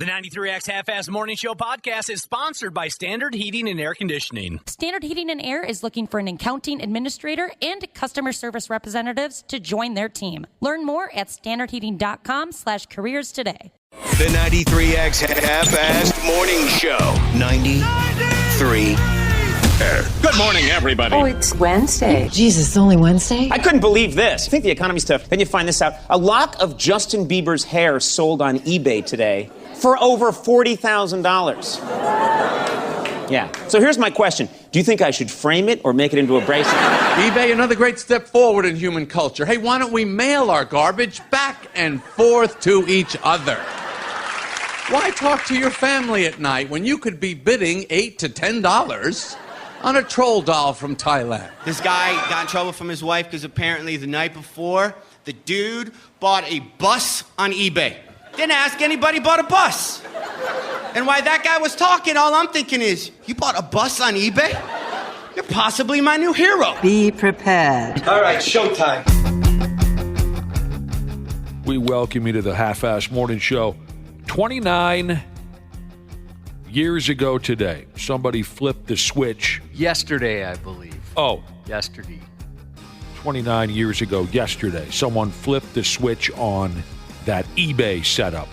The 93X Half-Ass Morning Show podcast is sponsored by Standard Heating and Air Conditioning. Standard Heating and Air is looking for an accounting administrator and customer service representatives to join their team. Learn more at standardheating.com/careers today. The 93X Half-Assed Morning Show. 93. Good morning, everybody. Oh, it's Wednesday. Jesus, it's only Wednesday? I couldn't believe this. I think the economy's tough. Then you find this out. A lock of Justin Bieber's hair sold on eBay today for over $40,000. Yeah. So here's my question. Do you think I should frame it or make it into a bracelet? eBay, another great step forward in human culture. Hey, why don't we mail our garbage back and forth to each other? Why talk to your family at night when you could be bidding $8 to $10 on a troll doll from Thailand? This guy got in trouble from his wife because apparently the night before, the dude bought a bus on eBay. Didn't ask anybody, bought a bus. And while that guy was talking, all I'm thinking is, you bought a bus on eBay? You're possibly my new hero. Be prepared. All right, showtime. We welcome you to the Half-Ass Morning Show. 29 years ago today, somebody flipped the switch. Yesterday, I believe. Oh. Yesterday. 29 years ago yesterday, someone flipped the switch on that eBay setup.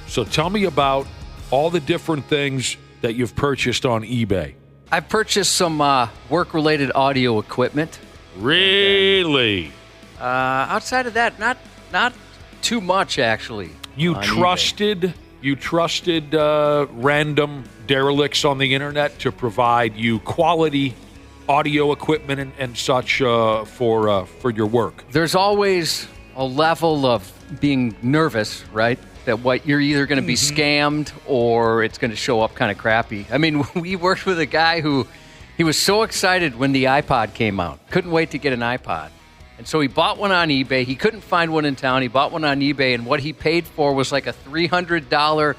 So tell me about all the different things that you've purchased on eBay. I've purchased some work-related audio equipment. Really? Outside of that, not too much, actually. You trusted random derelicts on the internet to provide you quality audio equipment and such for your work. There's always a level of being nervous, right? That what you're either going to be scammed or it's going to show up kind of crappy. I mean, we worked with a guy who he was so excited when the iPod came out. Couldn't wait to get an iPod. And so he bought one on eBay. He couldn't find one in town. He bought one on eBay, and what he paid for was like a $300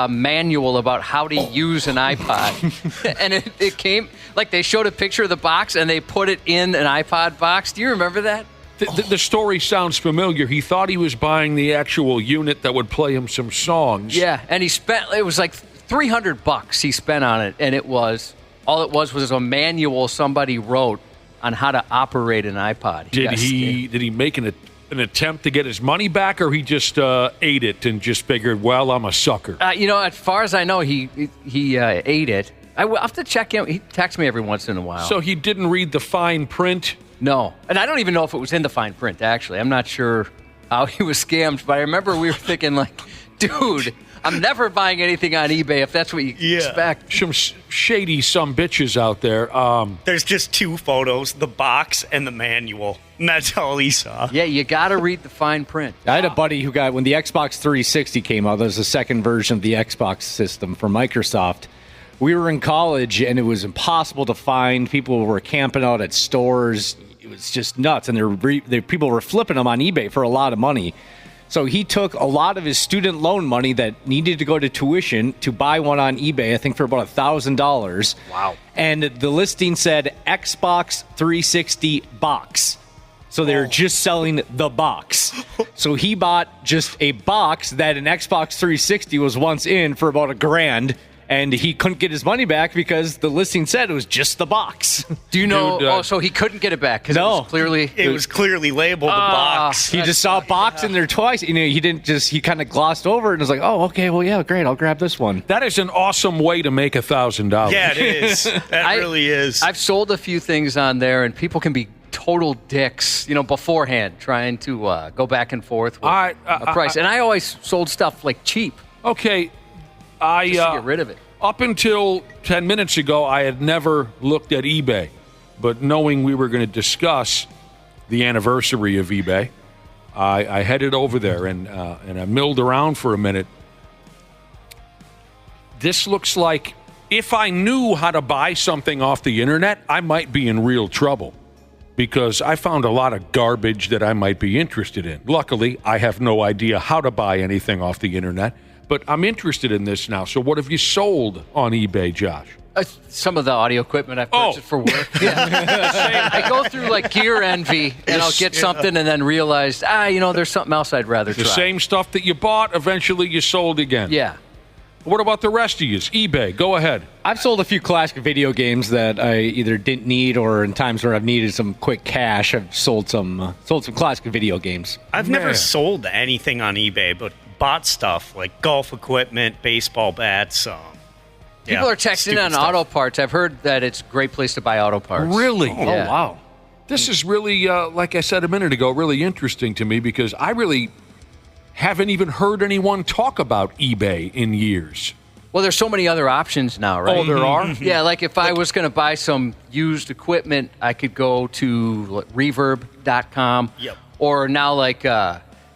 manual about how to use an iPod. And it came, like they showed a picture of the box, and they put it in an iPod box. Do you remember that? The story sounds familiar. He thought he was buying the actual unit that would play him some songs. Yeah, and it was like $300 he spent on it, and all it was a manual somebody wrote on how to operate an iPod. Did he make an attempt to get his money back, or he just ate it and just figured, well, I'm a sucker? As far as I know, he ate it. I'll have to check him. He texts me every once in a while. So he didn't read the fine print? No. And I don't even know if it was in the fine print, actually. I'm not sure how he was scammed, but I remember we were thinking, like, dude, I'm never buying anything on eBay if that's what you expect. Some shady bitches out there. There's just two photos, the box and the manual. And that's all he saw. Yeah, you got to read the fine print. I had a buddy who when the Xbox 360 came out, there was a second version of the Xbox system from Microsoft. We were in college, and it was impossible to find. People were camping out at stores. It was just nuts, and people were flipping them on eBay for a lot of money. So he took a lot of his student loan money that needed to go to tuition to buy one on eBay, I think for about $1,000. Wow. And the listing said Xbox 360 box. So they were just selling the box. So he bought just a box that an Xbox 360 was once in for about $1,000. And he couldn't get his money back because the listing said it was just the box. Do you know? So he couldn't get it back because it was clearly labeled the box. He just saw a box in there twice. He kind of glossed over it and was like, "Oh, okay, well, yeah, great, I'll grab this one." That is an awesome way to make $1,000. Yeah, it is. That really is. I've sold a few things on there, and people can be total dicks, beforehand, trying to go back and forth with a price. And I always sold stuff like cheap. Okay. Just to get rid of it. Up until 10 minutes ago, I had never looked at eBay. But knowing we were going to discuss the anniversary of eBay, I headed over there and I milled around for a minute. This looks like if I knew how to buy something off the internet, I might be in real trouble. Because I found a lot of garbage that I might be interested in. Luckily, I have no idea how to buy anything off the internet. But I'm interested in this now. So what have you sold on eBay, Josh? Some of the audio equipment I've purchased for work. Yeah. I go through like Gear Envy, and I'll get something and then realize, there's something else I'd rather try. The same stuff that you bought, eventually you sold again. Yeah. What about the rest of you? eBay, go ahead. I've sold a few classic video games that I either didn't need or in times where I've needed some quick cash, I've sold some classic video games. I've never sold anything on eBay, but bought stuff like golf equipment, baseball bats. People are texting on auto parts. I've heard that it's a great place to buy auto parts. Really? Yeah. Oh, wow. This is really, like I said a minute ago, really interesting to me because I really haven't even heard anyone talk about eBay in years. Well, there's so many other options now, right? Oh, there are? Yeah, like if I was going to buy some used equipment, I could go to reverb.com. Yep. Or now like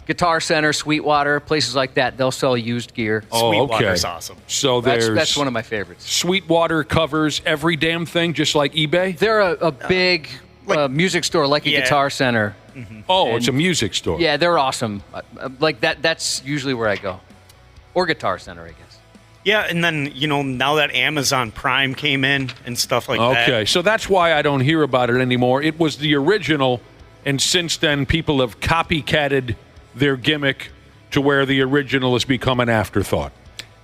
Guitar Center, Sweetwater, places like that, they'll sell used gear. Sweetwater's awesome. So that's one of my favorites. Sweetwater covers every damn thing, just like eBay? They're a big music store like a Guitar Center. Oh, it's a music store. Yeah, they're awesome. Like that's usually where I go. Or Guitar Center, I guess. Yeah, and then, now that Amazon Prime came in and stuff like that. Okay, so that's why I don't hear about it anymore. It was the original, and since then people have copycatted their gimmick to where the original has become an afterthought.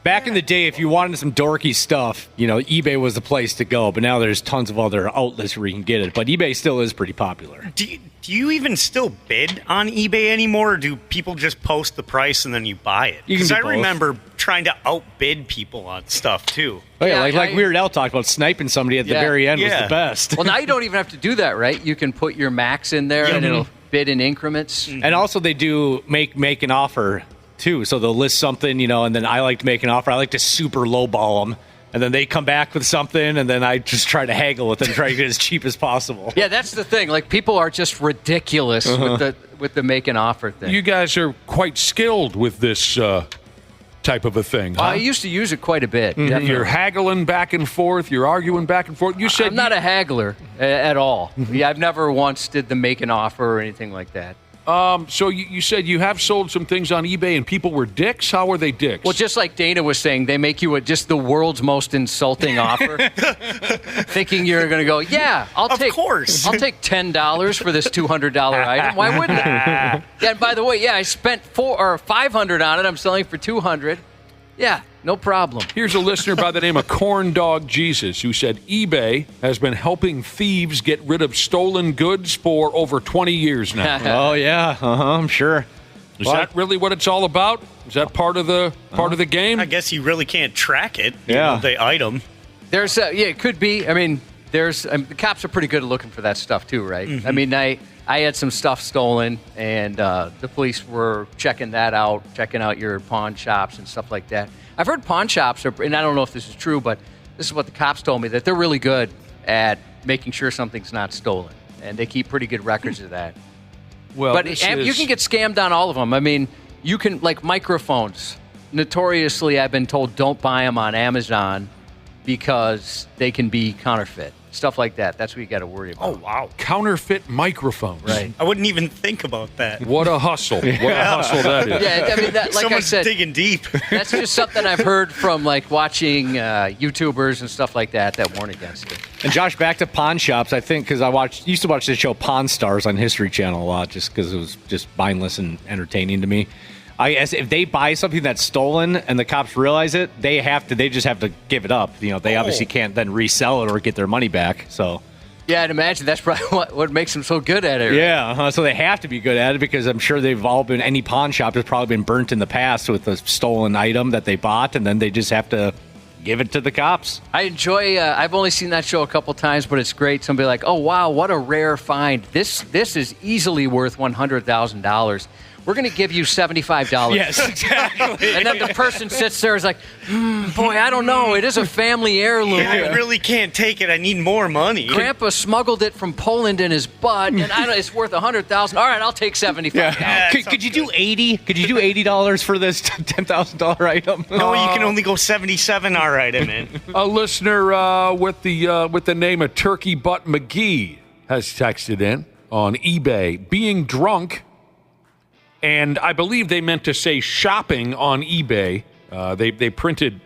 Back in the day, if you wanted some dorky stuff, eBay was the place to go. But now there's tons of other outlets where you can get it. But eBay still is pretty popular. Do you even still bid on eBay anymore, or do people just post the price and then you buy it? Because I remember trying to outbid people on stuff, too. Oh, yeah, like Weird Al talked about sniping somebody at the very end was the best. Well, now you don't even have to do that, right? You can put your max in there and it'll bid in increments. And also they do make an offer too. So they'll list something, and then I like to make an offer. I like to super lowball them. And then they come back with something, and then I just try to haggle with them, try to get as cheap as possible. Yeah, that's the thing. Like, people are just ridiculous with the make an offer thing. You guys are quite skilled with this type of a thing, huh? I used to use it quite a bit. You're haggling back and forth. You're arguing back and forth. You said I'm not a haggler at all. Yeah, I've never once did the make an offer or anything like that. So you said you have sold some things on eBay and people were dicks? How were they dicks? Well, just like Dana was saying, they make you just the world's most insulting offer, thinking you're going to go, I'll take $10 for this $200 item. Why wouldn't I? Yeah, and by the way, I spent $500 on it. I'm selling for $200. Yeah, no problem. Here's a listener by the name of Corn Dog Jesus who said eBay has been helping thieves get rid of stolen goods for over 20 years now. Oh yeah, I'm sure. Is that really what it's all about? Is that part of the game? I guess you really can't track it. The item. There's it could be. I mean, the cops are pretty good at looking for that stuff too, right? Mm-hmm. I mean, I had some stuff stolen, and the police were checking out your pawn shops and stuff like that. I've heard pawn shops and I don't know if this is true, but this is what the cops told me, that they're really good at making sure something's not stolen, and they keep pretty good records of that. Well, but you can get scammed on all of them. I mean, you can, like microphones. Notoriously, I've been told don't buy them on Amazon because they can be counterfeit. Stuff like that. That's what you got to worry about. Oh, wow. Counterfeit microphones. Right. I wouldn't even think about that. What a hustle. What a hustle that is. Yeah, I mean, like Someone's I said, digging deep. That's just something I've heard from like watching YouTubers and stuff like that warn against it. And Josh, back to pawn shops, I think, because used to watch the show Pawn Stars on History Channel a lot just because it was just mindless and entertaining to me. I guess if they buy something that's stolen and the cops realize it, they just have to give it up. They obviously can't then resell it or get their money back. So, yeah, I'd imagine that's probably what makes them so good at it. Right? Yeah, so they have to be good at it because I'm sure any pawn shop has probably been burnt in the past with a stolen item that they bought, and then they just have to give it to the cops. I enjoy. I've only seen that show a couple times, but it's great. Somebody like, oh wow, what a rare find! This is easily worth $100,000. We're going to give you $75. Yes, exactly. And then the person sits there and is like, boy, I don't know. It is a family heirloom. Yeah, I really can't take it. I need more money. Grandpa smuggled it from Poland in his butt, and it's worth $100,000. All right, I'll take $75. Yeah. Could you do 80? Could you do $80 for this $10,000 item? No, you can only go 77. All right, I'm in. A listener with the name of Turkey Butt McGee has texted in on eBay, being drunk. And I believe they meant to say shopping on eBay. They printed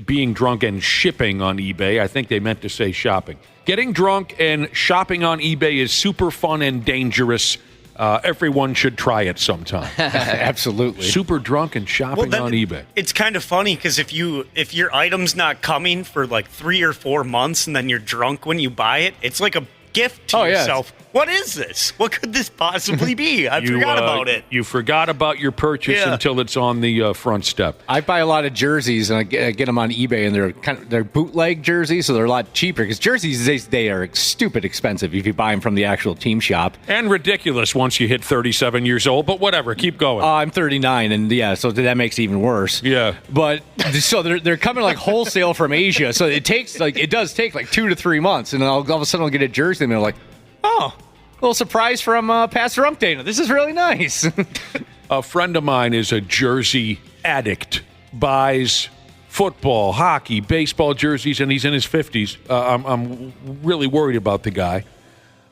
being drunk and shipping on eBay. I think they meant to say shopping. Getting drunk and shopping on eBay is super fun and dangerous. Everyone should try it sometime. Absolutely. Super drunk and shopping on eBay. It's kind of funny because if your item's not coming for like 3 or 4 months and then you're drunk when you buy it, it's like a gift to yourself. What is this? What could this possibly be? I forgot about it. You forgot about your purchase until it's on the front step. I buy a lot of jerseys, and I get them on eBay, and they're bootleg jerseys, so they're a lot cheaper. Because jerseys they are stupid expensive if you buy them from the actual team shop, and ridiculous once you hit 37 years old. But whatever, keep going. I'm 39, and so that makes it even worse. Yeah, but so they're coming like wholesale from Asia, so it does take like 2 to 3 months, and all of a sudden I'll get a jersey, and they're like, oh, a little surprise from Pastor Umpdana. This is really nice. A friend of mine is a jersey addict, buys football, hockey, baseball jerseys, and he's in his 50s. I'm really worried about the guy.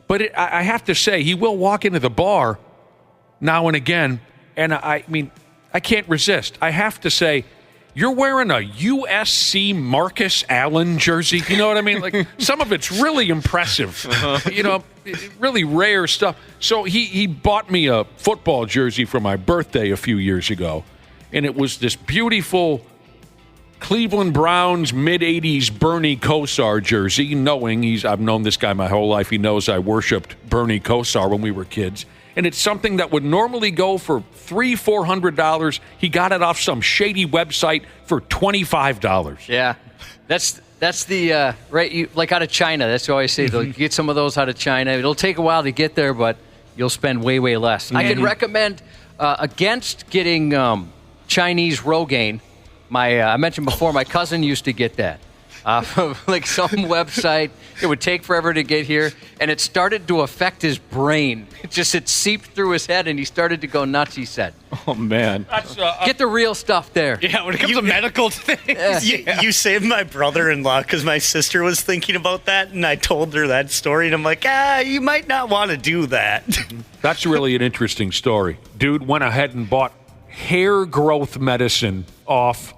But I have to say, he will walk into the bar now and again, and I mean, I can't resist. I have to say, you're wearing a USC Marcus Allen jersey. You know what I mean? Like, some of it's really impressive. Really rare stuff. So he bought me a football jersey for my birthday a few years ago, and it was this beautiful Cleveland Browns mid-'80s Bernie Kosar jersey, I've known this guy my whole life. He knows I worshipped Bernie Kosar when we were kids. And it's something that would normally go for $300-400. He got it off some shady website for $25. Yeah, that's the right. Like out of China. That's what I always say. They'll get some of those out of China. It'll take a while to get there, but you'll spend way less. Mm-hmm. I can recommend against getting Chinese Rogaine. I mentioned before, my cousin used to get that. Like some website. It would take forever to get here, and it started to affect his brain. It seeped through his head, and he started to go nuts, he said. Oh, man. Get the real stuff there. Yeah, when it comes to medical things. You saved my brother-in-law because my sister was thinking about that, and I told her that story, and I'm like, you might not want to do that. That's really an interesting story. Dude went ahead and bought hair growth medicine off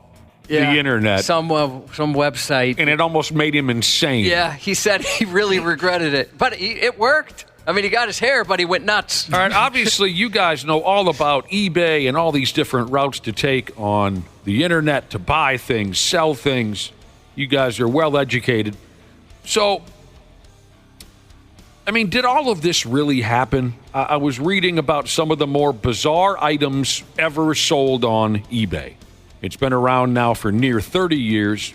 the internet. Some website. And it almost made him insane. Yeah, he said he really regretted it. But it worked. I mean, he got his hair, but he went nuts. All right, obviously you guys know all about eBay and all these different routes to take on the internet to buy things, sell things. You guys are well educated. So, I mean, did all of this really happen? I was reading about some of the more bizarre items ever sold on eBay. It's been around now for near 30 years.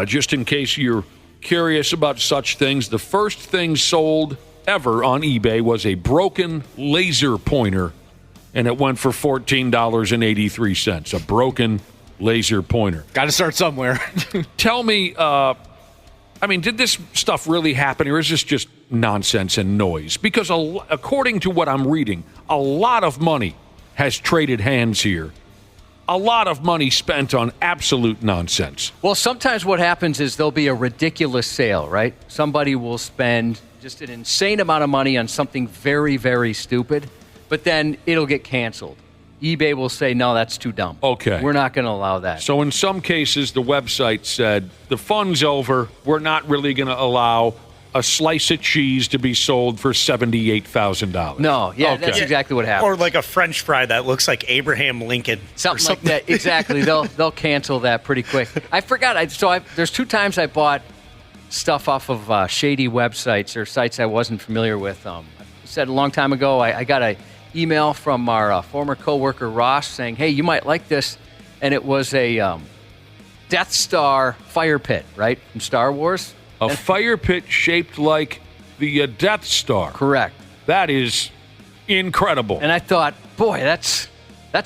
Just in case you're curious about such things, the first thing sold ever on eBay was a broken laser pointer, and it went for $14.83. A broken laser pointer. Got to start somewhere. Tell me, did this stuff really happen, or is this just nonsense and noise? Because according to what I'm reading, a lot of money has traded hands here. A lot of money spent on absolute nonsense. Well, sometimes what happens is there'll be a ridiculous sale, right? Somebody will spend just an insane amount of money on something very, very stupid, but then it'll get canceled. eBay will say, no, that's too dumb. Okay. We're not going to allow that. So in some cases, the website said, the fun's over. We're not really going to allow a slice of cheese to be sold for $78,000. No, that's exactly what happened. Or like a French fry that looks like Abraham Lincoln. Something like that. Exactly. They'll cancel that pretty quick. I forgot. There's 2 times I bought stuff off of shady websites or sites I wasn't familiar with. I said a long time ago, I got an email from our former coworker Ross saying, "Hey, you might like this," and it was a Death Star fire pit, right, from Star Wars. A fire pit shaped like the Death Star. Correct. That is incredible. And I thought, boy, that's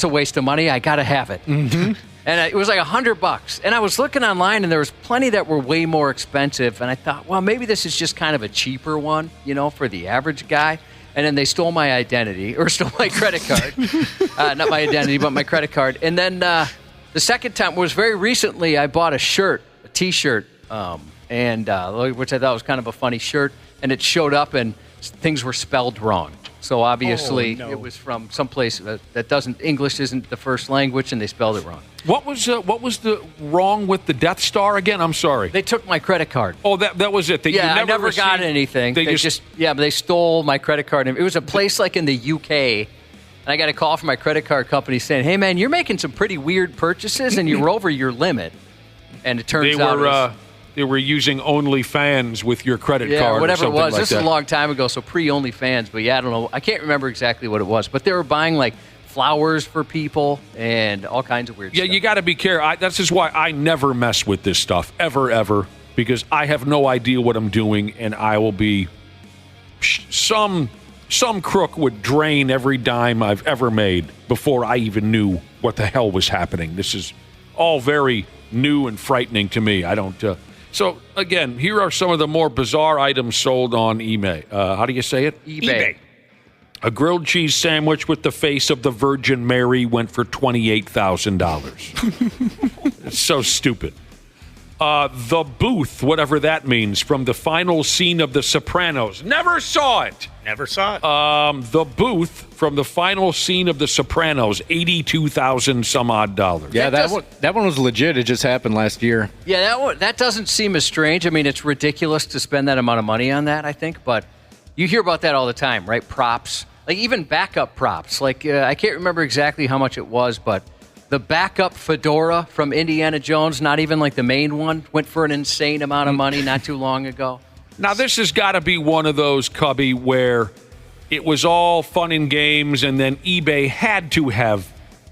a waste of money. I got to have it. Mm-hmm. And it was like $100. And I was looking online, and there was plenty that were way more expensive. And I thought, well, maybe this is just kind of a cheaper one, for the average guy. And then they stole my identity, or stole my credit card. Not my identity, but my credit card. And then the second time was very recently. I bought a T-shirt, which I thought was kind of a funny shirt, and it showed up and things were spelled wrong. So obviously it was from someplace that doesn't, English isn't the first language, and they spelled it wrong. What was the wrong with the Death Star again? I'm sorry. They took my credit card. Oh, that was it. I never got anything. They stole my credit card. It was a place like in the UK, and I got a call from my credit card company saying, "Hey, man, you're making some pretty weird purchases, and you're over your limit." And it turns out they were using OnlyFans with your credit card, whatever or something it was. Like this that. is a long time ago, so pre-OnlyFans. But I don't know. I can't remember exactly what it was. But they were buying like flowers for people and all kinds of weird stuff. Yeah, you got to be careful. That's just why I never mess with this stuff, ever, because I have no idea what I'm doing, and I will be... Some crook would drain every dime I've ever made before I even knew what the hell was happening. This is all very new and frightening to me. I don't... So, again, here are some of the more bizarre items sold on eBay. How do you say it? eBay. A grilled cheese sandwich with the face of the Virgin Mary went for $28,000. It's so stupid. The Booth, whatever that means, from the final scene of The Sopranos. Never saw it. Never saw it. The Booth from the final scene of The Sopranos, $82,000 some odd dollars. Yeah, that one was legit. It just happened last year. Yeah, that doesn't seem as strange. I mean, it's ridiculous to spend that amount of money on that, I think. But you hear about that all the time, right? Props. Like even backup props. Like I can't remember exactly how much it was, but the backup fedora from Indiana Jones, not even like the main one, went for an insane amount of money not too long ago. Now, this has got to be one of those, Cubby, where it was all fun and games, and then eBay had to have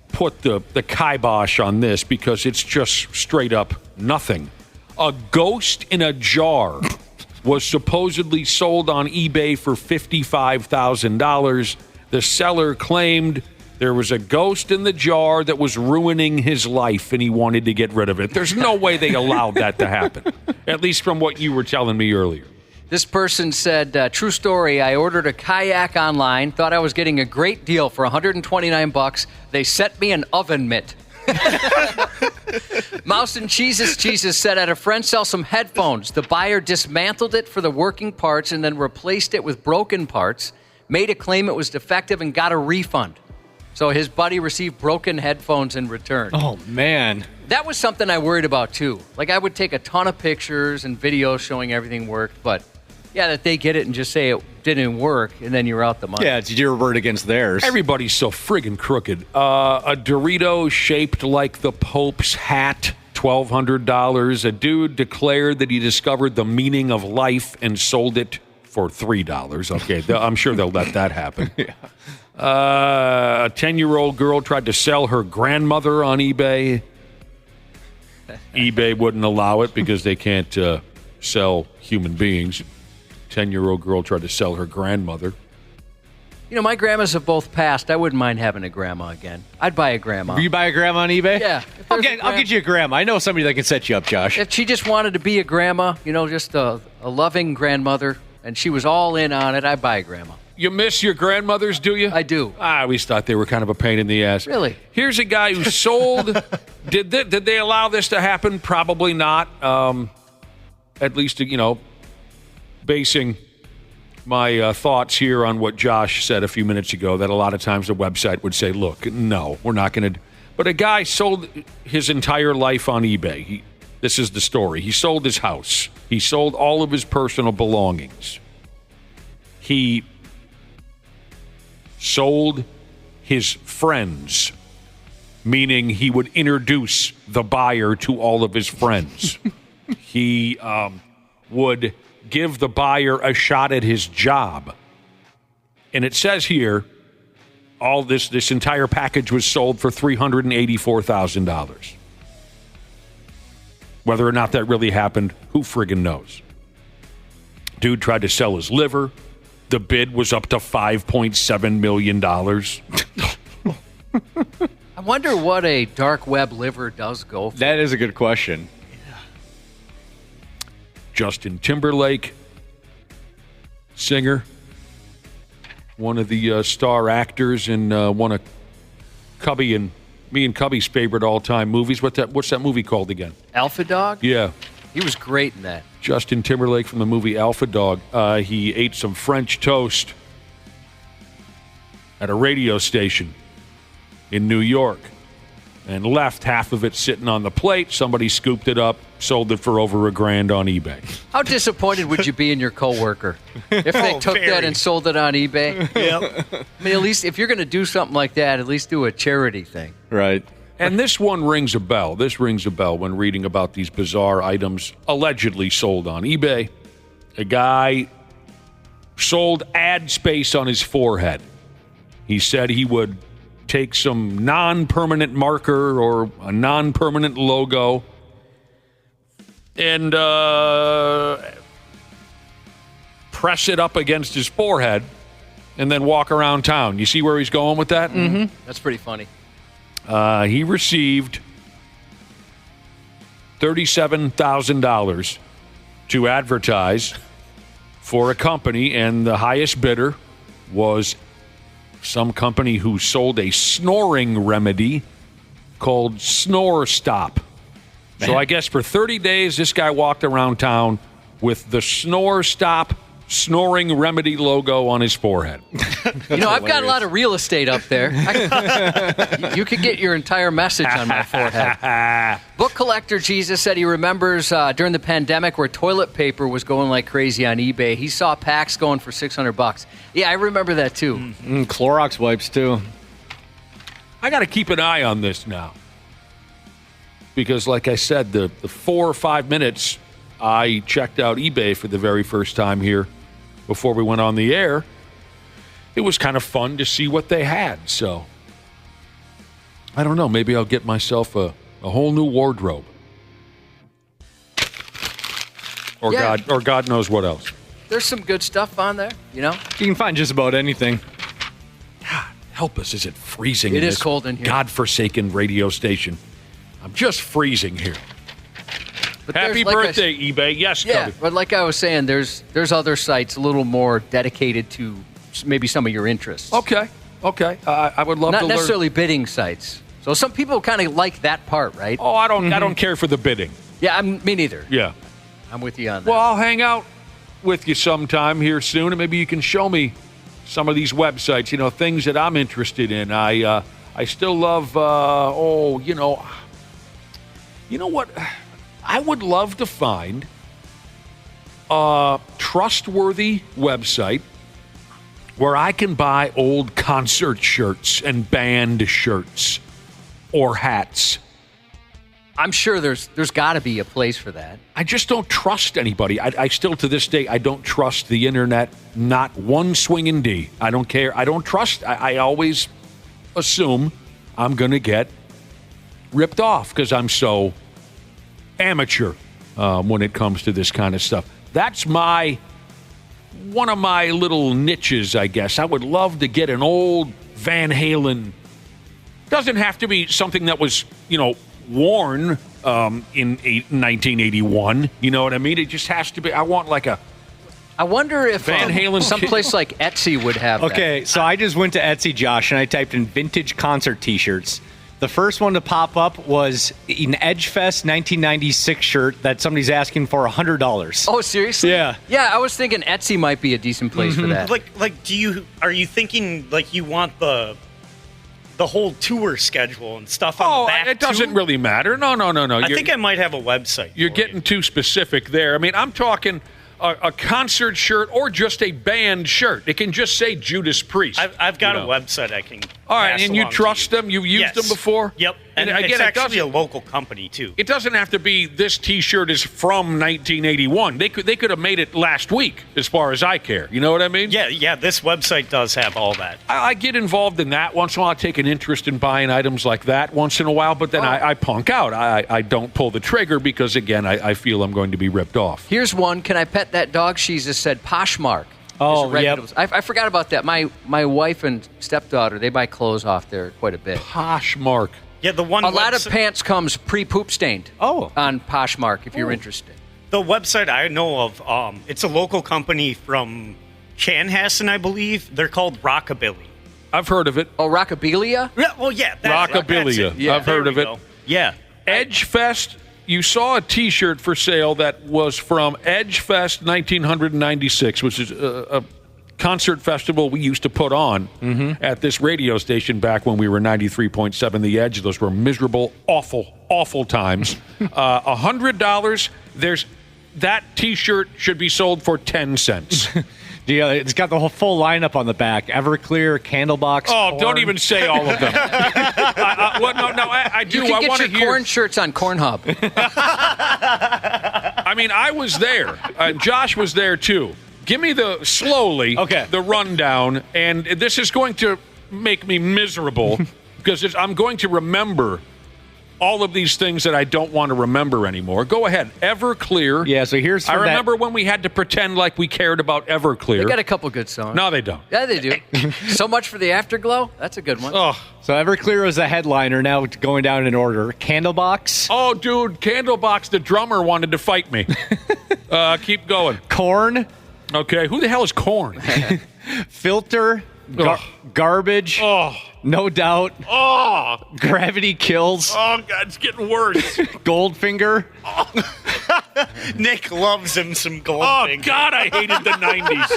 put the kibosh on this because it's just straight up nothing. A ghost in a jar was supposedly sold on eBay for $55,000. The seller claimed there was a ghost in the jar that was ruining his life, and he wanted to get rid of it. There's no way they allowed that to happen, at least from what you were telling me earlier. This person said, true story, I ordered a kayak online, thought I was getting a great deal for $129. They sent me an oven mitt. Mouse and Jesus said, I had a friend sell some headphones. The buyer dismantled it for the working parts and then replaced it with broken parts, made a claim it was defective, and got a refund. So his buddy received broken headphones in return. Oh, man. That was something I worried about, too. Like, I would take a ton of pictures and videos showing everything worked, but, yeah, that they get it and just say it didn't work, and then you're out the money. Yeah, it's your word against theirs. Everybody's so friggin' crooked. A Dorito shaped like the Pope's hat, $1,200. A dude declared that he discovered the meaning of life and sold it for $3. Okay, I'm sure they'll let that happen. Yeah. A 10-year-old girl tried to sell her grandmother on eBay. eBay wouldn't allow it because they can't sell human beings. 10-year-old girl tried to sell her grandmother. You know, my grandmas have both passed. I wouldn't mind having a grandma again. I'd buy a grandma. You buy a grandma on eBay? Yeah. I'll get you a grandma. I know somebody that can set you up, Josh. If she just wanted to be a grandma, you know, just a loving grandmother, and she was all in on it, I'd buy a grandma. You miss your grandmothers, do you? I do. I always thought they were kind of a pain in the ass. Really? Here's a guy who sold... Did they allow this to happen? Probably not. At least, you know, basing my thoughts here on what Josh said a few minutes ago, that a lot of times the website would say, look, no, we're not going to... But a guy sold his entire life on eBay. This is the story. He sold his house. He sold all of his personal belongings. He sold his friends, meaning he would introduce the buyer to all of his friends. He would give the buyer a shot at his job. And it says here, all this entire package was sold for $384,000. Whether or not that really happened, who friggin' knows? Dude tried to sell his liver. The bid was up to $5.7 million. I wonder what a dark web liver does go for. That is a good question. Yeah. Justin Timberlake, singer, one of the star actors in one of Cubby and me and Cubby's favorite all-time movies. What's that movie called again? Alpha Dog? Yeah. He was great in that. Justin Timberlake from the movie Alpha Dog. He ate some French toast at a radio station in New York and left half of it sitting on the plate. Somebody scooped it up, sold it for over $1,000 on eBay. How disappointed would you be in your coworker if they took that and sold it on eBay? Yep. I mean, at least if you're going to do something like that, at least do a charity thing. Right. And this one rings a bell. This rings a bell when reading about these bizarre items allegedly sold on eBay. A guy sold ad space on his forehead. He said he would take some non-permanent marker or a non-permanent logo and press it up against his forehead and then walk around town. You see where he's going with that? Mm-hmm. That's pretty funny. He received $37,000 to advertise for a company, and the highest bidder was some company who sold a snoring remedy called Snore Stop. So I guess for 30 days, this guy walked around town with the Snore Stop snoring remedy logo on his forehead. You know, I've got a lot of real estate up there. You could get your entire message on my forehead. Book collector Jesus said he remembers during the pandemic where toilet paper was going like crazy on eBay. He saw packs going for $600. Yeah, I remember that too. Clorox wipes too. I got to keep an eye on this now. Because like I said, the 4 or 5 minutes I checked out eBay for the very first time here before we went on the air, it was kind of fun to see what they had. So, I don't know. Maybe I'll get myself a whole new wardrobe. Or God knows what else. There's some good stuff on there, you know? You can find just about anything. God, help us. Is it freezing? It is cold in here. Godforsaken radio station. I'm just freezing here. But Happy birthday, eBay. Yes, yeah, Cody. but like I was saying, there's other sites a little more dedicated to maybe some of your interests. Okay. I would love Not to learn. Not necessarily bidding sites. So some people kind of like that part, right? Oh, I don't care for the bidding. Yeah, me neither. Yeah. I'm with you on that. Well, I'll hang out with you sometime here soon, and maybe you can show me some of these websites, things that I'm interested in. I still love, you know what? I would love to find a trustworthy website where I can buy old concert shirts and band shirts or hats. I'm sure there's got to be a place for that. I just don't trust anybody. I still, to this day, I don't trust the internet. Not one swinging D. I don't care. I don't trust. I always assume I'm going to get ripped off because I'm so amateur when it comes to this kind of stuff. That's one of my little niches, I guess. I would love to get an old Van Halen. Doesn't have to be something that was, worn in 1981. You know what I mean? It just has to be. I want like a. I wonder if Van Halen someplace like Etsy would have that. Okay, so I just went to Etsy, Josh, and I typed in vintage concert T-shirts. The first one to pop up was an Edgefest 1996 shirt that somebody's asking for $100. Oh, seriously? Yeah. Yeah, I was thinking Etsy might be a decent place for that. Are you thinking like you want the whole tour schedule and stuff on that it doesn't really matter. No. I think I might have a website. You're getting too specific there. I mean, I'm talking a concert shirt or just a band shirt. It can just say Judas Priest. I've got a website I can. All right, and you trust them? You've used them before? Yep. And again, it's actually a local company too. It doesn't have to be this T-shirt is from 1981. They could have made it last week, as far as I care. You know what I mean? Yeah. This website does have all that. I get involved in that once in a while. I take an interest in buying items like that once in a while, but then I punk out. I don't pull the trigger because, again, I feel I'm going to be ripped off. Here's one. Can I pet that dog? She just said Poshmark. Oh, yep. I forgot about that. My wife and stepdaughter, they buy clothes off there quite a bit. Poshmark. Yeah, the one. A lot of pants comes pre-poop stained. Oh. On Poshmark, if you're interested. The website I know of, it's a local company from Chanhassen, I believe. They're called Rockabilly. I've heard of it. Oh, Rockabilia? Yeah, well, yeah. Rockabilia. Yeah, I've heard of it. Go. Yeah. Edgefest. You saw a T-shirt for sale that was from Edgefest 1996, which is a concert festival we used to put on at this radio station back when we were 93.7 The Edge. Those were miserable, awful times. $100. That T-shirt should be sold for 10 cents. Yeah, it's got the whole full lineup on the back. Everclear, Candlebox. Oh, corn. don't even say all of them. I do. You can I get want to your hear corn shirts on Cornhub. I mean, I was there. Josh was there too. Give me the rundown, and this is going to make me miserable because I'm going to remember all of these things that I don't want to remember anymore. Go ahead. Everclear. Yeah, so here's I remember when we had to pretend like we cared about Everclear. They got a couple good songs. No, they don't. Yeah, they do. So much for the Afterglow. That's a good one. Oh. So Everclear is a headliner, now going down in order. Candlebox. Oh, dude, Candlebox, the drummer, wanted to fight me. Keep going. Corn. Okay, who the hell is Corn? Filter. Garbage. Oh. No Doubt. Oh. Gravity Kills. Oh, God, it's getting worse. Goldfinger. Nick loves him some Goldfinger. Oh, God, I hated the 90s.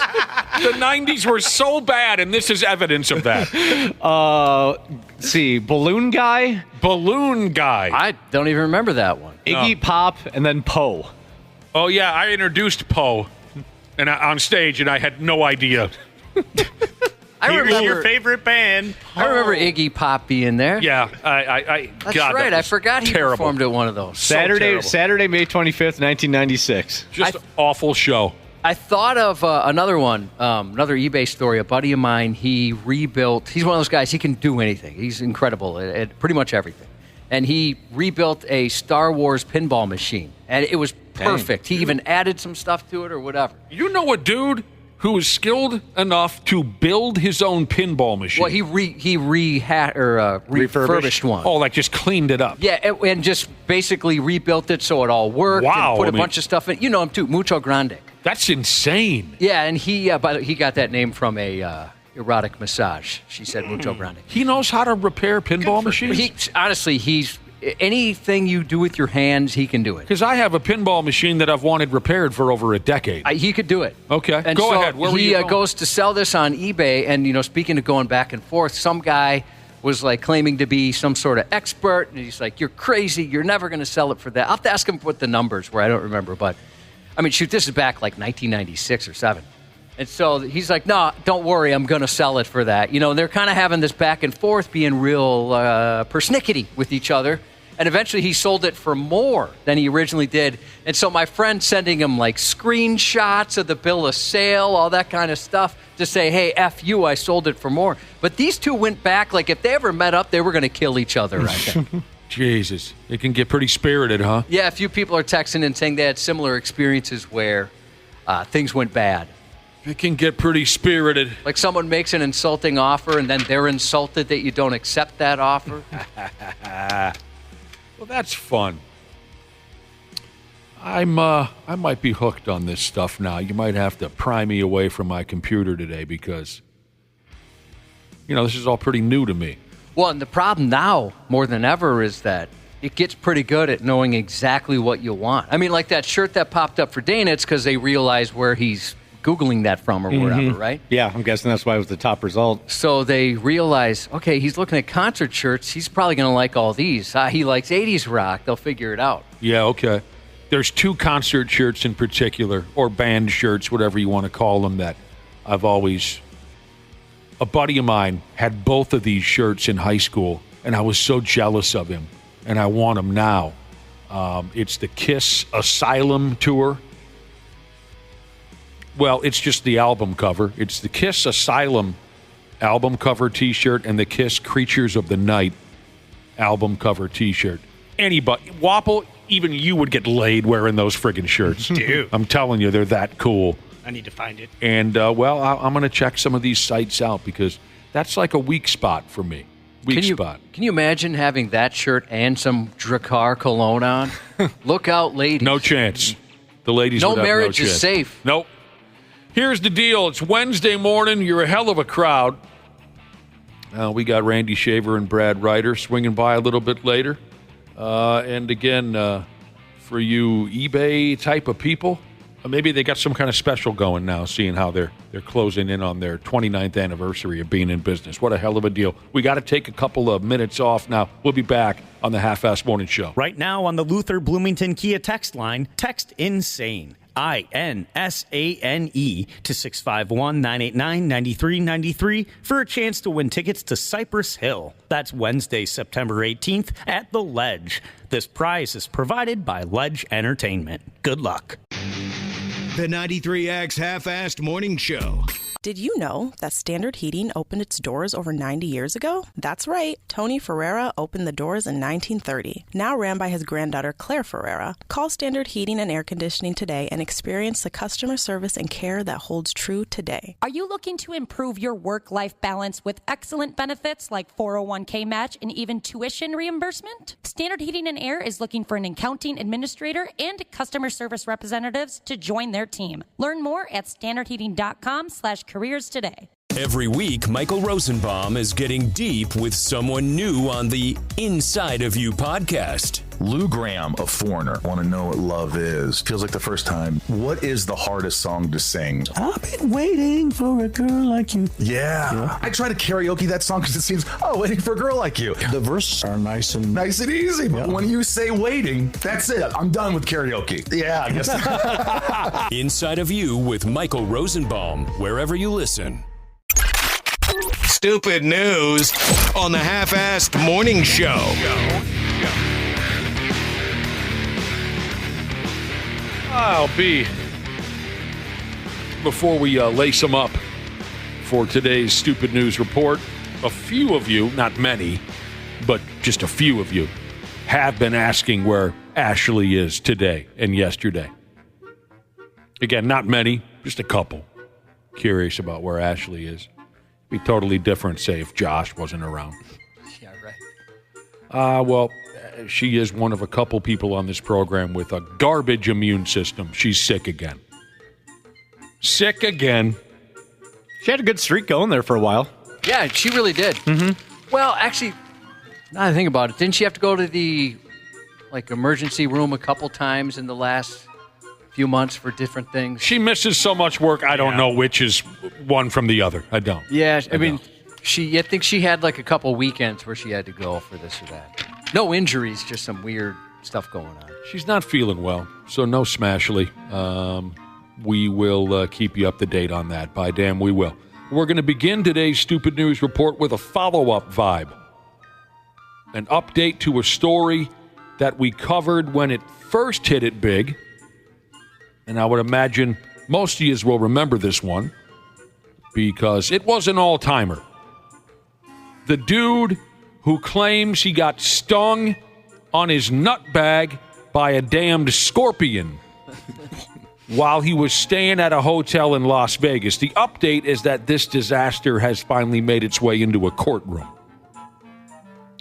The 90s were so bad, and this is evidence of that. Let's see. Balloon Guy. Balloon Guy. I don't even remember that one. Iggy Pop, and then Poe. Oh, yeah, I introduced Poe on stage, and I had no idea. Here's your favorite band. I remember Iggy Pop being there. Yeah, That's God, right. that I forgot he terrible. performed at one of those. Saturday, May 25th, 1996. Just an awful show. I thought of another one, another eBay story. A buddy of mine, he rebuilt. He's one of those guys. He can do anything. He's incredible at pretty much everything. And he rebuilt a Star Wars pinball machine, and it was perfect. He even added some stuff to it or whatever. You know a dude who is skilled enough to build his own pinball machine? Well, he refurbished one. Oh, like just cleaned it up. Yeah, and just basically rebuilt it so it all worked. Wow, And put a bunch of stuff in. You know him too, Mucho Grande. That's insane. Yeah, and he got that name from a erotic massage. She said Mucho Grande. He knows how to repair pinball machines? Honestly, anything you do with your hands, he can do it. Because I have a pinball machine that I've wanted repaired for over a decade. He could do it. Okay, and go so ahead. Where were you going? He goes to sell this on eBay, and speaking of going back and forth, some guy was like claiming to be some sort of expert, and he's like, "You're crazy. You're never going to sell it for that." I'll have to ask him what the numbers were. I don't remember, but I mean, shoot, this is back like 1996 or 7. And so he's like, "No, don't worry, I'm going to sell it for that." And they're kind of having this back and forth, being real persnickety with each other. And eventually he sold it for more than he originally did. And so my friend sending him like screenshots of the bill of sale, all that kind of stuff to say, hey, F you, I sold it for more. But these two went back like if they ever met up, they were going to kill each other, I think. Jesus. It can get pretty spirited, huh? Yeah, a few people are texting and saying they had similar experiences where things went bad. It can get pretty spirited. Like someone makes an insulting offer and then they're insulted that you don't accept that offer. Well, that's fun. I might be hooked on this stuff now. You might have to pry me away from my computer today because, this is all pretty new to me. Well, and the problem now, more than ever, is that it gets pretty good at knowing exactly what you want. I mean, like that shirt that popped up for Dana, it's because they realize where he's Googling that from or whatever, right? Yeah, I'm guessing that's why it was the top result. So they realize, okay, he's looking at concert shirts. He's probably going to like all these. He likes 80s rock. They'll figure it out. Yeah, okay. There's 2 concert shirts in particular, or band shirts, whatever you want to call them, that I've always... A buddy of mine had both of these shirts in high school, and I was so jealous of him, and I want them now. It's the Kiss Asylum Tour. Well, it's just the album cover. It's the Kiss Asylum album cover T-shirt and the Kiss Creatures of the Night album cover T-shirt. Anybody, Wapple, even you would get laid wearing those friggin' shirts. Dude. I'm telling you, they're that cool. I need to find it. And, I'm going to check some of these sites out because that's like a weak spot for me. Weak spot. Can you imagine having that shirt and some Drakkar cologne on? Look out, ladies. No chance. The ladies would have marriage no is chance. safe. Nope. Here's the deal. It's Wednesday morning. You're a hell of a crowd. We got Randy Shaver and Brad Ryder swinging by a little bit later. And again, for you eBay type of people, maybe they got some kind of special going now, seeing how they're They're closing in on their 29th anniversary of being in business. What a hell of a deal. We got to take a couple of minutes off now. We'll be back on the Half-Ass Morning Show. Right now on the Luther Bloomington Kia text line, text INSANE, INSANE, to 651-989-9393 for a chance to win tickets to Cypress Hill. That's Wednesday, September 18th at The Ledge. This prize is provided by Ledge Entertainment. Good luck. The 93X Half-Assed Morning Show. Did you know that Standard Heating opened its doors over 90 years ago? That's right. Tony Ferreira opened the doors in 1930, now ran by his granddaughter Claire Ferreira. Call Standard Heating and Air Conditioning today and experience the customer service and care that holds true today. Are you looking to improve your work-life balance with excellent benefits like 401k match and even tuition reimbursement? Standard Heating and Air is looking for an accounting administrator and customer service representatives to join their team. Learn more at standardheating.com/careers today. Every week, Michael Rosenbaum is getting deep with someone new on the Inside of You podcast. Lou Gramm of Foreigner. Want to know what love is. Feels like the first time. What is the hardest song to sing? I've been waiting for a girl like you. Yeah. I try to karaoke that song because it seems, waiting for a girl like you. The verses are nice and easy. But when you say waiting, that's it. I'm done with karaoke. Yeah, I guess. Inside of You with Michael Rosenbaum, wherever you listen. Stupid news on the Half-Assed Morning Show. Before we lace them up for today's Stupid News Report, a few of you, not many, but just a few of you, have been asking where Ashley is today and yesterday. Again, not many, just a couple. Curious about where Ashley is. Be totally different, say, if Josh wasn't around. Yeah, right. Well, she is one of a couple people on this program with a garbage immune system. She's sick again. Sick again. She had a good streak going there for a while. Yeah, she really did. Mm-hmm. Well, actually, now that I think about it, didn't she have to go to the emergency room a couple times in the last few months for different things? She misses so much work, I don't know which is one from the other. I don't. Yeah, I think she had a couple weekends where she had to go for this or that. No injuries, just some weird stuff going on. She's not feeling well, so no Smashly. We will keep you up to date on that. By damn, we will. We're going to begin today's Stupid News Report with a follow-up vibe. An update to a story that we covered when it first hit it big. And I would imagine most of you will remember this one because it was an all-timer. The dude who claims he got stung on his nut bag by a damned scorpion while he was staying at a hotel in Las Vegas. The update is that this disaster has finally made its way into a courtroom.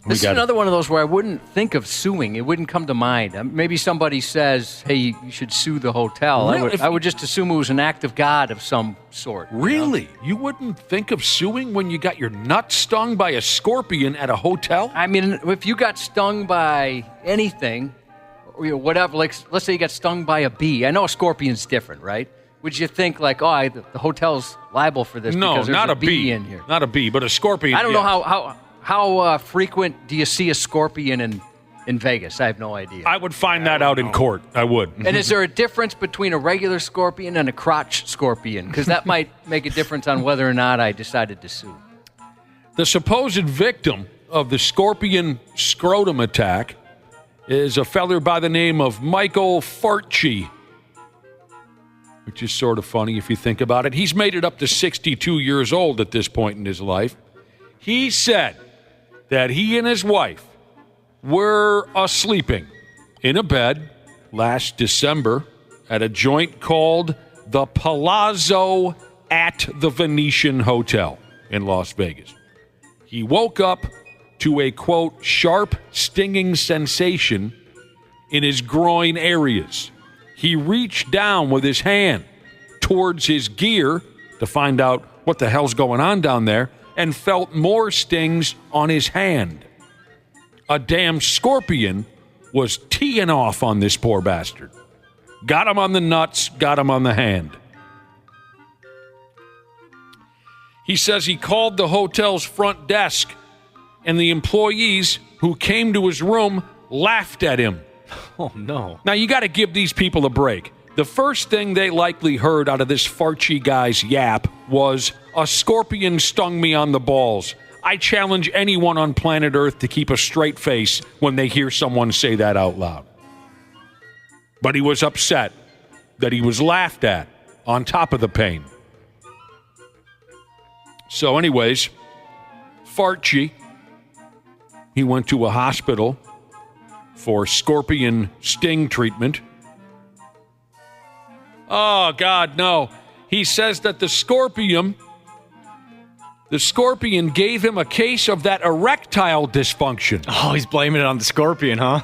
This is another one of those where I wouldn't think of suing. It wouldn't come to mind. Maybe somebody says, hey, you should sue the hotel. Really? I would just assume it was an act of God of some sort. Really? You wouldn't think of suing when you got your nut stung by a scorpion at a hotel? I mean, if you got stung by anything, or whatever, let's say you got stung by a bee. I know a scorpion's different, right? Would you think the hotel's liable for this because there's a bee in here? Not a bee, but a scorpion. I don't know how frequent do you see a scorpion in Vegas? I have no idea. I would find that out in court. I would. And is there a difference between a regular scorpion and a crotch scorpion? Because that might make a difference on whether or not I decided to sue. The supposed victim of the scorpion scrotum attack is a feller by the name of Michael Farchi, which is sort of funny if you think about it. He's made it up to 62 years old at this point in his life. He said that he and his wife were sleeping in a bed last December at a joint called the Palazzo at the Venetian Hotel in Las Vegas. He woke up to a, quote, sharp, stinging sensation in his groin areas. He reached down with his hand towards his gear to find out what the hell's going on down there and felt more stings on his hand. A damn scorpion was teeing off on this poor bastard. Got him on the nuts, got him on the hand. He says he called the hotel's front desk, and the employees who came to his room laughed at him. Oh, no. Now, you got to give these people a break. The first thing they likely heard out of this Farchi guy's yap was, "A scorpion stung me on the balls." I challenge anyone on planet Earth to keep a straight face when they hear someone say that out loud. But he was upset that he was laughed at on top of the pain. So anyways, Farchi, he went to a hospital for scorpion sting treatment. Oh, God, no. He says that the scorpion gave him a case of that erectile dysfunction. Oh, he's blaming it on the scorpion, huh?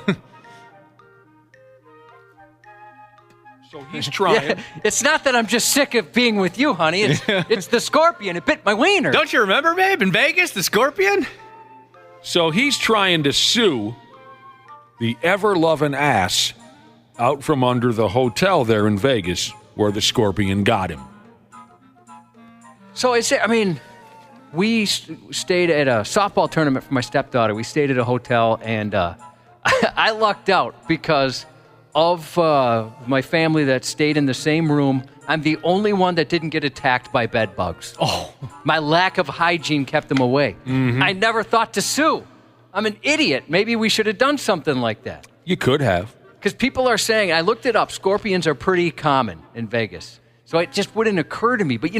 So he's trying. Yeah, it's not that I'm just sick of being with you, honey. It's the scorpion. It bit my wiener. Don't you remember, babe, in Vegas, the scorpion? So he's trying to sue the ever-loving ass out from under the hotel there in Vegas where the scorpion got him. So we stayed at a softball tournament for my stepdaughter. We stayed at a hotel, and I lucked out because of my family that stayed in the same room. I'm the only one that didn't get attacked by bed bugs. Oh, my lack of hygiene kept them away. Mm-hmm. I never thought to sue. I'm an idiot. Maybe we should have done something like that. You could have. Because people are saying, I looked it up, scorpions are pretty common in Vegas. So it just wouldn't occur to me. But,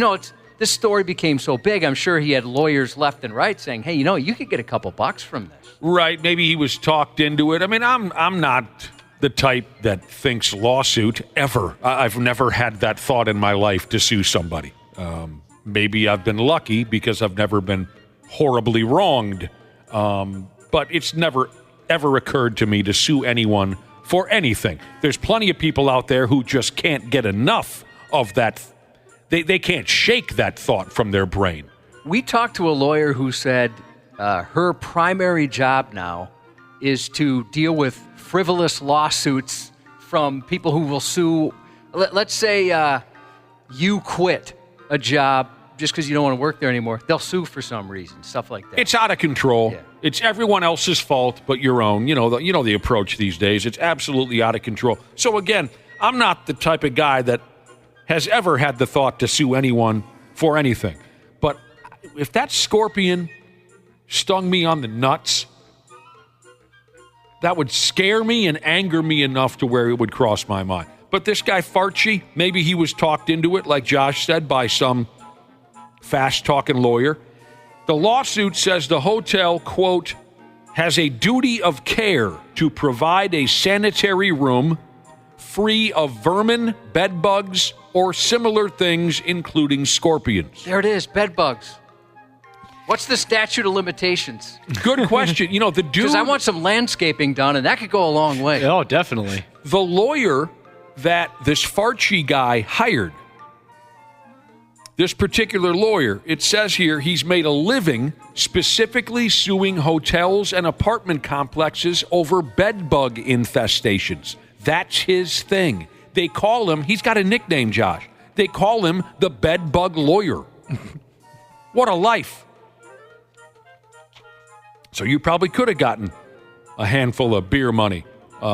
this story became so big, I'm sure he had lawyers left and right saying, hey, you could get a couple bucks from this. Right. Maybe he was talked into it. I mean, I'm not the type that thinks lawsuit ever. I've never had that thought in my life to sue somebody. Maybe I've been lucky because I've never been horribly wronged. But it's never, ever occurred to me to sue anyone for anything. There's plenty of people out there who just can't get enough of that. They can't shake that thought from their brain. We talked to a lawyer who said her primary job now is to deal with frivolous lawsuits from people who will sue. Let's say you quit a job just because you don't want to work there anymore. They'll sue for some reason, stuff like that. It's out of control. Yeah. It's everyone else's fault but your own. You know the approach these days. It's absolutely out of control. So again, I'm not the type of guy that has ever had the thought to sue anyone for anything. But if that scorpion stung me on the nuts, that would scare me and anger me enough to where it would cross my mind. But this guy Farchi, maybe he was talked into it, like Josh said, by some fast-talking lawyer. The lawsuit says the hotel, quote, has a duty of care to provide a sanitary room free of vermin, bed bugs, or similar things, including scorpions. There it is, bed bugs. What's the statute of limitations? Good question. The dude... Because I want some landscaping done, and that could go a long way. Oh, definitely. The lawyer that this Farchi guy hired, this particular lawyer, it says here he's made a living specifically suing hotels and apartment complexes over bed bug infestations. That's his thing. They call him, he's got a nickname, Josh. They call him the bed bug lawyer. What a life. So you probably could have gotten a handful of beer money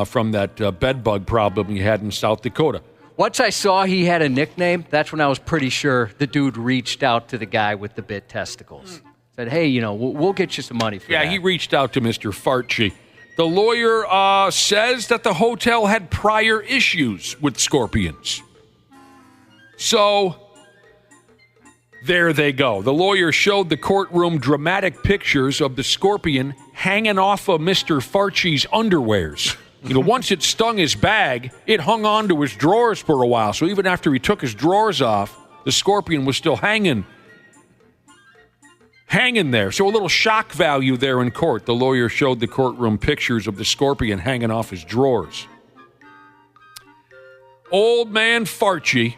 from that bed bug problem you had in South Dakota. Once I saw he had a nickname, that's when I was pretty sure the dude reached out to the guy with the bit testicles. Said, hey, we'll get you some money for that. Yeah, he reached out to Mr. Farchi. The lawyer says that the hotel had prior issues with scorpions. So, there they go. The lawyer showed the courtroom dramatic pictures of the scorpion hanging off of Mr. Farchi's underwears. Once it stung his bag, it hung on to his drawers for a while. So even after he took his drawers off, the scorpion was still hanging there. So a little shock value there in court. The lawyer showed the courtroom pictures of the scorpion hanging off his drawers. Old man Farchi,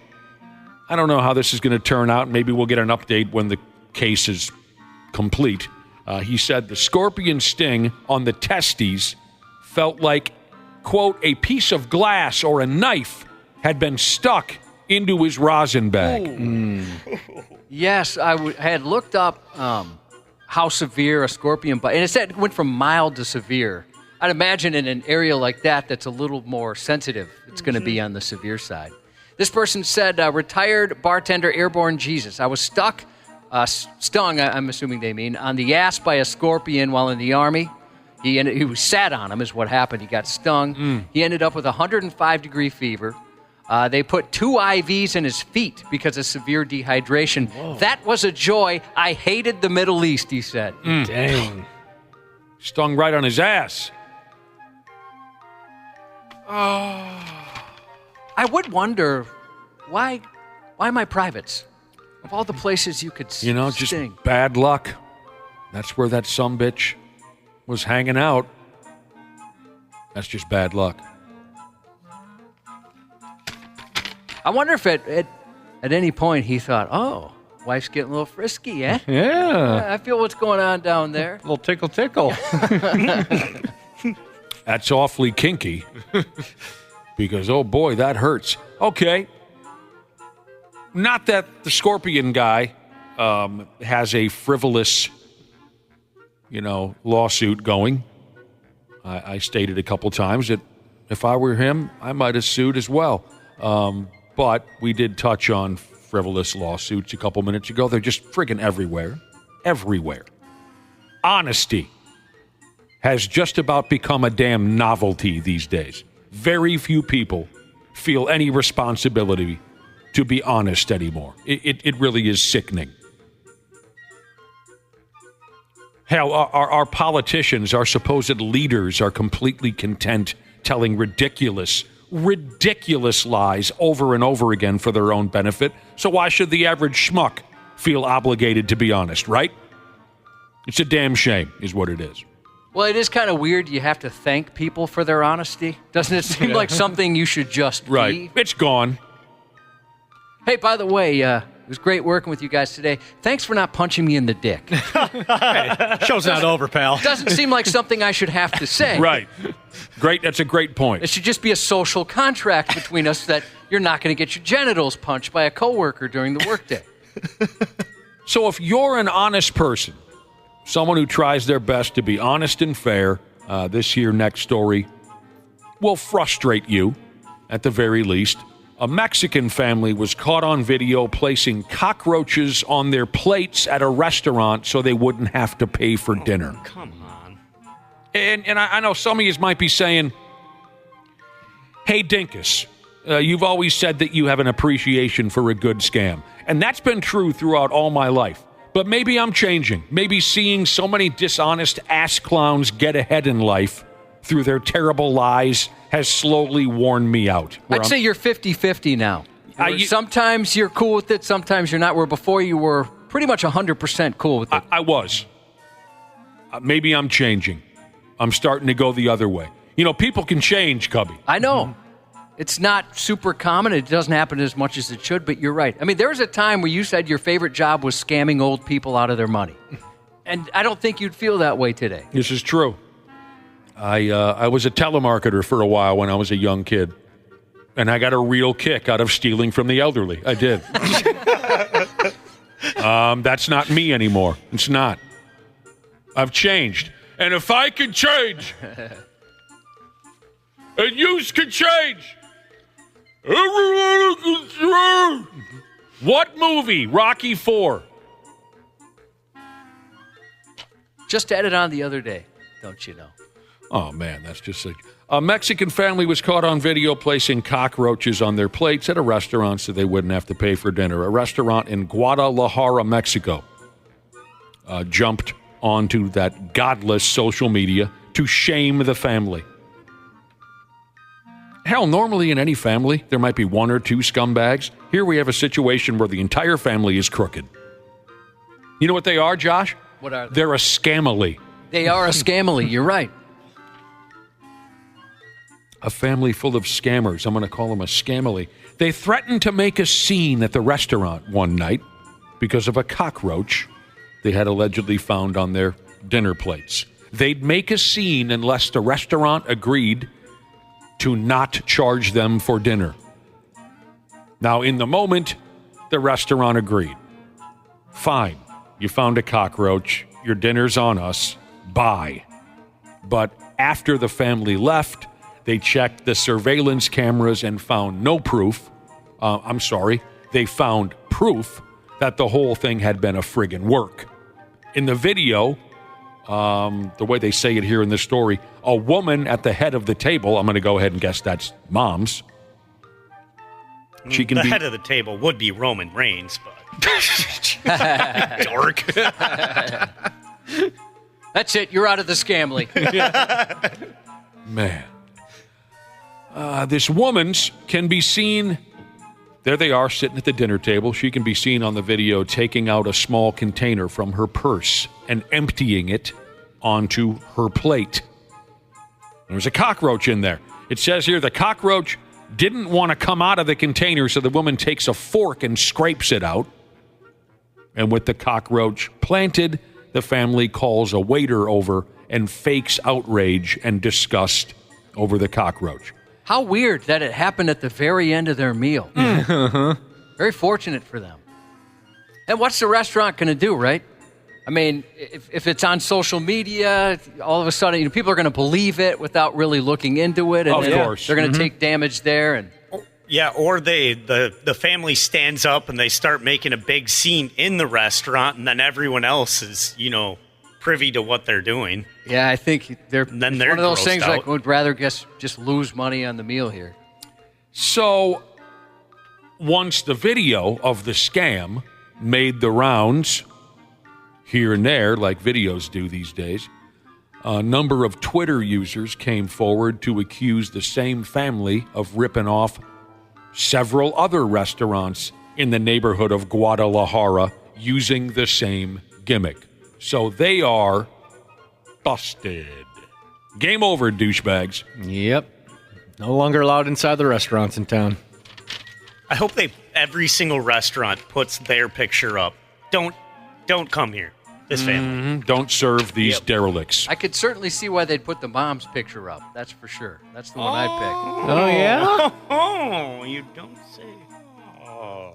I don't know how this is going to turn out. Maybe we'll get an update when the case is complete. He said the scorpion sting on the testes felt like, quote, a piece of glass or a knife had been stuck into his rosin bag. Yes, I had looked up how severe a scorpion bite, and it said it went from mild to severe. I'd imagine in an area like that that's a little more sensitive, it's going to be on the severe side. This person said, retired bartender Airborne Jesus. I was stung, I'm assuming they mean, on the ass by a scorpion while in the Army. He sat on him is what happened. He got stung. He ended up with 105-degree fever. They put 2 IVs in his feet because of severe dehydration. Whoa. That was a joy. I hated the Middle East, he said. Dang. Stung right on his ass. I would wonder, why my privates? Of all the places you could sting. Just bad luck. That's where that sumbitch was hanging out. That's just bad luck. I wonder if at any point he thought, oh, wife's getting a little frisky, eh? Yeah. I feel what's going on down there. A little tickle. That's awfully kinky. Because, oh boy, that hurts. Okay. Not that the scorpion guy has a frivolous, lawsuit going. I stated a couple times that if I were him, I might have sued as well. But we did touch on frivolous lawsuits a couple minutes ago. They're just friggin' everywhere. Everywhere. Honesty has just about become a damn novelty these days. Very few people feel any responsibility to be honest anymore. It really is sickening. Hell, our politicians, our supposed leaders, are completely content telling ridiculous lies over and over again for their own benefit. So why should the average schmuck feel obligated to be honest, right? It's a damn shame, is what it is. Well, it is kind of weird you have to thank people for their honesty. Doesn't it seem like something you should just be? It's gone. Hey, by the way, it was great working with you guys today. Thanks for not punching me in the dick. Hey, show's not over, pal. Doesn't seem like something I should have to say. Right. Great. That's a great point. It should just be a social contract between us that you're not going to get your genitals punched by a coworker during the workday. So if you're an honest person, someone who tries their best to be honest and fair, this here next story will frustrate you at the very least. A Mexican family was caught on video placing cockroaches on their plates at a restaurant so they wouldn't have to pay for dinner. Come on. And I know some of you might be saying, hey, Dinkus, you've always said that you have an appreciation for a good scam. And that's been true throughout all my life. But maybe I'm changing. Maybe seeing so many dishonest ass clowns get ahead in life through their terrible lies has slowly worn me out. I'd say you're 50-50 now. Sometimes you're cool with it, sometimes you're not, where before you were pretty much 100% cool with it. I was. Maybe I'm changing. I'm starting to go the other way. People can change, Cubby. I know. It's not super common. It doesn't happen as much as it should, but you're right. I mean, there was a time where you said your favorite job was scamming old people out of their money. And I don't think you'd feel that way today. This is true. I was a telemarketer for a while when I was a young kid, and I got a real kick out of stealing from the elderly. I did. That's not me anymore. It's not. I've changed. And if I can change, and you can change, everyone can change. What movie? Rocky IV. Just added on the other day, don't you know? Oh, man, that's just sick. A Mexican family was caught on video placing cockroaches on their plates at a restaurant so they wouldn't have to pay for dinner. A restaurant in Guadalajara, Mexico, jumped onto that godless social media to shame the family. Hell, normally in any family, there might be one or two scumbags. Here we have a situation where the entire family is crooked. You know what they are, Josh? What are they? They're a scamily. They are a scamily, you're right. A family full of scammers. I'm going to call them a scamily. They threatened to make a scene at the restaurant one night because of a cockroach they had allegedly found on their dinner plates. They'd make a scene unless the restaurant agreed to not charge them for dinner. Now, in the moment, the restaurant agreed. Fine, you found a cockroach. Your dinner's on us. Bye. But after the family left, they checked the surveillance cameras and found no proof. They found proof that the whole thing had been a friggin' work. In the video, the way they say it here in this story, a woman at the head of the table, I'm going to go ahead and guess that's Mom's. The head of the table would be Roman Reigns, but... Dork. That's it. You're out of the scamly. Man. This woman's can be seen... There they are, sitting at the dinner table. She can be seen on the video taking out a small container from her purse and emptying it onto her plate. There's a cockroach in there. It says here the cockroach didn't want to come out of the container, so the woman takes a fork and scrapes it out. And with the cockroach planted, the family calls a waiter over and fakes outrage and disgust over the cockroach. How weird that it happened at the very end of their meal. Very fortunate for them. And what's the restaurant going to do, right? I mean, if it's on social media, all of a sudden, people are going to believe it without really looking into it. And of course. They're going to take damage there. And yeah, or the family stands up and they start making a big scene in the restaurant, and then everyone else is, privy to what they're doing. Yeah, I think they're one of those things out. like would rather just lose money on the meal here. So once the video of the scam made the rounds here and there, like videos do these days, a number of Twitter users came forward to accuse the same family of ripping off several other restaurants in the neighborhood of Guadalajara using the same gimmick. So they are busted. Game over, douchebags. Yep. No longer allowed inside the restaurants in town. I hope every single restaurant puts their picture up. Don't come here. This family. Don't serve these derelicts. I could certainly see why they'd put the mom's picture up. That's for sure. That's the one I'd pick. Oh, yeah? Oh, you don't say. Oh.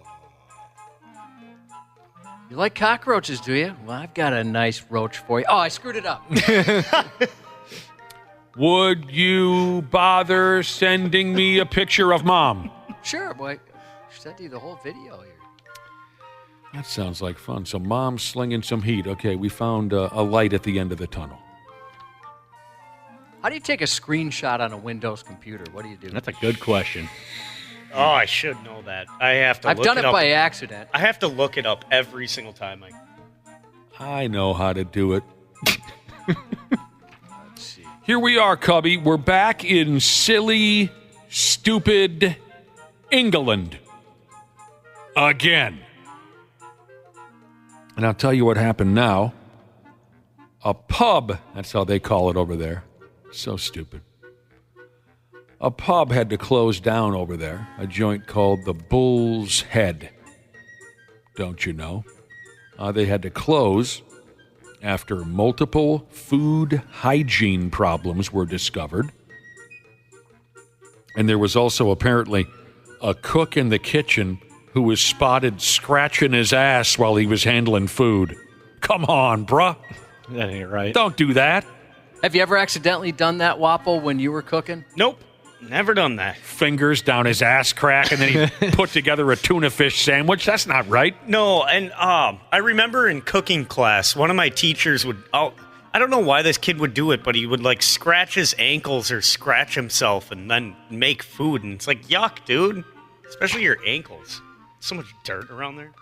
You like cockroaches, do you? Well, I've got a nice roach for you. Oh, I screwed it up. Would you bother sending me a picture of Mom? Sure, boy. I sent you the whole video here. That sounds like fun. So Mom's slinging some heat. Okay, we found a light at the end of the tunnel. How do you take a screenshot on a Windows computer? What do you do? That's a good question. Oh, I should know that. I've done it by accident. I have to look it up every single time. I know how to do it. Let's see. Here we are, Cubby. We're back in silly, stupid England. Again. And I'll tell you what happened now. A pub, that's how they call it over there. So stupid. A pub had to close down over there, a joint called the Bull's Head. Don't you know? They had to close after multiple food hygiene problems were discovered. And there was also apparently a cook in the kitchen who was spotted scratching his ass while he was handling food. Come on, bruh. That ain't right. Don't do that. Have you ever accidentally done that, Wapple, when you were cooking? Nope. Never done that. Fingers down his ass crack, and then he put together a tuna fish sandwich. That's not right. No, and I remember in cooking class, one of my teachers would... I don't know why this kid would do it, but he would, scratch his ankles or scratch himself and then make food. And it's like, yuck, dude. Especially your ankles. So much dirt around there.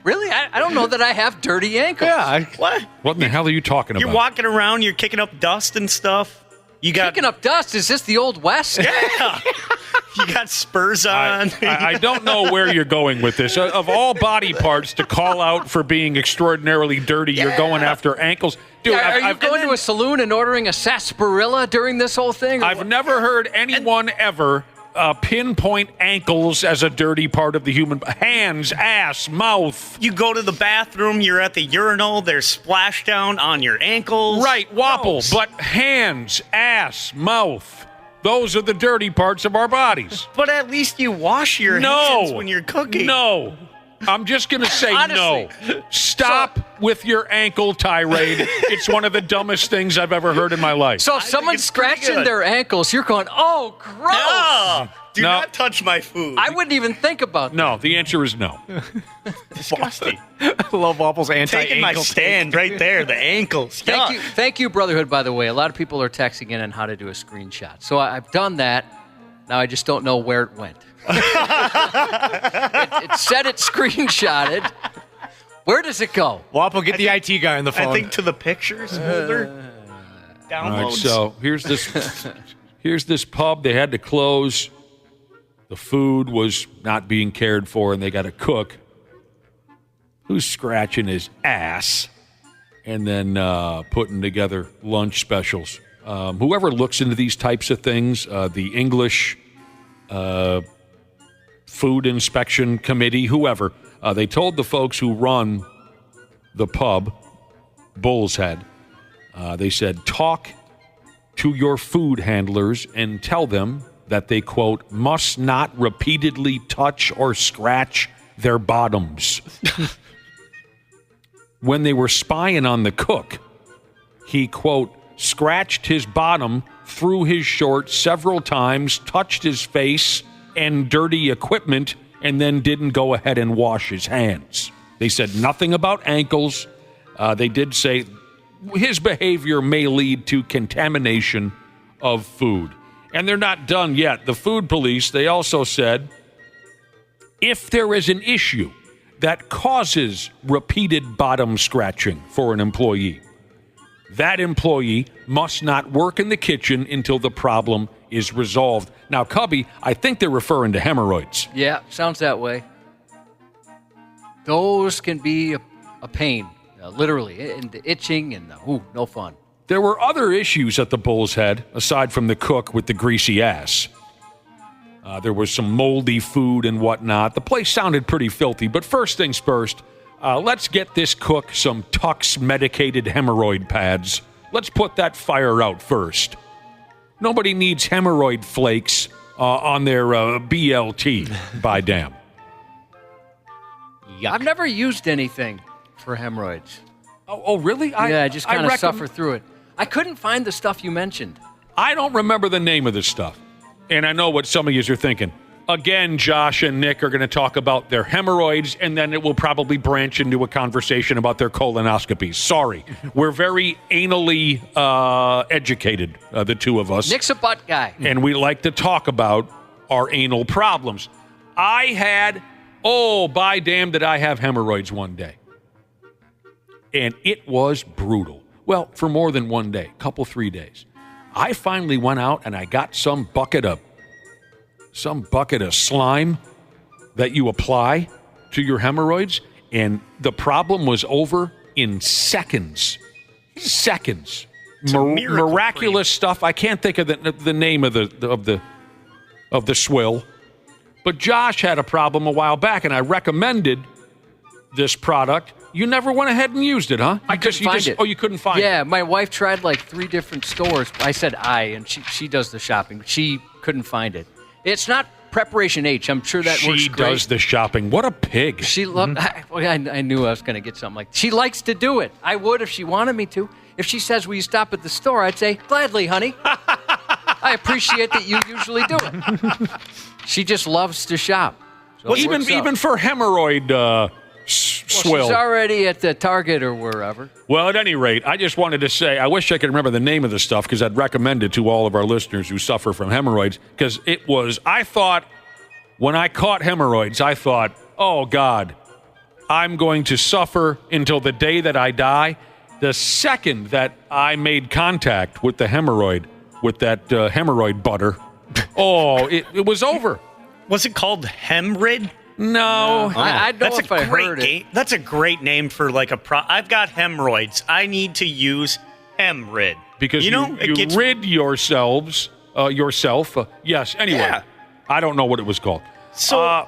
Really? I don't know that I have dirty ankles. Yeah. What? What in the hell are you talking about? You're walking around, you're kicking up dust and stuff. Kicking up dust? Is this the Old West? Yeah. You got spurs on. I don't know where you're going with this. Of all body parts to call out for being extraordinarily dirty, you're going after ankles. Dude, are you going to a saloon and ordering a sarsaparilla during this whole thing? I've never heard anyone ever pinpoint ankles as a dirty part of the human... Hands, ass, mouth. You go to the bathroom, you're at the urinal, there's splashdown on your ankles. Right, Wapple, Gross. but hands, ass, mouth. Those are the dirty parts of our bodies. But at least you wash your hands when you're cooking. No. I'm just going to say no. Stop with your ankle tirade. It's one of the dumbest things I've ever heard in my life. So if someone's scratching their ankles, you're going, oh, gross. No. Do not touch my food. I wouldn't even think about that. No, the answer is no. Disgusting. I love Waffle's anti-ankle. Taking my stand right there, the ankles. Thank you, Brotherhood, by the way. A lot of people are texting in on how to do a screenshot. So I've done that. Now I just don't know where it went. It said it's screenshotted. Where does it go? Waffle, get the IT guy on the phone. I think to the pictures folder. Downloads. All right, so here's this pub. They had to close. The food was not being cared for, and they got a cook who's scratching his ass and then putting together lunch specials. Whoever looks into these types of things, the English Food Inspection Committee, whoever, they told the folks who run the pub, Bull's Head, they said, talk to your food handlers and tell them that they, quote, must not repeatedly touch or scratch their bottoms. When they were spying on the cook, he, quote, scratched his bottom through his shorts several times, touched his face and dirty equipment, and then didn't go ahead and wash his hands. They said nothing about ankles. They did say his behavior may lead to contamination of food. And they're not done yet. The food police, they also said, if there is an issue that causes repeated bottom scratching for an employee, that employee must not work in the kitchen until the problem is resolved. Now, Cubby, I think they're referring to hemorrhoids. Yeah, sounds that way. Those can be a pain, literally, and the itching and no fun. There were other issues at the Bull's Head, aside from the cook with the greasy ass. There was some moldy food and whatnot. The place sounded pretty filthy, but first things first, let's get this cook some Tux-medicated hemorrhoid pads. Let's put that fire out first. Nobody needs hemorrhoid flakes on their BLT, by damn. Yuck. I've never used anything for hemorrhoids. Oh, really? I just kind of suffer through it. I couldn't find the stuff you mentioned. I don't remember the name of this stuff. And I know what some of you are thinking. Again, Josh and Nick are going to talk about their hemorrhoids, and then it will probably branch into a conversation about their colonoscopies. Sorry. We're very anally educated, the two of us. Nick's a butt guy. And we like to talk about our anal problems. By damn did I have hemorrhoids one day. And it was brutal. Well, for more than one day, 3 days. I finally went out and I got some bucket of slime that you apply to your hemorrhoids, and the problem was over in seconds. Seconds. Miraculous stuff. I can't think of the name of the swill, but Josh had a problem a while back, and I recommended this product. You never went ahead and used it, huh? I couldn't find it. Oh, you couldn't find it? Yeah, my wife tried like 3 different stores. I said and she does the shopping, but she couldn't find it. It's not Preparation H. I'm sure that works great. She does the shopping. What a pig. She loved. I knew I was going to get something like. She likes to do it. I would if she wanted me to. If she says, "Will you stop at the store?" I'd say, "Gladly, honey." I appreciate that you usually do it. She just loves to shop. So well, even for hemorrhoid swill. She's already at the Target or wherever. Well, at any rate, I just wanted to say, I wish I could remember the name of the stuff because I'd recommend it to all of our listeners who suffer from hemorrhoids, because I thought, when I caught hemorrhoids, I thought, oh, God, I'm going to suffer until the day that I die. The second that I made contact with the hemorrhoid, with that hemorrhoid butter, it was over. Was it called Hemrid? No. I know if I heard it. That's a great name for like I've got hemorrhoids. I need to use Hemrid. Because you rid yourself. Yes, anyway. Yeah. I don't know what it was called. So,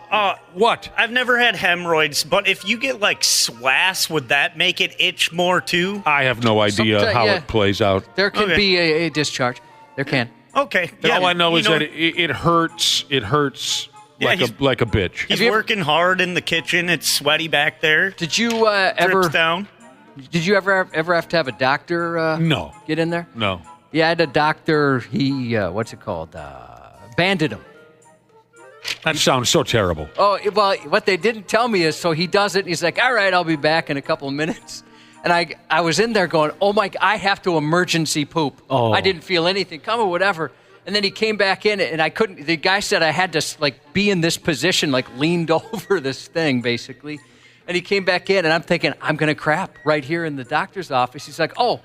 what? I've never had hemorrhoids, but if you get like swass, would that make it itch more too? I have no idea how it plays out. There can be a discharge. There can. Okay. All I know is that it hurts. It hurts like a bitch. He's working hard in the kitchen. It's sweaty back there. Did you ever down? Did you ever have to have a doctor? No. Get in there? No. Yeah, I had a doctor. He what's it called? Banded him. That sounds so terrible. Oh, well, what they didn't tell me is, so he does it, and he's like, all right, I'll be back in a couple of minutes. And I was in there going, oh, my, I have to emergency poop. Oh. I didn't feel anything coming, whatever. And then he came back in, and I couldn't, the guy said I had to, like, be in this position, like, leaned over this thing, basically. And he came back in, and I'm thinking, I'm going to crap right here in the doctor's office. He's like, oh,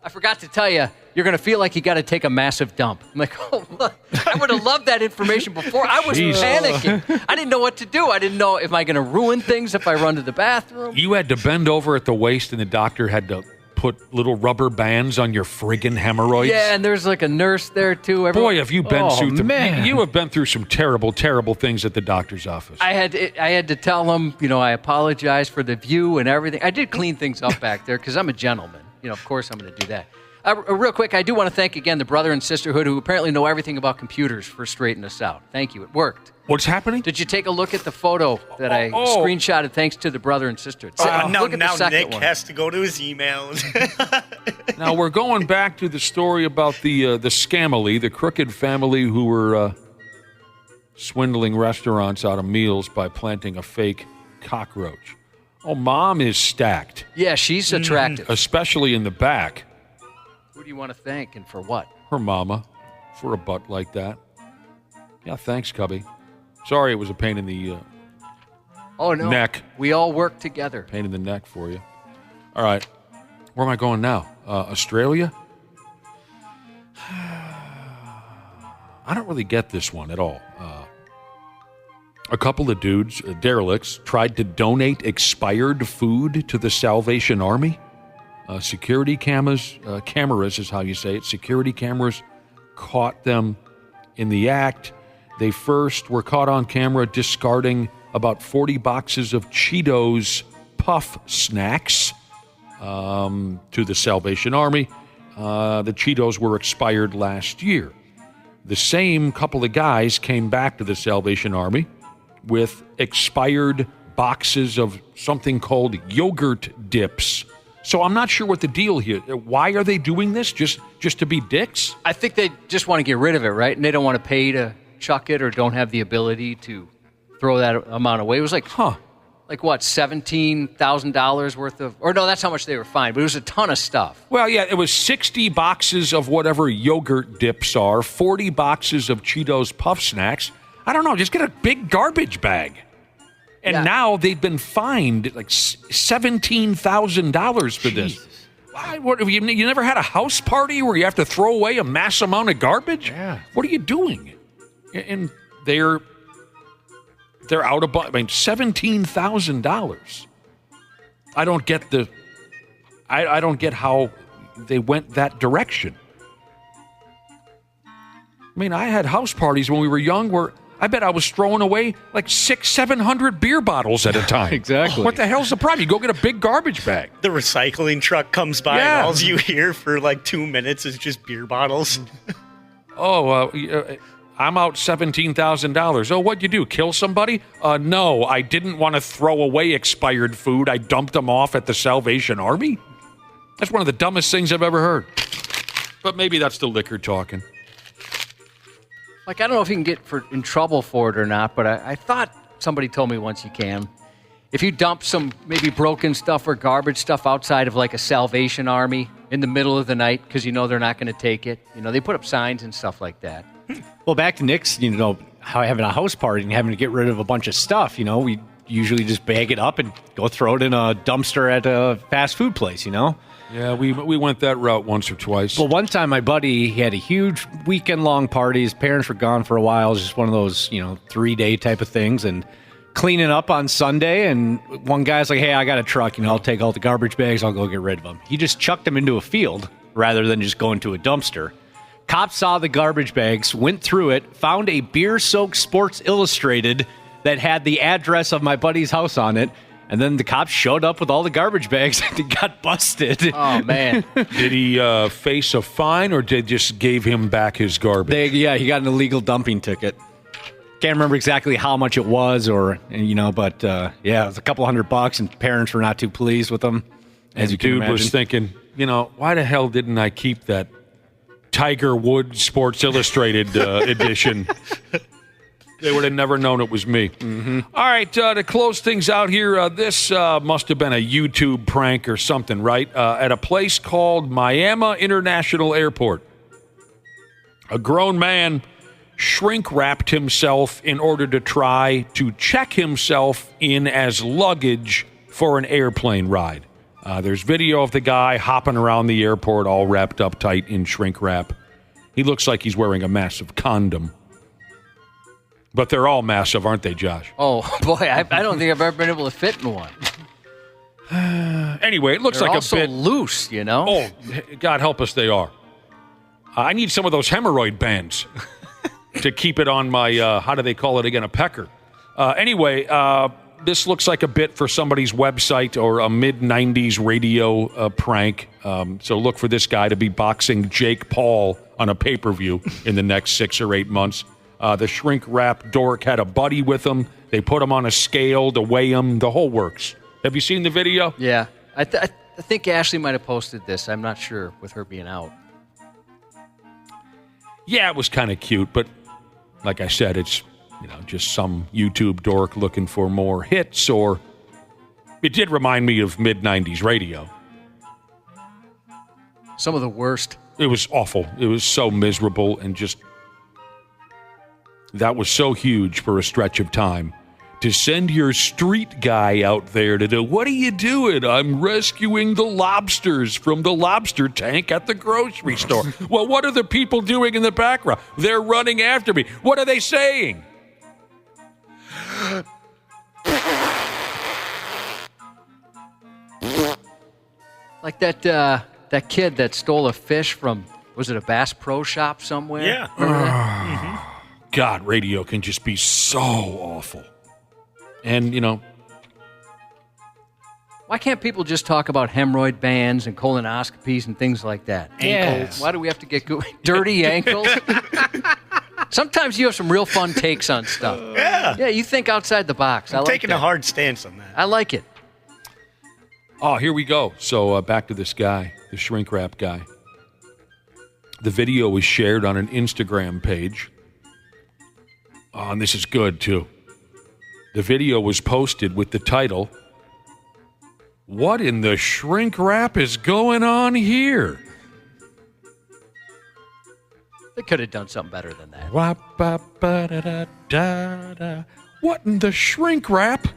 I forgot to tell you, you're going to feel like you got to take a massive dump. I'm like, oh, look, I would have loved that information before. I was panicking. I didn't know what to do. I didn't know, am I going to ruin things if I run to the bathroom? You had to bend over at the waist, and the doctor had to put little rubber bands on your friggin' hemorrhoids. Yeah, and there's like a nurse there, too. Boy, have you been through man. You have been through some terrible, terrible things at the doctor's office. I had to tell him, I apologize for the view and everything. I did clean things up back there because I'm a gentleman. Of course I'm going to do that. Real quick, I do want to thank again the brother and sisterhood who apparently know everything about computers for straightening us out. Thank you. It worked. What's happening? Did you take a look at the photo that I screenshotted thanks to the brother and sister? Now look at the second Nick one. has to go to his emails. Now we're going back to the story about the scamily, the crooked family who were swindling restaurants out of meals by planting a fake cockroach. Oh, Mom is stacked. Yeah, she's attractive. Especially in the back. Who do you want to thank and for what? Her mama, for a butt like that. Yeah, thanks, Cubby. Sorry it was a pain in the neck. We all work together. Pain in the neck for you. All right. Where am I going now? Australia? I don't really get this one at all. A couple of dudes, derelicts, tried to donate expired food to the Salvation Army. Security cameras is how you say it. Security cameras caught them in the act. They first were caught on camera discarding about 40 boxes of Cheetos puff snacks to the Salvation Army. The Cheetos were expired last year. The same couple of guys came back to the Salvation Army with expired boxes of something called yogurt dips. So I'm not sure what the deal here. Why are they doing this? Just to be dicks? I think they just want to get rid of it, right? And they don't want to pay to chuck it or don't have the ability to throw that amount away. It was like, like what, $17,000 worth of, or no, that's how much they were fined, but it was a ton of stuff. Well, yeah, it was 60 boxes of whatever yogurt dips are, 40 boxes of Cheetos puff snacks. I don't know, just get a big garbage bag. And now they've been fined like $17,000 for this. What, you never had a house party where you have to throw away a mass amount of garbage? Yeah. What are you doing? And they're out of, $17,000. I don't get I don't get how they went that direction. I had house parties when we were young where I bet I was throwing away like 600-700 beer bottles at a time. Exactly. What the hell's the problem? You go get a big garbage bag. The recycling truck comes by and all you hear for like 2 minutes is just beer bottles. I'm out $17,000. Oh, what'd you do? Kill somebody? No, I didn't want to throw away expired food. I dumped them off at the Salvation Army. That's one of the dumbest things I've ever heard. But maybe that's the liquor talking. Like, I don't know if you can get in trouble for it or not, but I thought somebody told me once you can. If you dump some maybe broken stuff or garbage stuff outside of like a Salvation Army in the middle of the night because they're not going to take it, they put up signs and stuff like that. Well, back to Nick's, how having a house party and having to get rid of a bunch of stuff, we usually just bag it up and go throw it in a dumpster at a fast food place, Yeah, we went that route once or twice. Well, one time my buddy, he had a huge weekend-long party. His parents were gone for a while. It was just one of those, 3-day type of things. And cleaning up on Sunday, and one guy's like, hey, I got a truck. I'll take all the garbage bags. I'll go get rid of them. He just chucked them into a field rather than just going to a dumpster. Cops saw the garbage bags, went through it, found a beer-soaked Sports Illustrated that had the address of my buddy's house on it, And then the cops showed up with all the garbage bags and got busted. Oh, man. Did he face a fine or did just gave him back his garbage? He got an illegal dumping ticket. Can't remember exactly how much it was but it was a couple $100 and parents were not too pleased with him. As you can imagine. Was thinking, why the hell didn't I keep that Tiger Woods Sports Illustrated edition? They would have never known it was me. Mm-hmm. All right, to close things out here, this must have been a YouTube prank or something, right? At a place called Miami International Airport, a grown man shrink-wrapped himself in order to try to check himself in as luggage for an airplane ride. There's video of the guy hopping around the airport all wrapped up tight in shrink wrap. He looks like he's wearing a massive condom. But they're all massive, aren't they, Josh? Oh, boy, I don't think I've ever been able to fit in one. Anyway, it looks They're like also a bit loose, Oh, God help us, they are. I need some of those hemorrhoid bands to keep it on my, how do they call it again, a pecker. Anyway, this looks like a bit for somebody's website or a mid-'90s radio prank. So look for this guy to be boxing Jake Paul on a pay-per-view in the next 6 or 8 months. The shrink-wrap dork had a buddy with him. They put him on a scale to weigh him. The whole works. Have you seen the video? Yeah. I think Ashley might have posted this. I'm not sure with her being out. Yeah, it was kind of cute, but like I said, it's just some YouTube dork looking for more hits, or it did remind me of mid-'90s radio. Some of the worst. It was awful. It was so miserable and just... That was so huge for a stretch of time. To send your street guy out there to do, what are you doing? I'm rescuing the lobsters from the lobster tank at the grocery store. Well, what are the people doing in the background? They're running after me. What are they saying? Like that kid that stole a fish from, was it a Bass Pro Shop somewhere? Yeah. Remember that? God, radio can just be so awful. And, why can't people just talk about hemorrhoid bands and colonoscopies and things like that? Ankles. Why do we have to get dirty ankles? Sometimes you have some real fun takes on stuff. Yeah. You think outside the box. I'm I like taking that. a hard stance on that. I like it. Oh, here we go. So back to this guy, the shrink wrap guy. The video was shared on an Instagram page. Oh, and this is good, too. The video was posted with the title, "What in the shrink wrap is going on here?" They could have done something better than that. What in the shrink wrap?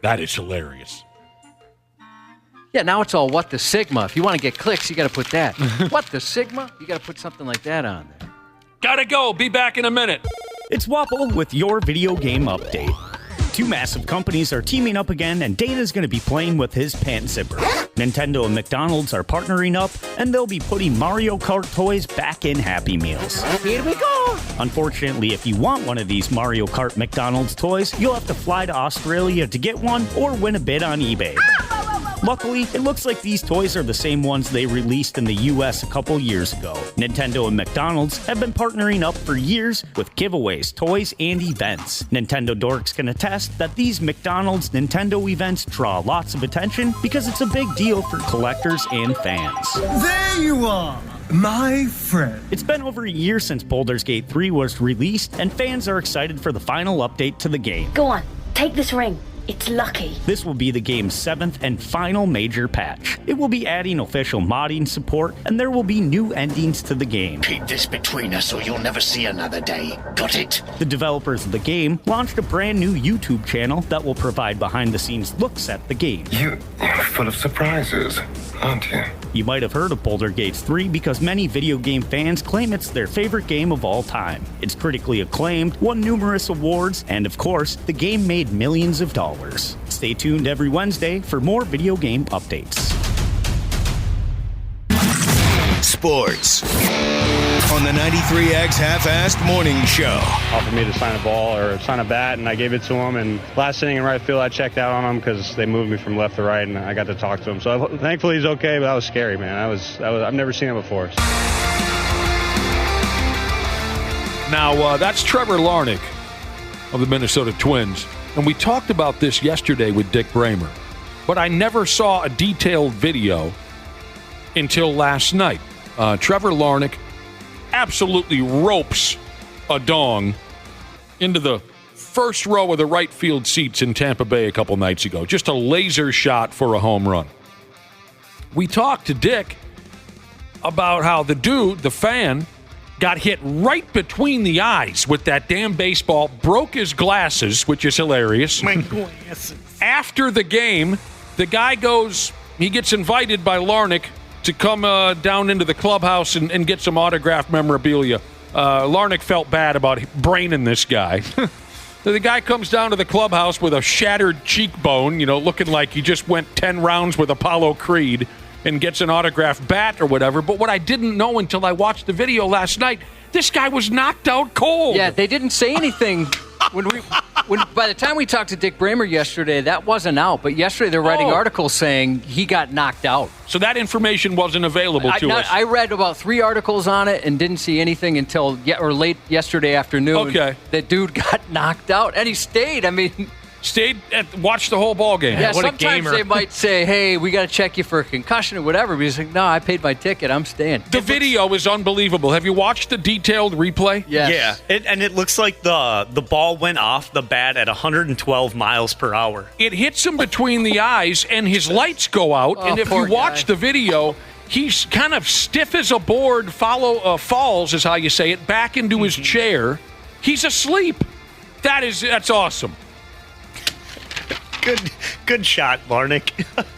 That is hilarious. Yeah, now it's all what the Sigma. If you want to get clicks, you got to put that. What the Sigma? You got to put something like that on there. Gotta go. Be back in a minute. It's Wapple with your video game update. Two massive companies are teaming up again, and Dana's going to be playing with his pant zipper. Nintendo and McDonald's are partnering up, and they'll be putting Mario Kart toys back in Happy Meals. Here we go! Unfortunately, if you want one of these Mario Kart McDonald's toys, you'll have to fly to Australia to get one or win a bid on eBay. Luckily, it looks like these toys are the same ones they released in the US a couple years ago. Nintendo and McDonald's have been partnering up for years with giveaways, toys, and events. Nintendo dorks can attest that these McDonald's Nintendo events draw lots of attention because it's a big deal for collectors and fans. There you are, my friend. It's been over a year since Baldur's Gate 3 was released, and fans are excited for the final update to the game. Go on, take this ring. It's lucky. This will be the game's 7th and final major patch. It will be adding official modding support, and there will be new endings to the game. Keep this between us or you'll never see another day. Got it? The developers of the game launched a brand new YouTube channel that will provide behind-the-scenes looks at the game. You're full of surprises, aren't you? You might have heard of Baldur's Gate 3 because many video game fans claim it's their favorite game of all time. It's critically acclaimed, won numerous awards, and of course, the game made millions of dollars. Stay tuned every Wednesday for more video game updates. Sports on on the 93X Half-Assed Morning Show. Offered me to sign a ball or sign a bat, and I gave it to him. And last inning in right field, I checked out on him because they moved me from left to right, and I got to talk to him. So thankfully he's okay, but that was scary, man. I've never seen him before. Now, that's Trevor Larnach of the Minnesota Twins. And we talked about this yesterday with Dick Bramer. But I never saw a detailed video until last night. Trevor Larnach absolutely ropes a dong into the first row of the right field seats in Tampa Bay a couple nights ago. Just a laser shot for a home run. We talked to Dick about how the dude, the fan, got hit right between the eyes with that damn baseball, broke his glasses, which is hilarious. My glasses. After the game, the guy he gets invited by Larnach to come down into the clubhouse and get some autographed memorabilia. Larnach felt bad about braining this guy. The guy comes down to the clubhouse with a shattered cheekbone, looking like he just went 10 rounds with Apollo Creed, and gets an autographed bat or whatever. But what I didn't know until I watched the video last night, this guy was knocked out cold. Yeah, they didn't say anything. By the time we talked to Dick Bramer yesterday, that wasn't out. But yesterday they're writing articles saying he got knocked out. So that information wasn't available to us. I read about 3 articles on it and didn't see anything until late yesterday afternoon. Okay. That dude got knocked out, and he stayed. Watched the whole ball game. Yeah, what a sometimes gamer. they might say, hey, we got to check you for a concussion or whatever. But he's like, no, I paid my ticket. I'm staying. The video is unbelievable. Have you watched the detailed replay? Yes. Yeah, and it looks like the ball went off the bat at 112 miles per hour. It hits him between the eyes, and his lights go out. And if you watch the video, he's kind of stiff as a board, falls is how you say it, back into his chair. He's asleep. That's awesome. Good shot, Larnach.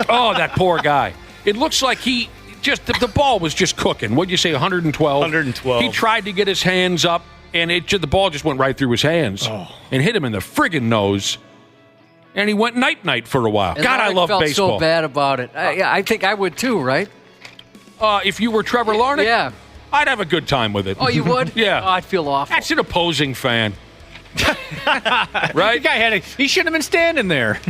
Oh, that poor guy. It looks like the ball was just cooking. What'd you say, 112? 112. He tried to get his hands up, and the ball just went right through his hands and hit him in the friggin' nose. And he went night-night for a while. And God, I love felt baseball. so bad about it. I think I would too, right? If you were Trevor Larnach? Yeah. I'd have a good time with it. Oh, you would? Yeah. Oh, I'd feel awful. That's an opposing fan. Right? The guy he shouldn't have been standing there.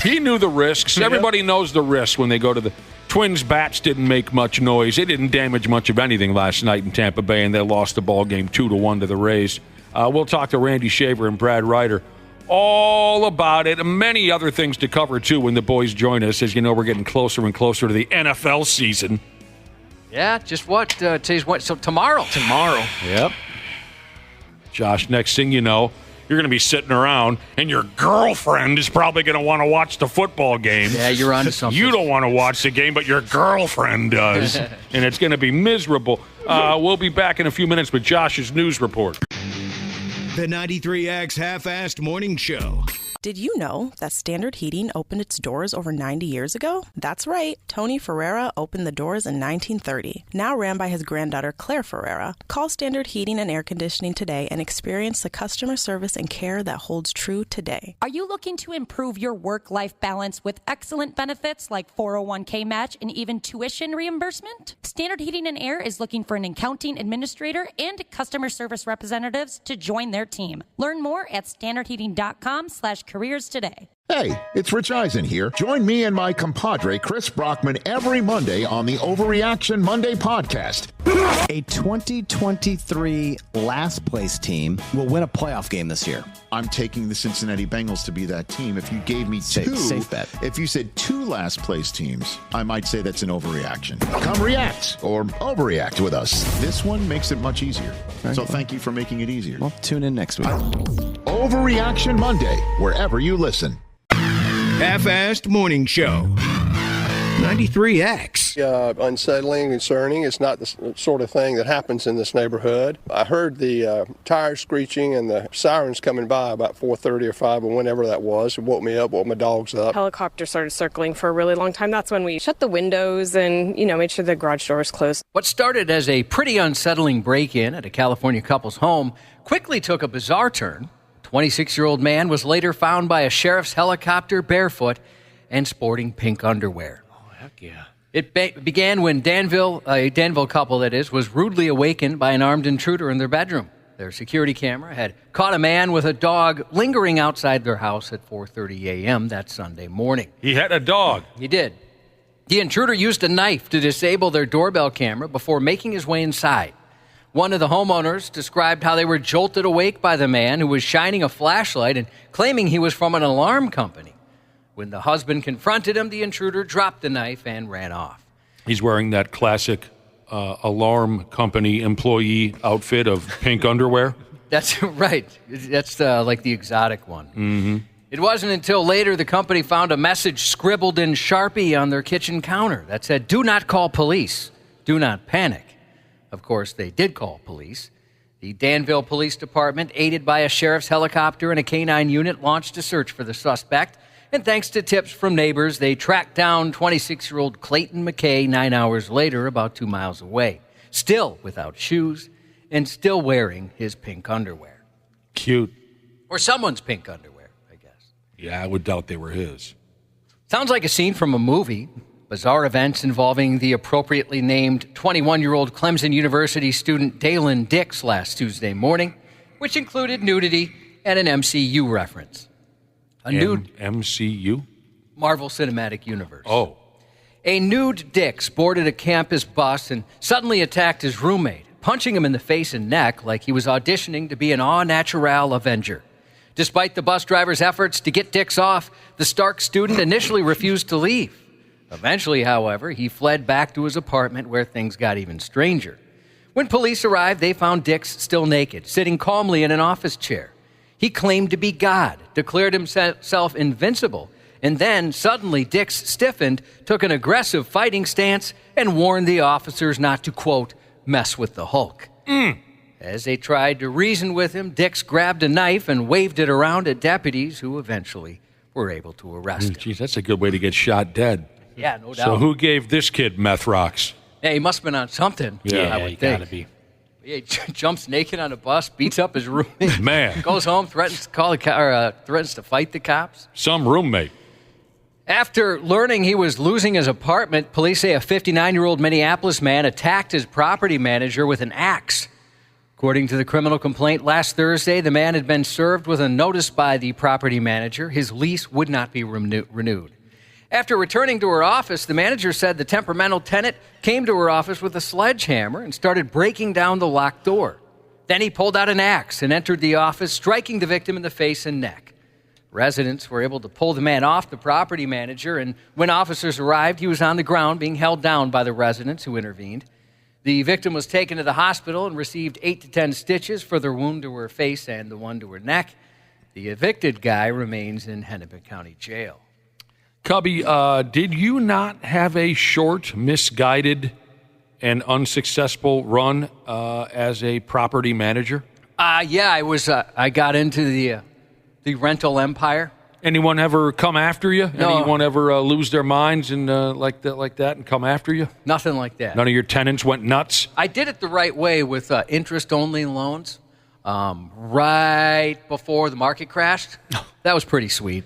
He knew the risks. Everybody knows the risks when they go to the Twins. Bats didn't make much noise. They didn't damage much of anything last night in Tampa Bay, and they lost the ball game 2-1 to the Rays. We'll talk to Randy Shaver and Brad Ryder all about it, and many other things to cover too when the boys join us. As you know, we're getting closer and closer to the NFL season. Yeah, just what? Today's what? So tomorrow. Tomorrow. Yep. Josh, next thing you know, you're going to be sitting around, and your girlfriend is probably going to want to watch the football game. Yeah, you're onto something. You don't want to watch the game, but your girlfriend does, and it's going to be miserable. We'll be back in a few minutes with Josh's news report. The 93X Half-Assed Morning Show. Did you know that Standard Heating opened its doors over 90 years ago? That's right. Tony Ferreira opened the doors in 1930. Now ran by his granddaughter, Claire Ferreira. Call Standard Heating and Air Conditioning today and experience the customer service and care that holds true today. Are you looking to improve your work-life balance with excellent benefits like 401k match and even tuition reimbursement? Standard Heating and Air is looking for an accounting administrator and customer service representatives to join their team. Learn more at standardheating.com/careers today. Hey, it's Rich Eisen here. Join me and my compadre, Chris Brockman, every Monday on the Overreaction Monday podcast. A 2023 last place team will win a playoff game this year. I'm taking the Cincinnati Bengals to be that team. If you gave me two, safe bet. If you said 2 last place teams, I might say that's an overreaction. Come react or overreact with us. This one makes it much easier. Okay. So thank you for making it easier. Well, tune in next week. Overreaction Monday, wherever you listen. Half-Assed Morning Show. 93X. Unsettling, concerning. It's not the sort of thing that happens in this neighborhood. I heard the tires screeching and the sirens coming by about 4:30 or 5 or whenever that was. It woke me up, woke my dogs up. Helicopter started circling for a really long time. That's when we shut the windows and, made sure the garage door was closed. What started as a pretty unsettling break-in at a California couple's home quickly took a bizarre turn. 26-year-old man was later found by a sheriff's helicopter barefoot and sporting pink underwear. Oh, heck yeah. It began when a Danville couple, that is, was rudely awakened by an armed intruder in their bedroom. Their security camera had caught a man with a dog lingering outside their house at 4:30 a.m. that Sunday morning. He had a dog. He did. The intruder used a knife to disable their doorbell camera before making his way inside. One of the homeowners described how they were jolted awake by the man who was shining a flashlight and claiming he was from an alarm company. When the husband confronted him, the intruder dropped the knife and ran off. He's wearing that classic alarm company employee outfit of pink underwear. That's right. That's like the exotic one. Mm-hmm. It wasn't until later the company found a message scribbled in Sharpie on their kitchen counter that said, "Do not call police. Do not panic." Of course, they did call police. The Danville Police Department, aided by a sheriff's helicopter and a canine unit, launched a search for the suspect. And thanks to tips from neighbors, they tracked down 26-year-old Clayton McKay 9 hours later, about 2 miles away, still without shoes and still wearing his pink underwear. Cute. Or someone's pink underwear, I guess. Yeah, I would doubt they were his. Sounds like a scene from a movie. Bizarre events involving the appropriately named 21-year-old Clemson University student Dalen Dix last Tuesday morning, which included nudity and an MCU reference. MCU? Marvel Cinematic Universe. Oh. A nude Dix boarded a campus bus and suddenly attacked his roommate, punching him in the face and neck like he was auditioning to be an au naturel Avenger. Despite the bus driver's efforts to get Dix off, the Stark student initially refused to leave. Eventually, however, he fled back to his apartment where things got even stranger. When police arrived, they found Dix still naked, sitting calmly in an office chair. He claimed to be God, declared himself invincible, and then suddenly Dix stiffened, took an aggressive fighting stance, and warned the officers not to, quote, mess with the Hulk. As they tried to reason with him, Dix grabbed a knife and waved it around at deputies who eventually were able to arrest him. Geez, that's a good way to get shot dead. Yeah, no doubt. So who gave this kid meth rocks? Yeah, he must have been on something. Yeah, I would he think. gotta be. Yeah, he jumps naked on a bus, beats up his roommate. Man. Goes home, threatens to fight the cops. Some roommate. After learning he was losing his apartment, police say a 59-year-old Minneapolis man attacked his property manager with an axe. According to the criminal complaint, last Thursday, the man had been served with a notice by the property manager. His lease would not be renewed. After returning to her office, the manager said the temperamental tenant came to her office with a sledgehammer and started breaking down the locked door. Then he pulled out an axe and entered the office, striking the victim in the face and neck. Residents were able to pull the man off the property manager, and when officers arrived, he was on the ground being held down by the residents who intervened. The victim was taken to the hospital and received 8 to 10 stitches for the wound to her face and the one to her neck. The evicted guy remains in Hennepin County Jail. Cubby, did you not have a short, misguided, and unsuccessful run as a property manager? Yeah, I got into the rental empire. Anyone ever come after you? No. Anyone ever lose their minds and like that and come after you? Nothing like that. None of your tenants went nuts? I did it the right way with interest-only loans right before the market crashed. That was pretty sweet.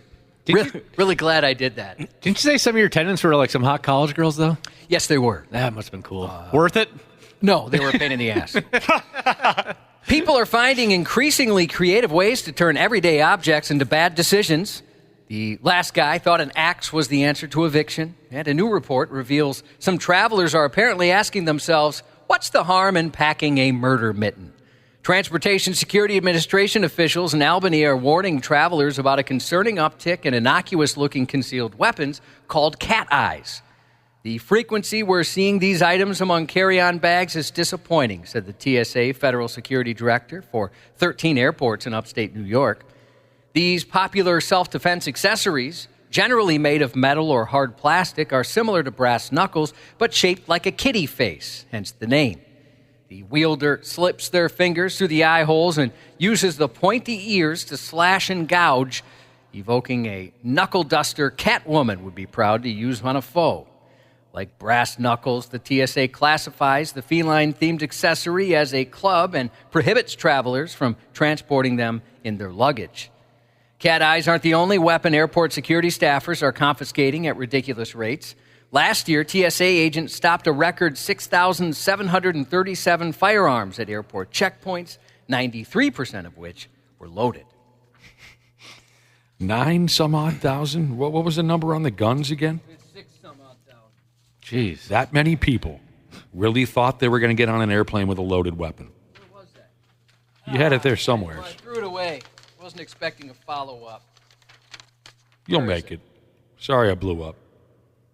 Really glad I did that. Didn't you say some of your tenants were like some hot college girls, though? Yes, they were. That must have been cool. Worth it? No, they were a pain in the ass. People are finding increasingly creative ways to turn everyday objects into bad decisions. The last guy thought an axe was the answer to eviction, and a new report reveals some travelers are apparently asking themselves, what's the harm in packing a murder mitten? Transportation Security Administration officials in Albany are warning travelers about a concerning uptick in innocuous-looking concealed weapons called cat eyes. The frequency we're seeing these items among carry-on bags is disappointing, said the TSA Federal Security Director for 13 airports in upstate New York. These popular self-defense accessories, generally made of metal or hard plastic, are similar to brass knuckles, but shaped like a kitty face, hence the name. The wielder slips their fingers through the eye holes and uses the pointy ears to slash and gouge, evoking a knuckle duster Catwoman would be proud to use on a foe. Like brass knuckles, the TSA classifies the feline-themed accessory as a club and prohibits travelers from transporting them in their luggage. Cat eyes aren't the only weapon airport security staffers are confiscating at ridiculous rates. Last year, TSA agents stopped a record 6,737 firearms at airport checkpoints, 93% of which were loaded. 9-some-odd thousand? What was the number on the guns again? It's 6-some-odd thousand. Jeez, that many people really thought they were going to get on an airplane with a loaded weapon. Where was that? You had it there somewhere. I threw it away. Wasn't expecting a follow-up. You'll make it. Sorry I blew up.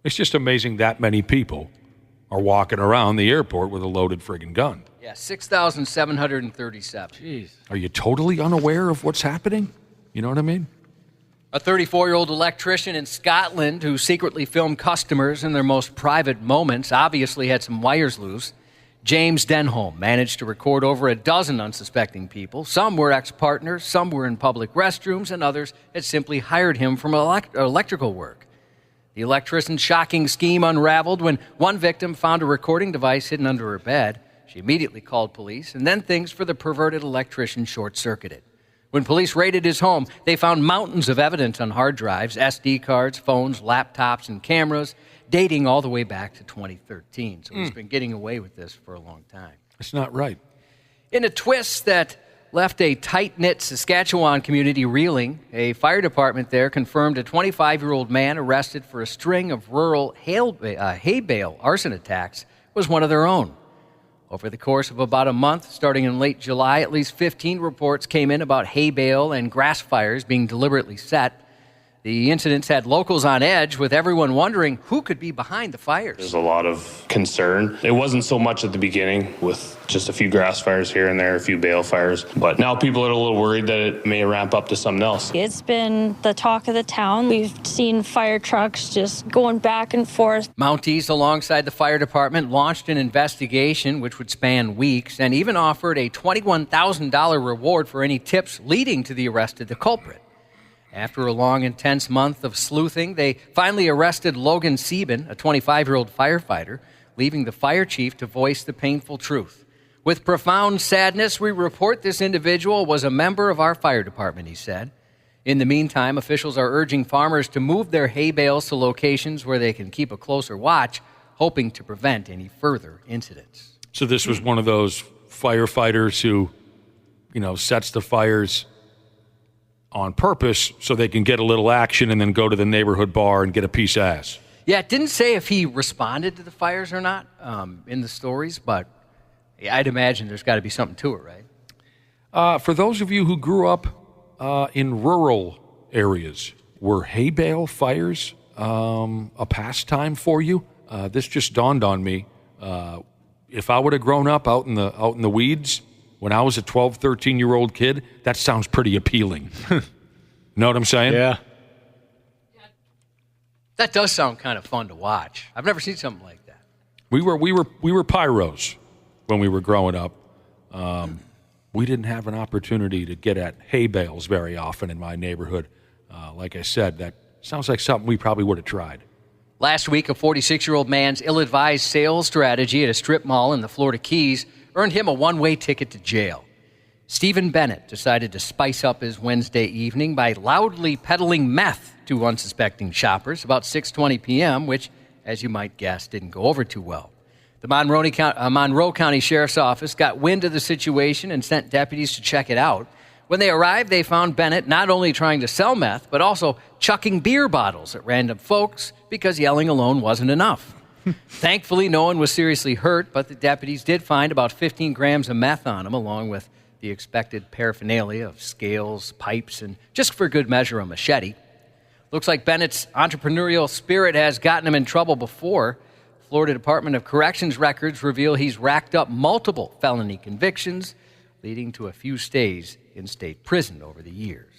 It's just amazing that many people are walking around the airport with a loaded friggin' gun. Yeah, 6,737. Jeez. Are you totally unaware of what's happening? You know what I mean? A 34-year-old electrician in Scotland who secretly filmed customers in their most private moments obviously had some wires loose. James Denholm managed to record over a dozen unsuspecting people. Some were ex-partners, some were in public restrooms, and others had simply hired him from electrical work. The electrician's shocking scheme unraveled when one victim found a recording device hidden under her bed. She immediately called police, and then things for the perverted electrician short-circuited. When police raided his home, they found mountains of evidence on hard drives, SD cards, phones, laptops, and cameras, dating all the way back to 2013. So he's been getting away with this for a long time. It's not right. In a twist that left a tight-knit Saskatchewan community reeling, a fire department there confirmed a 25-year-old man arrested for a string of rural hay bale arson attacks was one of their own. Over the course of about a month, starting in late July, at least 15 reports came in about hay bale and grass fires being deliberately set. The incidents had locals on edge, with everyone wondering who could be behind the fires. There's a lot of concern. It wasn't so much at the beginning, with just a few grass fires here and there, a few bale fires. But now people are a little worried that it may ramp up to something else. It's been the talk of the town. We've seen fire trucks just going back and forth. Mounties alongside the fire department launched an investigation which would span weeks and even offered a $21,000 reward for any tips leading to the arrest of the culprit. After a long, intense month of sleuthing, they finally arrested Logan Sieben, a 25-year-old firefighter, leaving the fire chief to voice the painful truth. With profound sadness, we report this individual was a member of our fire department, he said. In the meantime, officials are urging farmers to move their hay bales to locations where they can keep a closer watch, hoping to prevent any further incidents. So this was one of those firefighters who, sets the fires on purpose so they can get a little action and then go to the neighborhood bar and get a piece of ass. Yeah, it didn't say if he responded to the fires or not in the stories, but I'd imagine there's got to be something to it, right? For those of you who grew up in rural areas, were hay bale fires a pastime for you? This just dawned on me. If I would have grown up out in the weeds when I was a 12, 13-year-old kid, that sounds pretty appealing. Know what I'm saying? Yeah. That does sound kind of fun to watch. I've never seen something like that. We were pyros when we were growing up. We didn't have an opportunity to get at hay bales very often in my neighborhood. Like I said, that sounds like something we probably would have tried. Last week, a 46-year-old man's ill-advised sales strategy at a strip mall in the Florida Keys earned him a one-way ticket to jail. Stephen Bennett decided to spice up his Wednesday evening by loudly peddling meth to unsuspecting shoppers about 6:20 p.m., which, as you might guess, didn't go over too well. The Monroe County Sheriff's Office got wind of the situation and sent deputies to check it out. When they arrived, they found Bennett not only trying to sell meth, but also chucking beer bottles at random folks because yelling alone wasn't enough. Thankfully, no one was seriously hurt, but the deputies did find about 15 grams of meth on him, along with the expected paraphernalia of scales, pipes, and just for good measure, a machete. Looks like Bennett's entrepreneurial spirit has gotten him in trouble before. Florida Department of Corrections records reveal he's racked up multiple felony convictions, leading to a few stays in state prison over the years.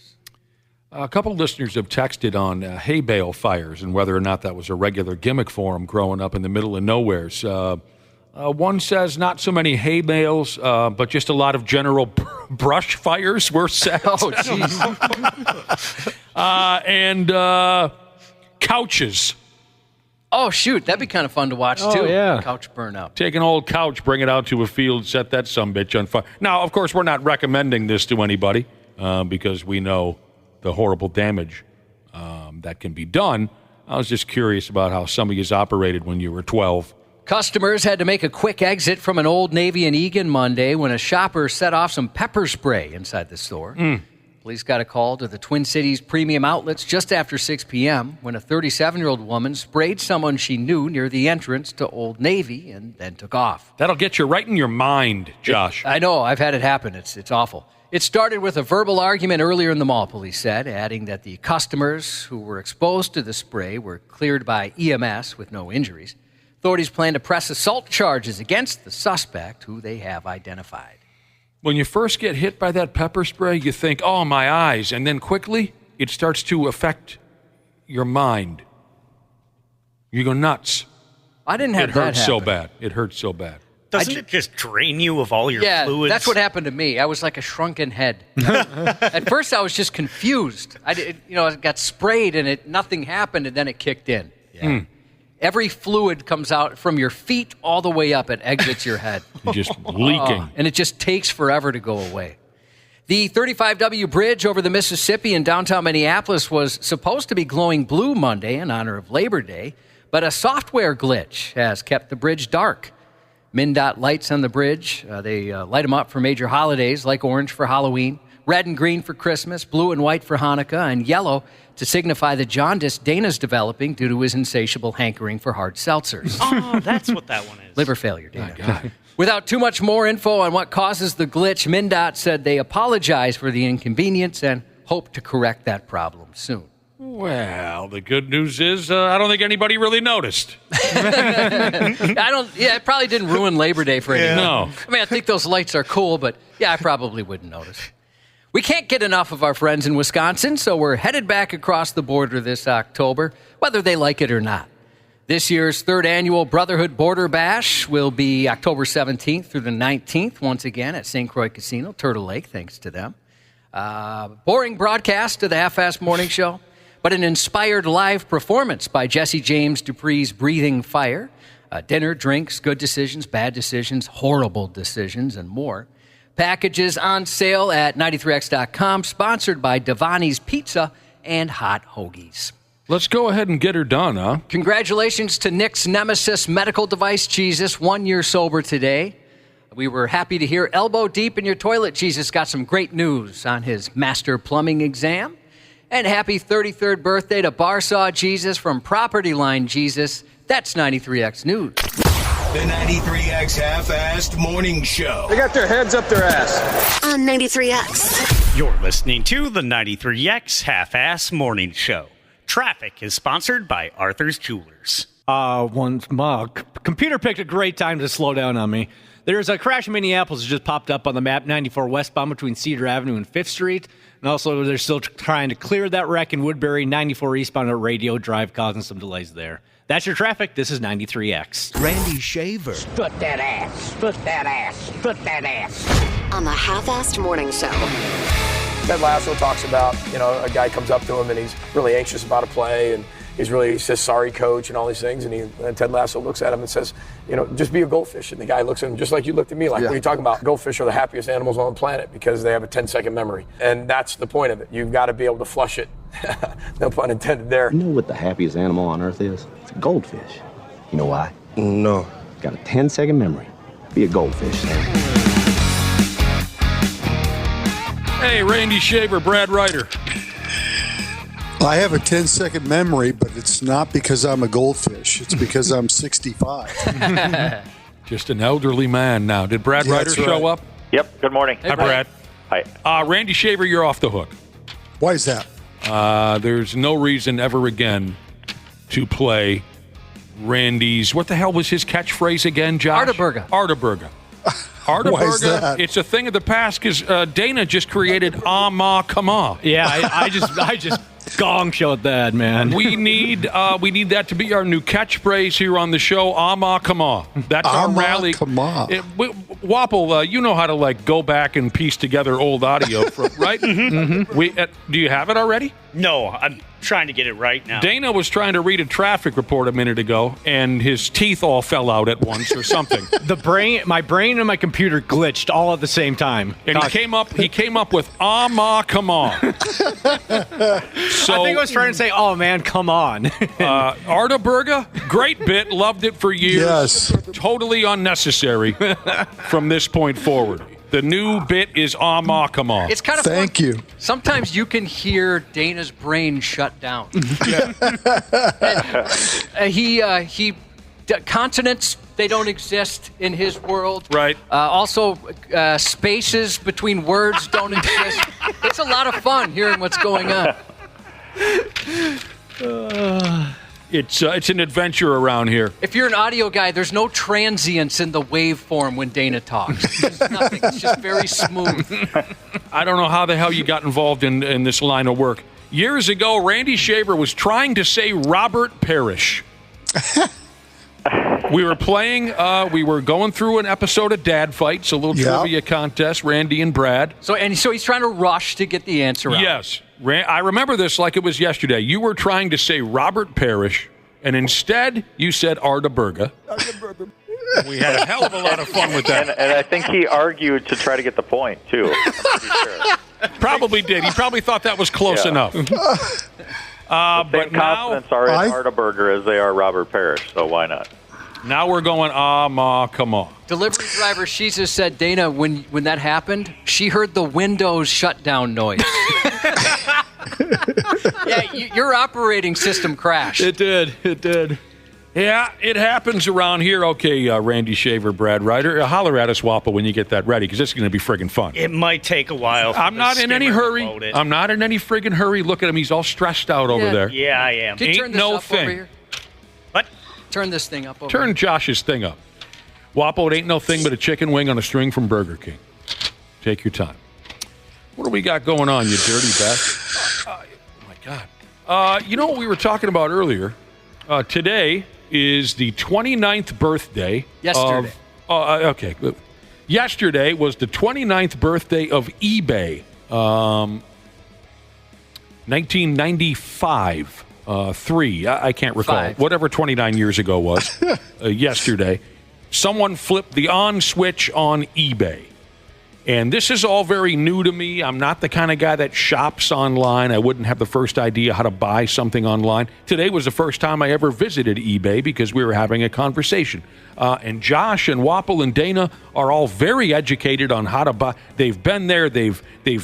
A couple listeners have texted on hay bale fires and whether or not that was a regular gimmick for them growing up in the middle of nowheres. One says not so many hay bales, but just a lot of general brush fires were set. Oh, jeez. And couches. Oh, shoot. That'd be kind of fun to watch, too. Oh, yeah. Couch burnout. Take an old couch, bring it out to a field, set that sumbitch on fire. Now, of course, we're not recommending this to anybody because we know the horrible damage that can be done. I was just curious about how some of you operated when you were 12. Customers had to make a quick exit from an Old Navy in Eagan Monday when a shopper set off some pepper spray inside the store. Police got a call to the Twin Cities Premium Outlets just after 6 p.m. when a 37-year-old woman sprayed someone she knew near the entrance to Old Navy and then took off. That'll get you right in your mind, Josh. I know. I've had it happen. It's awful. It started with a verbal argument earlier in the mall, police said, adding that the customers who were exposed to the spray were cleared by EMS with no injuries. Authorities plan to press assault charges against the suspect, who they have identified. When you first get hit by that pepper spray, you think, oh, my eyes. And then quickly, it starts to affect your mind. You go nuts. I didn't have that happen. It hurts so bad. It hurts so bad. Doesn't it just drain you of all your fluids? Yeah, that's what happened to me. I was like a shrunken head. At first, I was just confused. I got sprayed and nothing happened, and then it kicked in. Yeah. Every fluid comes out from your feet all the way up. It exits your head. You're just leaking. And it just takes forever to go away. The 35W bridge over the Mississippi in downtown Minneapolis was supposed to be glowing blue Monday in honor of Labor Day, but a software glitch has kept the bridge dark. MnDOT lights on the bridge, they light them up for major holidays like orange for Halloween, red and green for Christmas, blue and white for Hanukkah, and yellow to signify the jaundice Dana's developing due to his insatiable hankering for hard seltzers. Oh, that's what that one is. Liver failure, Dana. Without too much more info on what causes the glitch, MnDOT said they apologize for the inconvenience and hope to correct that problem soon. Well, the good news is I don't think anybody really noticed. It probably didn't ruin Labor Day for anyone. No. I mean, I think those lights are cool, but I probably wouldn't notice. We can't get enough of our friends in Wisconsin, so we're headed back across the border this October, whether they like it or not. This year's third annual Brotherhood Border Bash will be October 17th through the 19th, once again at St. Croix Casino, Turtle Lake, thanks to them. Boring broadcast to the Half-Assed Morning Show, but an inspired live performance by Jesse James Dupree's Breathing Fire. Dinner, drinks, good decisions, bad decisions, horrible decisions, and more. Packages on sale at 93x.com, sponsored by Devani's Pizza and Hot Hoagies. Let's go ahead and get her done, huh? Congratulations to Nick's nemesis medical device, Jesus, 1 year sober today. We were happy to hear Elbow Deep in Your Toilet, Jesus got some great news on his master plumbing exam. And happy 33rd birthday to Barsaw Jesus from Property Line Jesus. That's 93X News. The 93X Half-Assed Morning Show. They got their heads up their ass. On 93X. You're listening to the 93X Half-Assed Morning Show. Traffic is sponsored by Arthur's Jewelers. Computer picked a great time to slow down on me. There's a crash in Minneapolis that just popped up on the map, 94 westbound between Cedar Avenue and 5th Street. And also, they're still trying to clear that wreck in Woodbury, 94 eastbound at Radio Drive, causing some delays there. That's your traffic. This is 93X. Randy Shaver. Spit that ass. Spit that ass. Spit that ass. On the Half-Assed Morning Show. Ted Lasso talks about, a guy comes up to him and he's really anxious about a play and he says, sorry, coach, and all these things. And Ted Lasso looks at him and says, just be a goldfish. And the guy looks at him just like you looked at me, like, what are you talking about? Goldfish are the happiest animals on the planet because they have a 10-second memory. And that's the point of it. You've got to be able to flush it. No pun intended there. You know what the happiest animal on earth is? It's a goldfish. You know why? No. It's got a 10-second memory. Be a goldfish. Hey, Randy Shaver, Brad Ryder. I have a 10-second memory, but it's not because I'm a goldfish. It's because I'm 65. Just an elderly man now. Did Brad Ryder show up? Yep. Good morning. Hi, Brad. Hi. Randy Shaver, you're off the hook. Why is that? There's no reason ever again to play Randy's. What the hell was his catchphrase again, Josh? Artaburga. Artaburga. Why is that? It's a thing of the past because Dana just created ma kama. Yeah, I just gong showed that, man. We need that to be our new catchphrase here on the show. Ma kama. That's our rally. Wapple, you know how to go back and piece together old audio, right? Mm-hmm. Do you have it already? No, I'm trying to get it right now. Dana was trying to read a traffic report a minute ago, and his teeth all fell out at once or something. My brain and my computer glitched all at the same time. And he came up with ma come on. So, I think I was trying to say, oh, man, come on. Artaburga, great bit. Loved it for years. Yes. Totally unnecessary from this point forward. The new bit is ma, come on. It's kind of Thank fun. you. Sometimes you can hear Dana's brain shut down. Consonants, they don't exist in his world. Right. Also, spaces between words don't exist. It's a lot of fun hearing what's going on. It's an adventure around here. If you're an audio guy, there's no transients in the waveform when Dana talks. There's nothing. It's just very smooth. I don't know how the hell you got involved in this line of work. Years ago, Randy Shaver was trying to say Robert Parrish. We were playing, we were going through an episode of Dad Fights, a little trivia contest, Randy and Brad. So he's trying to rush to get the answer out. Yes. I remember this like it was yesterday. You were trying to say Robert Parrish, and instead you said Artaburga. We had a hell of a lot of fun with that. And I think he argued to try to get the point, too. I'm pretty sure. Probably did. He probably thought that was close enough. Same but consonants are in Artaburger as they are Robert Parrish, so why not? Now we're going, ma, come on. Delivery driver Shiza said, Dana, when that happened, she heard the Windows shutdown noise. Yeah, your operating system crashed. It did. Yeah, it happens around here. Okay, Randy Shaver, Brad Ryder, holler at us, Wappa, when you get that ready, because this is going to be friggin' fun. It might take a while. I'm not in any hurry. I'm not in any friggin' hurry. Look at him. He's all stressed out over there. Yeah, I am. Can you turn this up thing. over here? What? Turn this thing up over Turn here. Josh's thing up. Wappo, it ain't no thing but a chicken wing on a string from Burger King. Take your time. What do we got going on, you dirty bastard? Oh, my God. You know what we were talking about earlier? Today is the 29th birthday Yesterday. Okay. Yesterday was the 29th birthday of eBay. 1995. I can't recall. 5. Whatever 29 years ago was. Yesterday. Someone flipped the on switch on eBay. And this is all very new to me. I'm not the kind of guy that shops online. I wouldn't have the first idea how to buy something online. Today was the first time I ever visited eBay because we were having a conversation. And Josh and Wapple and Dana are all very educated on how to buy. They've been there. They've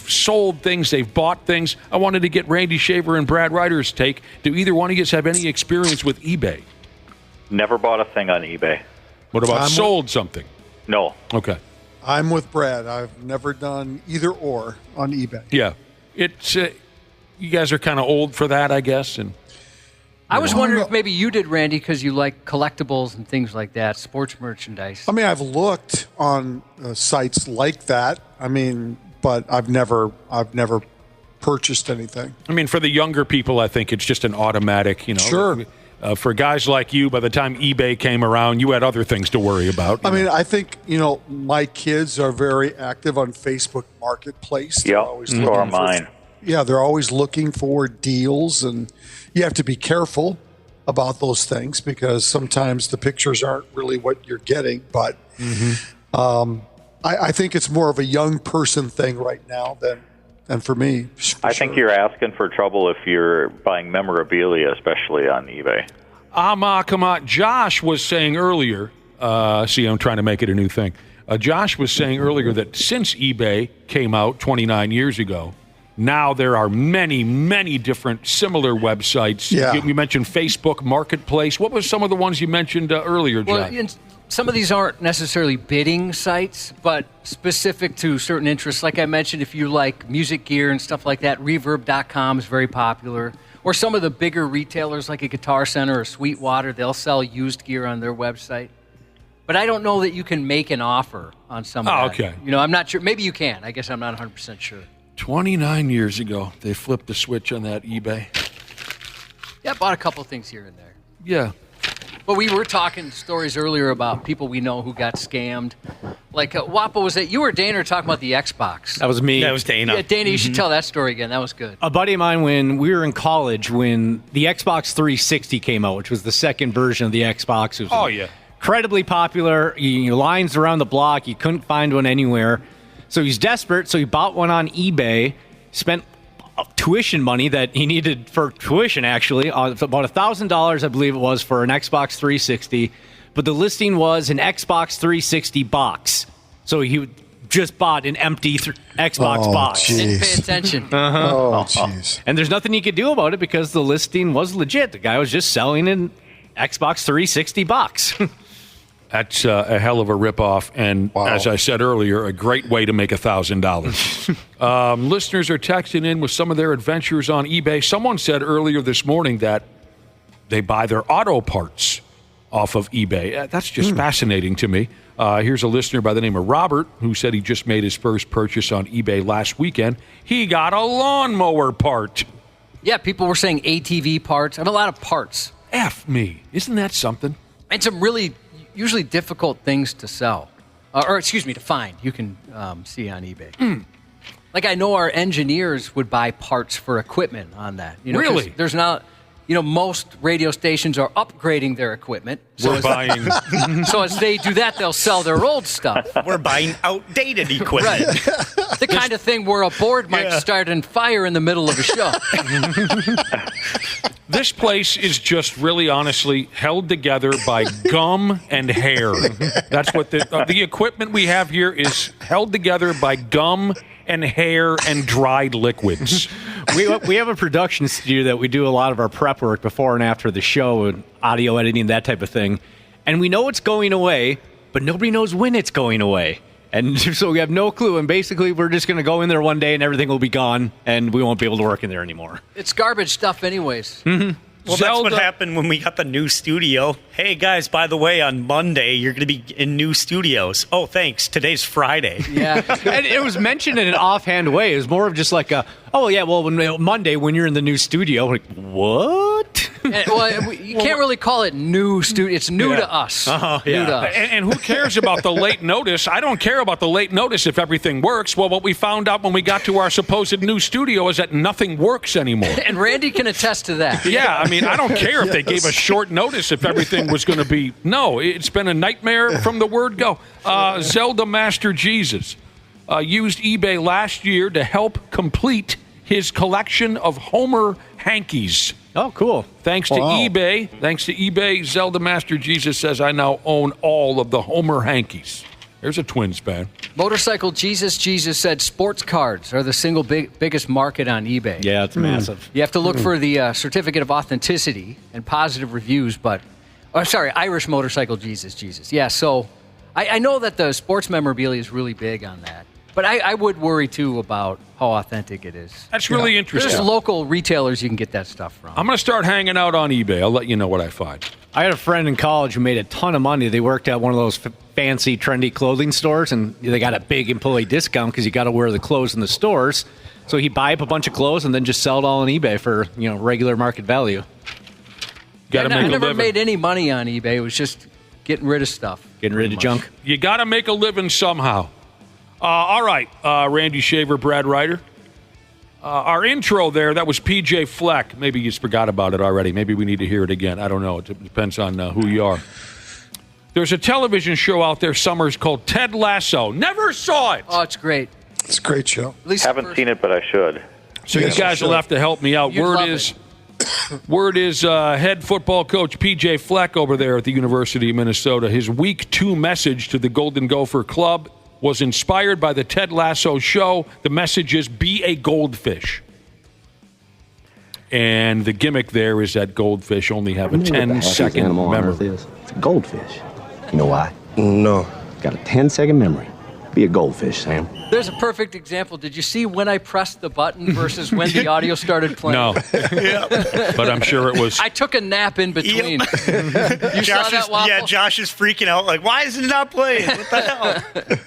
sold things. They've bought things. I wanted to get Randy Shaver and Brad Ryder's take. Do either one of you have any experience with eBay? Never bought a thing on eBay. What about sold something? No. Okay. I'm with Brad. I've never done either or on eBay. Yeah. It's you guys are kind of old for that, I guess. And I was wondering if maybe you did, Randy, because you like collectibles and things like that, sports merchandise. I mean, I've looked on sites like that. I mean, but I've never purchased anything. I mean, for the younger people, I think it's just an automatic, Sure. For guys like you, by the time eBay came around, you had other things to worry about. I mean, I think, my kids are very active on Facebook Marketplace. Yeah, so are mine. Yeah, they're always looking for deals, and you have to be careful about those things because sometimes the pictures aren't really what you're getting. But I think it's more of a young person thing right now than for me. I think you're asking for trouble if you're buying memorabilia, especially on eBay. Come on. Josh was saying earlier, see, I'm trying to make it a new thing. Josh was saying earlier that since eBay came out 29 years ago, now there are many, many different similar websites. Yeah. You mentioned Facebook Marketplace. What was some of the ones you mentioned earlier, Josh? Well, some of these aren't necessarily bidding sites, but specific to certain interests. Like I mentioned, if you like music gear and stuff like that, Reverb.com is very popular. Or some of the bigger retailers like a Guitar Center or Sweetwater, they'll sell used gear on their website. But I don't know that you can make an offer on some of that. Okay. I'm not sure. Maybe you can. I guess I'm not 100% sure. 29 years ago, they flipped the switch on that eBay. Yeah, I bought a couple things here and there. Yeah. But we were talking stories earlier about people we know who got scammed. Like, Wappa, was it you or Dana were talking about the Xbox? That was me. That was Dana. Yeah, Dana, you should tell that story again. That was good. A buddy of mine, when we were in college, when the Xbox 360 came out, which was the second version of the Xbox. It was incredibly popular. Lines around the block. You couldn't find one anywhere. So he's desperate, so he bought one on eBay, spent tuition money that he needed for tuition, actually. About $1,000, I believe it was, for an Xbox 360. But the listing was an Xbox 360 box. So he just bought an empty Xbox box. Geez. Didn't pay attention. Oh, jeez. And there's nothing he could do about it because the listing was legit. The guy was just selling an Xbox 360 box. That's a hell of a ripoff, and as I said earlier, a great way to make $1,000. Listeners are texting in with some of their adventures on eBay. Someone said earlier this morning that they buy their auto parts off of eBay. That's just fascinating to me. Here's a listener by the name of Robert who said he just made his first purchase on eBay last weekend. He got a lawnmower part. Yeah, people were saying ATV parts. I have a lot of parts. F me. Isn't that something? And some really usually difficult things to sell. To find. You can see on eBay. Like I know our engineers would buy parts for equipment on that. Really? There's not... most radio stations are upgrading their equipment. So as they do that, they'll sell their old stuff. We're buying outdated equipment. Right. The kind of thing where a board might start on fire in the middle of a show. This place is just really honestly held together by gum and hair. That's what the equipment we have here is held together by gum and hair and dried liquids. We have a production studio that we do a lot of our prep work before and after the show, and audio editing, that type of thing. And we know it's going away, but nobody knows when it's going away. And so we have no clue. And basically, we're just going to go in there one day and everything will be gone, and we won't be able to work in there anymore. It's garbage stuff anyways. Mm-hmm. Well, that's what happened when we got the new studio. Hey, guys, by the way, on Monday, you're going to be in new studios. Oh, thanks. Today's Friday. Yeah. And it was mentioned in an offhand way. It was more of just like, Monday when you're in the new studio. Like, what? You can't really call it new studio. It's new to us. New to us. And who cares about the late notice? I don't care about the late notice if everything works. Well, what we found out when we got to our supposed new studio is that nothing works anymore. And Randy can attest to that. Yeah, I mean, I don't care if they gave us short notice if everything was going to be. No, it's been a nightmare from the word go. Zelda Master Jesus used eBay last year to help complete his collection of Homer hankies. Oh, cool. Thanks to eBay, Zelda Master Jesus says, I now own all of the Homer hankies. There's a Twins fan. Motorcycle Jesus said sports cards are the single biggest market on eBay. Yeah, it's massive. You have to look for the certificate of authenticity and positive reviews, but... Irish Motorcycle Jesus. Yeah, so I know that the sports memorabilia is really big on that. But I would worry, too, about how authentic it is. That's really interesting. There's local retailers you can get that stuff from. I'm going to start hanging out on eBay. I'll let you know what I find. I had a friend in college who made a ton of money. They worked at one of those fancy, trendy clothing stores, and they got a big employee discount because you got to wear the clothes in the stores. So he'd buy up a bunch of clothes and then just sell it all on eBay for regular market value. I never made any money on eBay. It was just getting rid of stuff. Getting rid of junk. You got to make a living somehow. All right, Randy Shaver, Brad Ryder. Our intro there, that was PJ Fleck. Maybe you just forgot about it already. Maybe we need to hear it again. I don't know. It depends on who you are. There's a television show out there summers called Ted Lasso. Never saw it. Oh, it's great. It's a great show. At least haven't seen it, but I should. So you guys will have to help me out. Word is head football coach P.J. Fleck over there at the University of Minnesota. His Week 2 message to the Golden Gopher Club was inspired by the Ted Lasso show. The message is, be a goldfish. And the gimmick there is that goldfish only have a 10-second memory. It's a goldfish. You know why? No. It's got a 10-second memory. Be a goldfish, Sam. There's a perfect example. Did you see when I pressed the button versus when the audio started playing? No. But I'm sure it was. I took a nap in between. You saw that, Waffle? Yeah, Josh is freaking out. Like, why is it not playing? What the hell?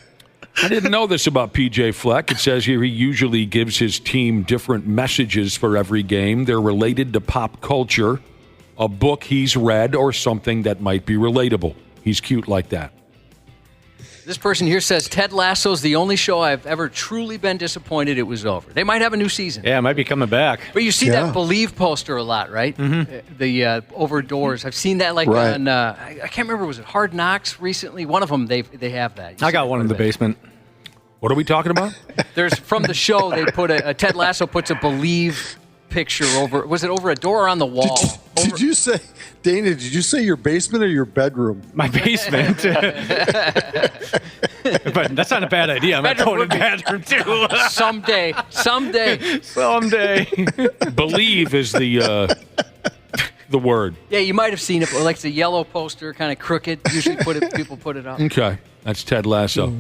I didn't know this about P.J. Fleck. It says here he usually gives his team different messages for every game. They're related to pop culture, a book he's read, or something that might be relatable. He's cute like that. This person here says, Ted Lasso's the only show I've ever truly been disappointed it was over. They might have a new season. Yeah, it might be coming back. But you see that Believe poster a lot, right? Mm-hmm. The over doors. I've seen that on, I can't remember, was it Hard Knocks recently? One of them, they have that. I got one in the basement. What are we talking about? There's from the show. They put Ted Lasso puts a Believe picture over. Was it over a door or on the wall? Did you say, Dana? Did you say your basement or your bedroom? My basement. But that's not a bad idea. I'm not going in the bathroom too. Someday. Believe is the word. Yeah, you might have seen it. Like it's a yellow poster, kind of crooked. Usually people put it up. Okay, that's Ted Lasso.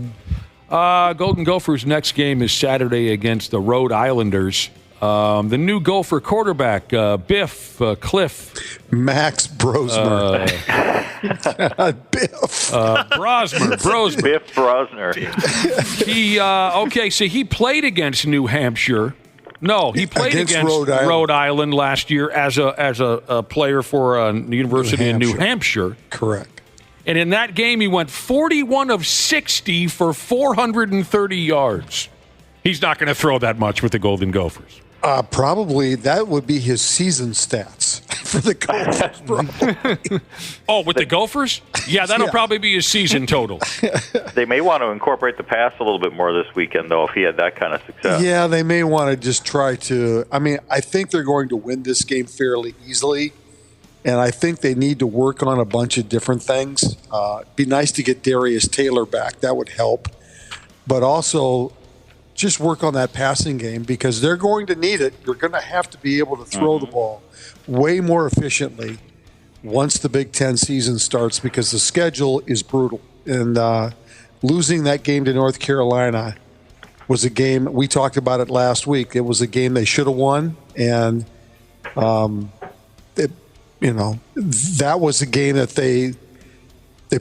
Golden Gophers' next game is Saturday against the Rhode Islanders. The new Gopher quarterback, Cliff. Max Brosmer. Biff. Brosmer. Biff Brosner. So he played against New Hampshire. No, he played against Rhode Island last year as a player for the University of New Hampshire. Correct. And in that game, he went 41 of 60 for 430 yards. He's not going to throw that much with the Golden Gophers. Probably that would be his season stats for the Gophers. Oh, with the Gophers? Yeah, that'll probably be his season total. They may want to incorporate the pass a little bit more this weekend, though, if he had that kind of success. Yeah, they may want to just try to. I mean, I think they're going to win this game fairly easily, and I think they need to work on a bunch of different things. It'd be nice to get Darius Taylor back. That would help. But also just work on that passing game because they're going to need it. You're going to have to be able to throw the ball way more efficiently once the Big Ten season starts because the schedule is brutal. And losing that game to North Carolina was a game, we talked about it last week, it was a game they should have won. And, that was a game that they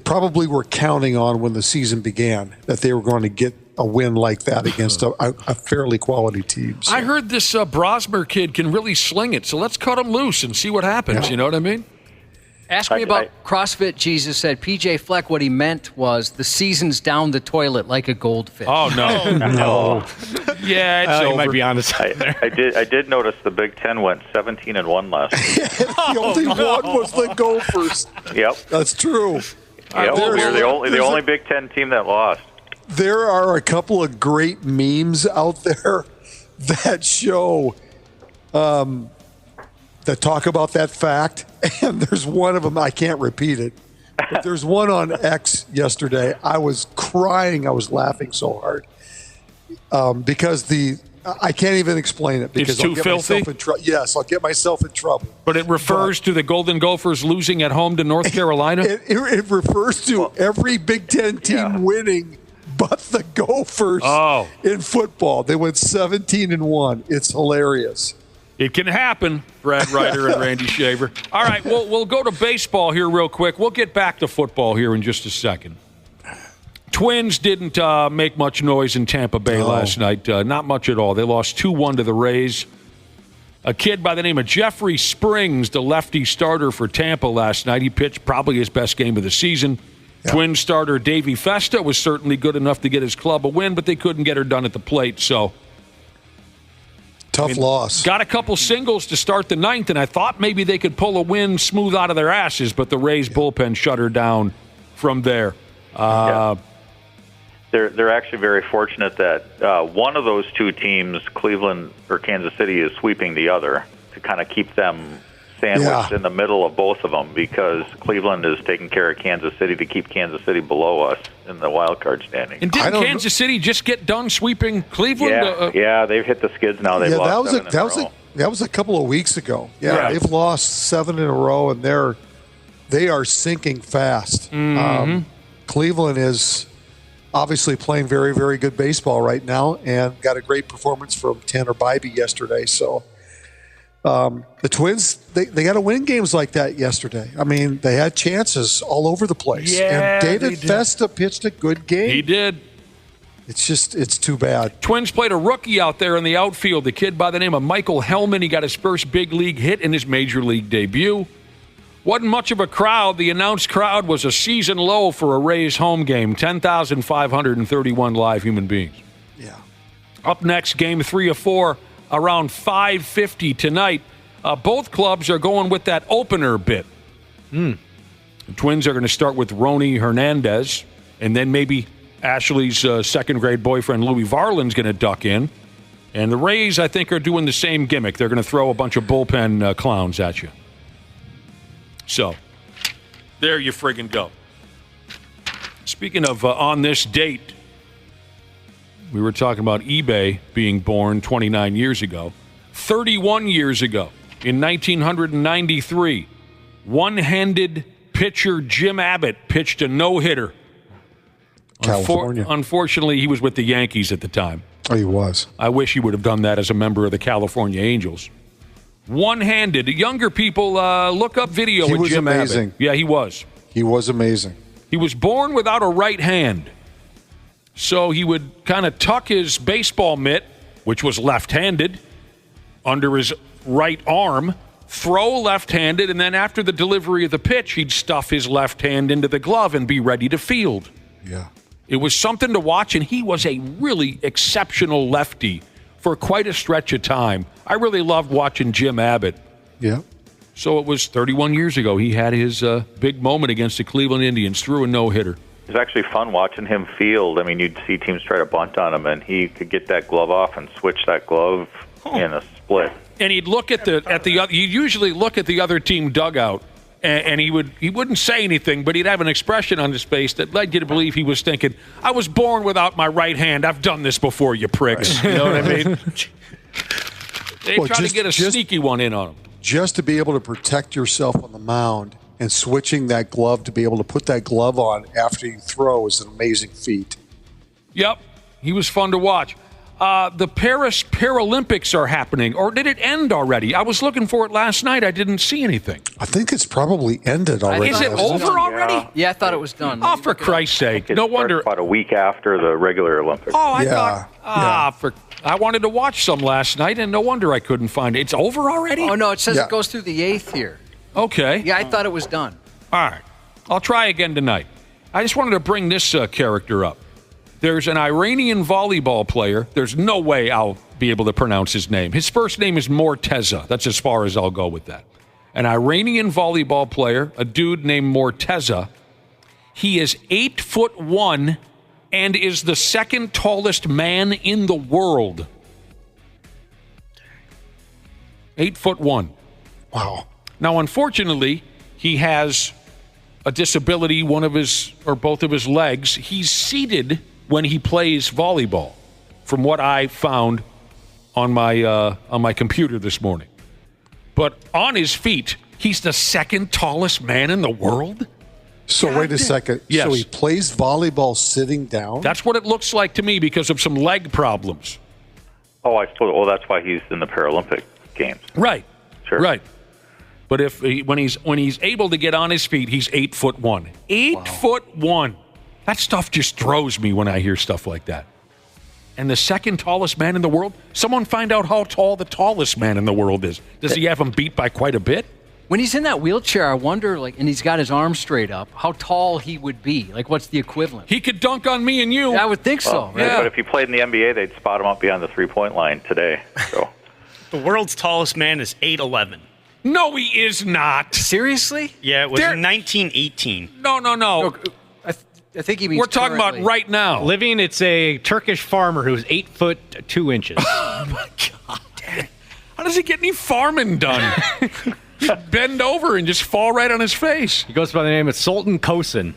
probably were counting on when the season began, that they were going to get a win like that against a fairly quality team. So. I heard this Brosmer kid can really sling it, so let's cut him loose and see what happens. Yeah. You know what I mean? Ask me about CrossFit. Jesus said P.J. Fleck, what he meant was the season's down the toilet like a goldfish. Oh, no. No. Yeah, it's over. You might be honest. I did notice the Big Ten went 17-1 last week. The only one was the Gophers. Yep. That's true. Yep. We're the only Big Ten team that lost. There are a couple of great memes out there that show that talk about that fact, and there's one of them, I can't repeat it, but there's one on X yesterday. I was crying. I was laughing so hard because I can't even explain it because it's too filthy? Yes, I'll get myself in trouble. But it refers to the Golden Gophers losing at home to North Carolina? It refers to every Big Ten team winning but the Gophers in football. They went 17-1. It's hilarious. It can happen, Brad Ryder and Randy Shaver. All right, we'll go to baseball here real quick. We'll get back to football here in just a second. Twins didn't make much noise in Tampa Bay last night. Not much at all. They lost 2-1 to the Rays. A kid by the name of Jeffrey Springs, the lefty starter for Tampa last night. He pitched probably his best game of the season. Yeah. Twin starter Davey Festa was certainly good enough to get his club a win, but they couldn't get her done at the plate. So tough loss. Got a couple singles to start the ninth, and I thought maybe they could pull a win smooth out of their asses, but the Rays bullpen shut her down from there. They're actually very fortunate that one of those two teams, Cleveland or Kansas City, is sweeping the other to kind of keep them sandwiched in the middle of both of them because Cleveland is taking care of Kansas City to keep Kansas City below us in the wild card standing. And didn't Kansas City just get done sweeping Cleveland? Yeah, they've hit the skids now. They've lost that was a couple of weeks ago. Yeah, they've lost 7 in a row, and they are sinking fast. Mm-hmm. Cleveland is obviously playing very, very good baseball right now and got a great performance from Tanner Bybee yesterday. So the Twins, they got to win games like that yesterday. I mean, they had chances all over the place. Yeah, and David Festa pitched a good game. He did. It's too bad. Twins played a rookie out there in the outfield, a kid by the name of Michael Hellman. He got his first big league hit in his major league debut. Wasn't much of a crowd. The announced crowd was a season low for a Rays home game, 10,531 live human beings. Yeah. Up next, game 3 of 4, around 5:50 tonight. Both clubs are going with that opener bit. The Twins are going to start with Rony Hernandez, and then maybe Ashley's second-grade boyfriend, Louis Varland's going to duck in. And the Rays, I think, are doing the same gimmick. They're going to throw a bunch of bullpen clowns at you. So, there you friggin' go. Speaking of on this date, we were talking about eBay being born 29 years ago. 31 years ago, in 1993, one-handed pitcher Jim Abbott pitched a no-hitter. California. Unfortunately, he was with the Yankees at the time. Oh, he was. I wish he would have done that as a member of the California Angels. One-handed. Younger people, look up video He with was Jim amazing. Abbott. Yeah, he was. He was amazing. He was born without a right hand. So he would kind of tuck his baseball mitt, which was left-handed, under his right arm, throw left-handed, and then after the delivery of the pitch, he'd stuff his left hand into the glove and be ready to field. Yeah. It was something to watch, and he was a really exceptional lefty for quite a stretch of time. I really loved watching Jim Abbott. Yeah. So it was 31 years ago. He had his big moment against the Cleveland Indians, threw a no-hitter. It was actually fun watching him field. I mean, you'd see teams try to bunt on him, and he could get that glove off and switch that glove in a split. And he'd look at the he'd usually look at the other team dugout, and he wouldn't say anything, but he'd have an expression on his face that led you to believe he was thinking, "I was born without my right hand. I've done this before, you pricks." Right. You know what I mean? They try to get a sneaky one in on him. Just to be able to protect yourself on the mound and switching that glove to be able to put that glove on after you throw is an amazing feat. Yep, he was fun to watch. The Paris Paralympics are happening, or did it end already? I was looking for it last night. I didn't see anything. I think it's probably ended already. Is it over already? Yeah, I thought it was done. Oh, for Christ's sake. No wonder. About a week after the regular Olympics. Oh, I thought. I wanted to watch some last night, and no wonder I couldn't find it. It's over already? Oh, no, it says it goes through the 8th here. Okay. Yeah, I thought it was done. All right. I'll try again tonight. I just wanted to bring this character up. There's an Iranian volleyball player. There's no way I'll be able to pronounce his name. His first name is Morteza. That's as far as I'll go with that. An Iranian volleyball player, a dude named Morteza. He is 8'1" and is the second tallest man in the world. 8'1". Wow. Now, unfortunately, he has a disability, one of his or both of his legs. He's seated when he plays volleyball, from what I found on my computer this morning. But on his feet, he's the second tallest man in the world. So wait a second. Yes. So he plays volleyball sitting down? That's what it looks like to me because of some leg problems. Oh, I suppose. Well, that's why he's in the Paralympic Games. Right. Sure. Right. But when he's able to get on his feet, he's 8'1". 8'1". That stuff just throws me when I hear stuff like that. And the second tallest man in the world? Someone find out how tall the tallest man in the world is. Does he have him beat by quite a bit? When he's in that wheelchair, I wonder, and he's got his arms straight up, how tall he would be. Like, what's the equivalent? He could dunk on me and you. Yeah, I would think so. Right? Yeah. But if he played in the NBA, they'd spot him up beyond the three-point line today. So, the world's tallest man is 8'11". No, he is not. Seriously? Yeah, it was in 1918. No. I think he means we're talking currently. about right now. Living, it's a Turkish farmer who's 8'2". Oh, my God. How does he get any farming done? He'd bend over and just fall right on his face. He goes by the name of Sultan Kosin.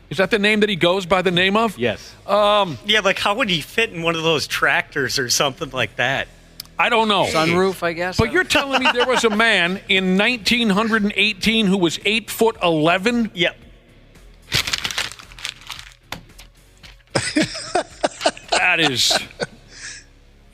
Is that the name that he goes by the name of? Yes. Yeah, like how would he fit in one of those tractors or something like that? I don't know. Sunroof, I guess. But you're telling me there was a man in 1918 who was 8'11"? Yep. That is...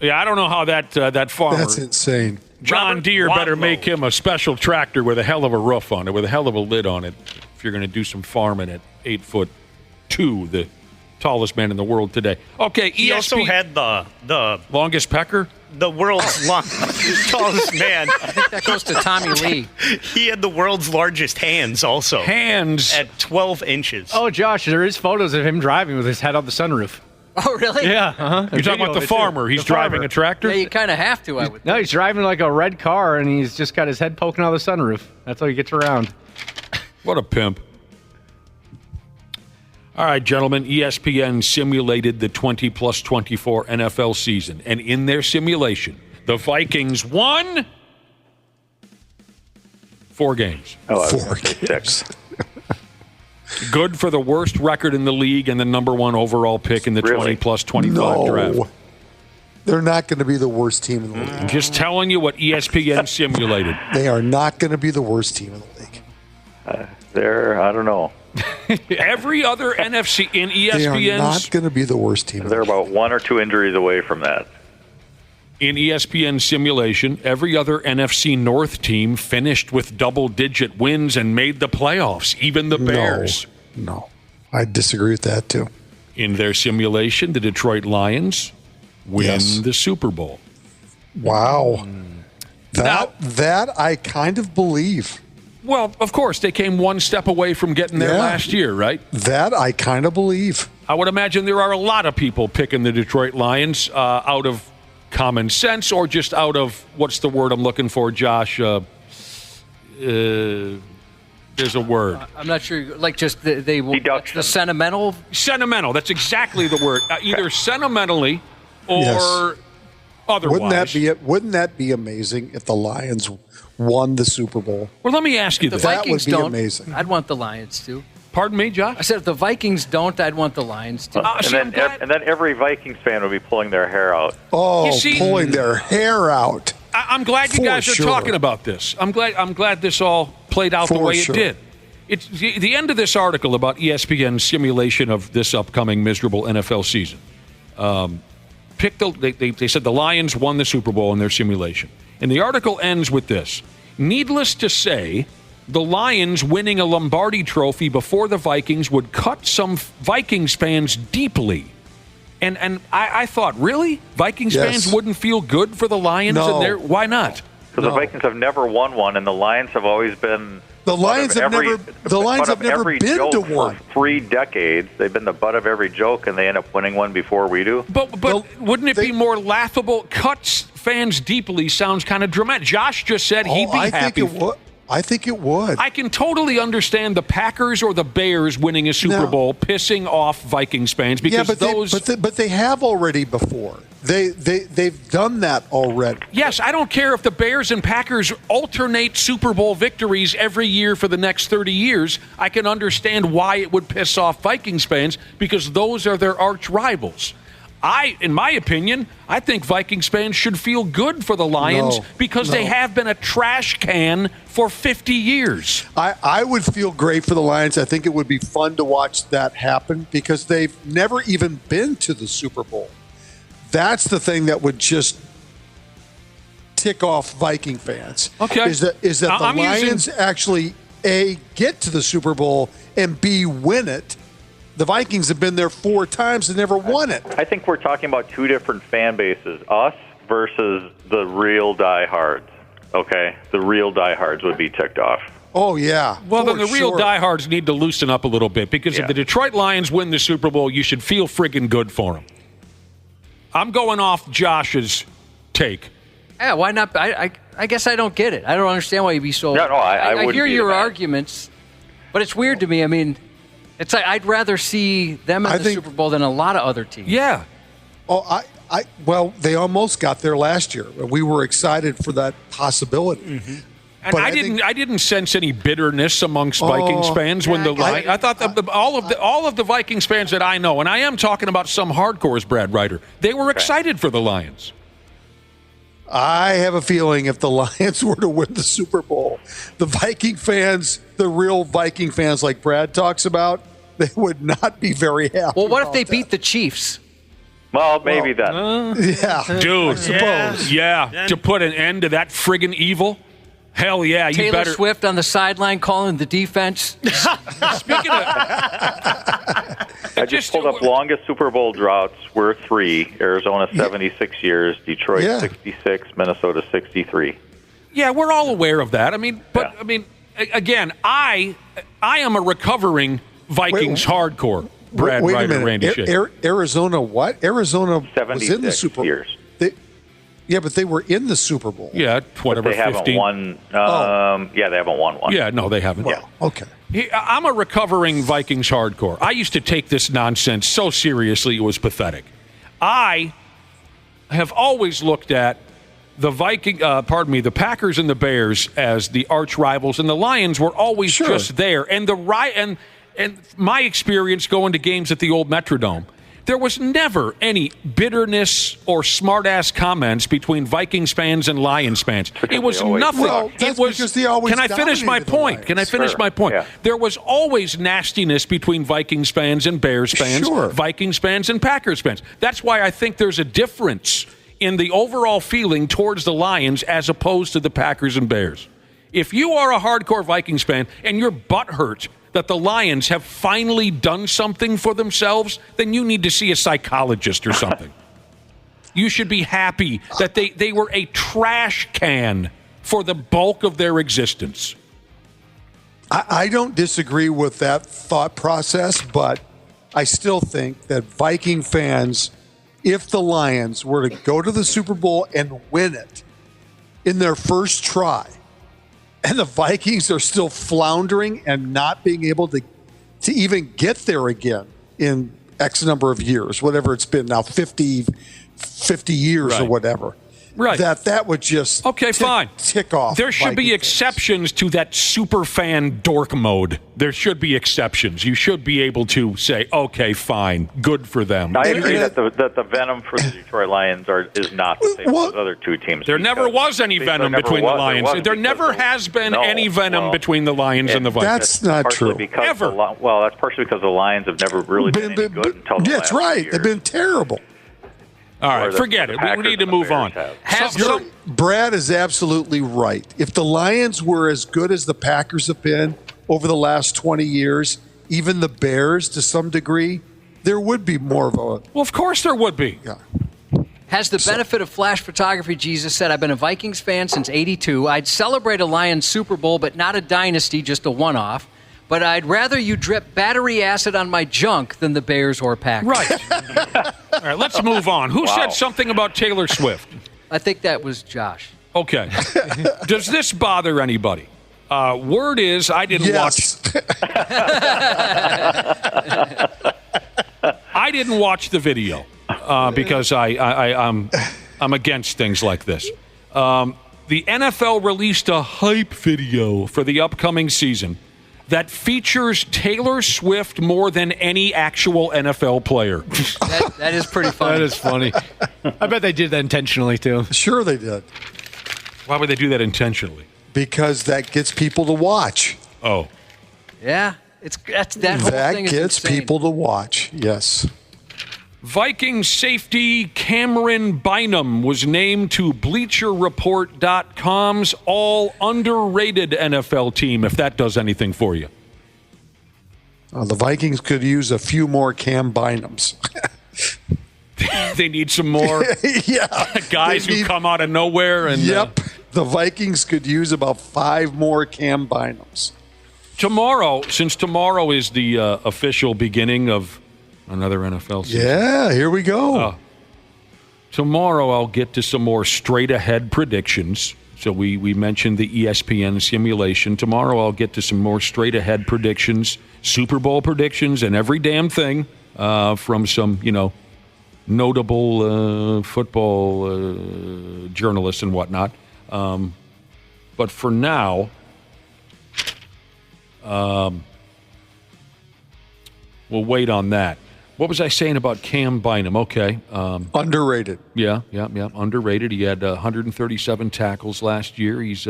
Yeah, I don't know how that farmer... That's insane. John Deere better make him a special tractor with a hell of a roof on it, with a hell of a lid on it, if you're going to do some farming at 8'2", the tallest man in the world today. Okay, he also had the longest pecker? The world's tallest man. I think that goes to Tommy Lee. He had the world's largest hands also. Hands? At 12 inches. Oh, Josh, there is photos of him driving with his head on the sunroof. Oh, really? Yeah. Uh-huh. You're talking about the farmer. He's driving a tractor? Yeah, you kind of have to, I would think. No, he's driving like a red car, and he's just got his head poking out of the sunroof. That's how he gets around. What a pimp. All right, gentlemen, ESPN simulated the 20+24 NFL season, and in their simulation, the Vikings won 4 games. Oh, 4 games. Good for the worst record in the league and the number 1 overall pick in the 20+25 draft. They're not going to be the worst team in the league. I'm just telling you what ESPN simulated. They are not going to be the worst team in the league. I don't know. Every other NFC in ESPN's... They are not going to be the worst team. They're about 1 or 2 injuries away from that. In ESPN simulation, every other NFC North team finished with double-digit wins and made the playoffs, even the Bears. No. I disagree with that, too. In their simulation, the Detroit Lions win the Super Bowl. Wow. That I kind of believe. Well, of course, they came 1 step away from getting there last year, right? That I kind of believe. I would imagine there are a lot of people picking the Detroit Lions out of common sense or just out of, what's the word I'm looking for, Josh? There's a word. I'm not sure. Like just the sentimental? Sentimental. That's exactly the word. Either sentimentally or otherwise. Wouldn't that be amazing if the Lions won the Super Bowl? Well, let me ask you this. That would be amazing. I'd want the Lions to. Pardon me, Josh? I said if the Vikings don't, I'd want the Lions to. And then every Vikings fan would be pulling their hair out. Oh, pulling their hair out. I'm glad you guys are talking about this. I'm glad this all played out the way it did. It's the end of this article about ESPN's simulation of this upcoming miserable NFL season. They said the Lions won the Super Bowl in their simulation. And the article ends with this. Needless to say, the Lions winning a Lombardi trophy before the Vikings would cut some Vikings fans deeply. And I thought, really? Vikings fans wouldn't feel good for the Lions? No. Why not? Because the Vikings have never won one, and the Lions have always been... The Lions have never been to one. For 3 decades, they've been the butt of every joke, and they end up winning one before we do. But wouldn't it be more laughable? Cuts fans deeply sounds kind of dramatic. Josh just said he'd be happy. I think it would. I can totally understand the Packers or the Bears winning a Super Bowl pissing off Vikings fans because but they have already before. They've done that already. Yes, I don't care if the Bears and Packers alternate Super Bowl victories every year for the next 30 years. I can understand why it would piss off Vikings fans because those are their arch rivals. In my opinion, I think Vikings fans should feel good for the Lions because they have been a trash can for 50 years. I would feel great for the Lions. I think it would be fun to watch that happen because they've never even been to the Super Bowl. That's the thing that would just tick off Viking fans. Okay. Is that the Lions actually, A, get to the Super Bowl, and B, win it. The Vikings have been there 4 times and never won it. I think we're talking about 2 different fan bases, us versus the real diehards, okay? The real diehards would be ticked off. Oh, yeah. Well, then the real diehards need to loosen up a little bit because if the Detroit Lions win the Super Bowl, you should feel friggin' good for them. I'm going off Josh's take. Yeah, why not? I guess I don't get it. I don't understand why you'd be so... I hear your arguments, but it's weird to me. I mean... It's like I'd rather see them in the Super Bowl than a lot of other teams. Yeah. Oh, well, they almost got there last year. We were excited for that possibility. Mm-hmm. And but I didn't sense any bitterness amongst Vikings fans when I thought all of the Vikings fans that I know, and I am talking about some hardcores, Brad Ryder, they were excited for the Lions. I have a feeling if the Lions were to win the Super Bowl, the Viking fans, the real Viking fans like Brad talks about, they would not be very happy. Well, what if they beat the Chiefs? Well, maybe then. Yeah. Dude. I suppose. Yeah. To put an end to that friggin' evil? Hell yeah. Taylor you better. Swift on the sideline calling the defense. Speaking of... I just pulled up longest Super Bowl droughts were 3. Arizona 76 years, Detroit 66, Minnesota 63. Yeah, we're all aware of that. I mean, again, I am a recovering Vikings hardcore. Brad Ryder, Randy Shea. Arizona what? Arizona was in the Super Bowl. Years. But they were in the Super Bowl. Yeah, whatever. But they haven't won. Yeah, they haven't won one. Yeah, no, they haven't. Well, okay. I'm a recovering Vikings hardcore. I used to take this nonsense so seriously it was pathetic. I have always looked at the the Packers and the Bears as the arch rivals, and the Lions were always just there. And and my experience going to games at the old Metrodome, there was never any bitterness or smart-ass comments between Vikings fans and Lions fans. It was nothing. Well, that's because they always Can I finish my point? Can I finish my point? Yeah. There was always nastiness between Vikings fans and Bears fans, Vikings fans and Packers fans. That's why I think there's a difference in the overall feeling towards the Lions as opposed to the Packers and Bears. If you are a hardcore Vikings fan and your butt hurts that the Lions have finally done something for themselves, then you need to see a psychologist or something. You should be happy that they were a trash can for the bulk of their existence. I don't disagree with that thought process, but I still think that Viking fans, if the Lions were to go to the Super Bowl and win it in their first try, and the Vikings are still floundering and not being able to even get there again in X number of years, whatever it's been now, 50 years or whatever. Right. That would just tick off. There should be exceptions to that super fan dork mode. There should be exceptions. You should be able to say, okay, fine, good for them. I agree that the venom for the Detroit Lions is not the same as the other two teams. There never was any venom between the Lions. There never has been any venom between the Lions and the Vikings. That's not true. Ever. That's partially because the Lions have never really been any good until the last right. year. They've been terrible. All right, forget it. We need to move on. Brad is absolutely right. If the Lions were as good as the Packers have been over the last 20 years, even the Bears to some degree, there would be more of a... Well, of course there would be. Yeah. Has the benefit of flash photography, Jesus said, I've been a Vikings fan since 82. I'd celebrate a Lions Super Bowl, but not a dynasty, just a one-off. But I'd rather you drip battery acid on my junk than the Bears or Packers. Right. All right, let's move on. Who said something about Taylor Swift? I think that was Josh. Okay. Does this bother anybody? Word is I didn't watch. I didn't watch the video because I'm against things like this. The NFL released a hype video for the upcoming season that features Taylor Swift more than any actual NFL player. That is pretty funny. That is funny. I bet they did that intentionally, too. Sure they did. Why would they do that intentionally? Because that gets people to watch. Oh. Yeah. That whole thing is gets insane. people to watch, yes. Viking safety Cameron Bynum was named to BleacherReport.com's all underrated NFL team, if that does anything for you. The Vikings could use a few more Cam Bynums. They need some more guys who come out of nowhere. And the Vikings could use about 5 more Cam Bynums. Tomorrow, since tomorrow is the official beginning of another NFL season. Yeah, here we go. Tomorrow I'll get to some more straight-ahead predictions. So we mentioned the ESPN simulation. Tomorrow I'll get to some more straight-ahead predictions, Super Bowl predictions, and every damn thing from some, notable football journalists and whatnot. But for now, we'll wait on that. What was I saying about Cam Bynum? Okay. Underrated. Yeah, underrated. He had 137 tackles last year. He's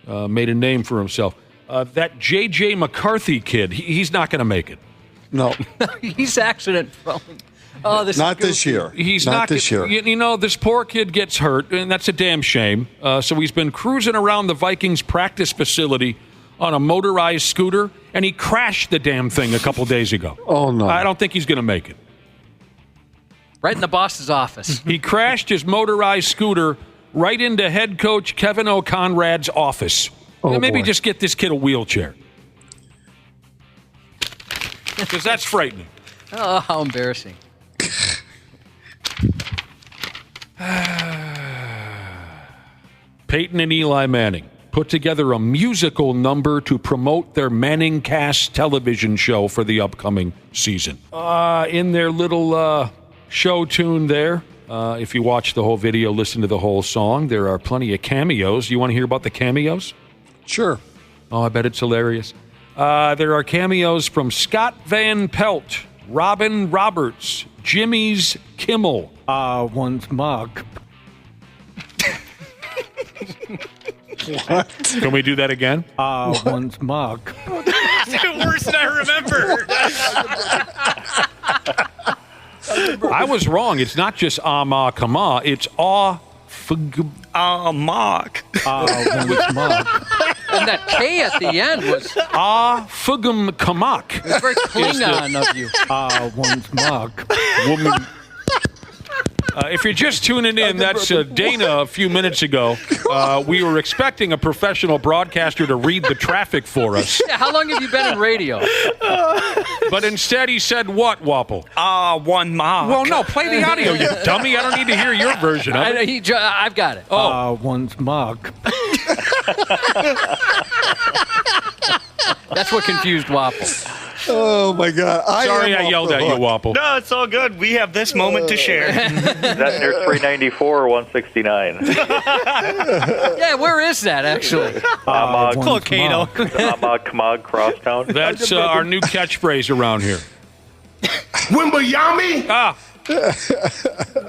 made a name for himself. That J.J. McCarthy kid, he's not going to make it. No. He's accident prone. Oh, not this year. He's not this year. This poor kid gets hurt, and that's a damn shame. So he's been cruising around the Vikings practice facility on a motorized scooter, and he crashed the damn thing a couple days ago. Oh, no. I don't think he's going to make it. Right in the boss's office. He crashed his motorized scooter right into head coach Kevin O'Conrad's office. Maybe just get this kid a wheelchair. Because that's frightening. Oh, how embarrassing. Peyton and Eli Manning. put together a musical number to promote their Manningcast television show for the upcoming season. In their little show tune there, if you watch the whole video, listen to the whole song, there are plenty of cameos. You want to hear about the cameos? Sure. Oh, I bet it's hilarious. There are cameos from Scott Van Pelt, Robin Roberts, Jimmy's Kimmel. One's mug. What? Can we do that again? One's mug. Worse than I remember. I was wrong. It's not just ma kama. It's mock. One's mug. And that K at the end was fugum kamak. It was very Klingon of you. One's mug. Woman. If you're just tuning in, that's Dana a few minutes ago. We were expecting a professional broadcaster to read the traffic for us. Yeah, how long have you been in radio? But instead he said what, Wapple? One mock. Well, no, play the audio, you dummy. I don't need to hear your version of it. I've got it. One's mug. That's what confused Wapple. Oh, my God. Sorry I yelled at you, Wapple. No, it's all good. We have this moment to share. Is that near 394 or 169? Yeah, where is that, actually? Volcano. Kamag Crosstown. That's our new catchphrase around here. Wimbayami?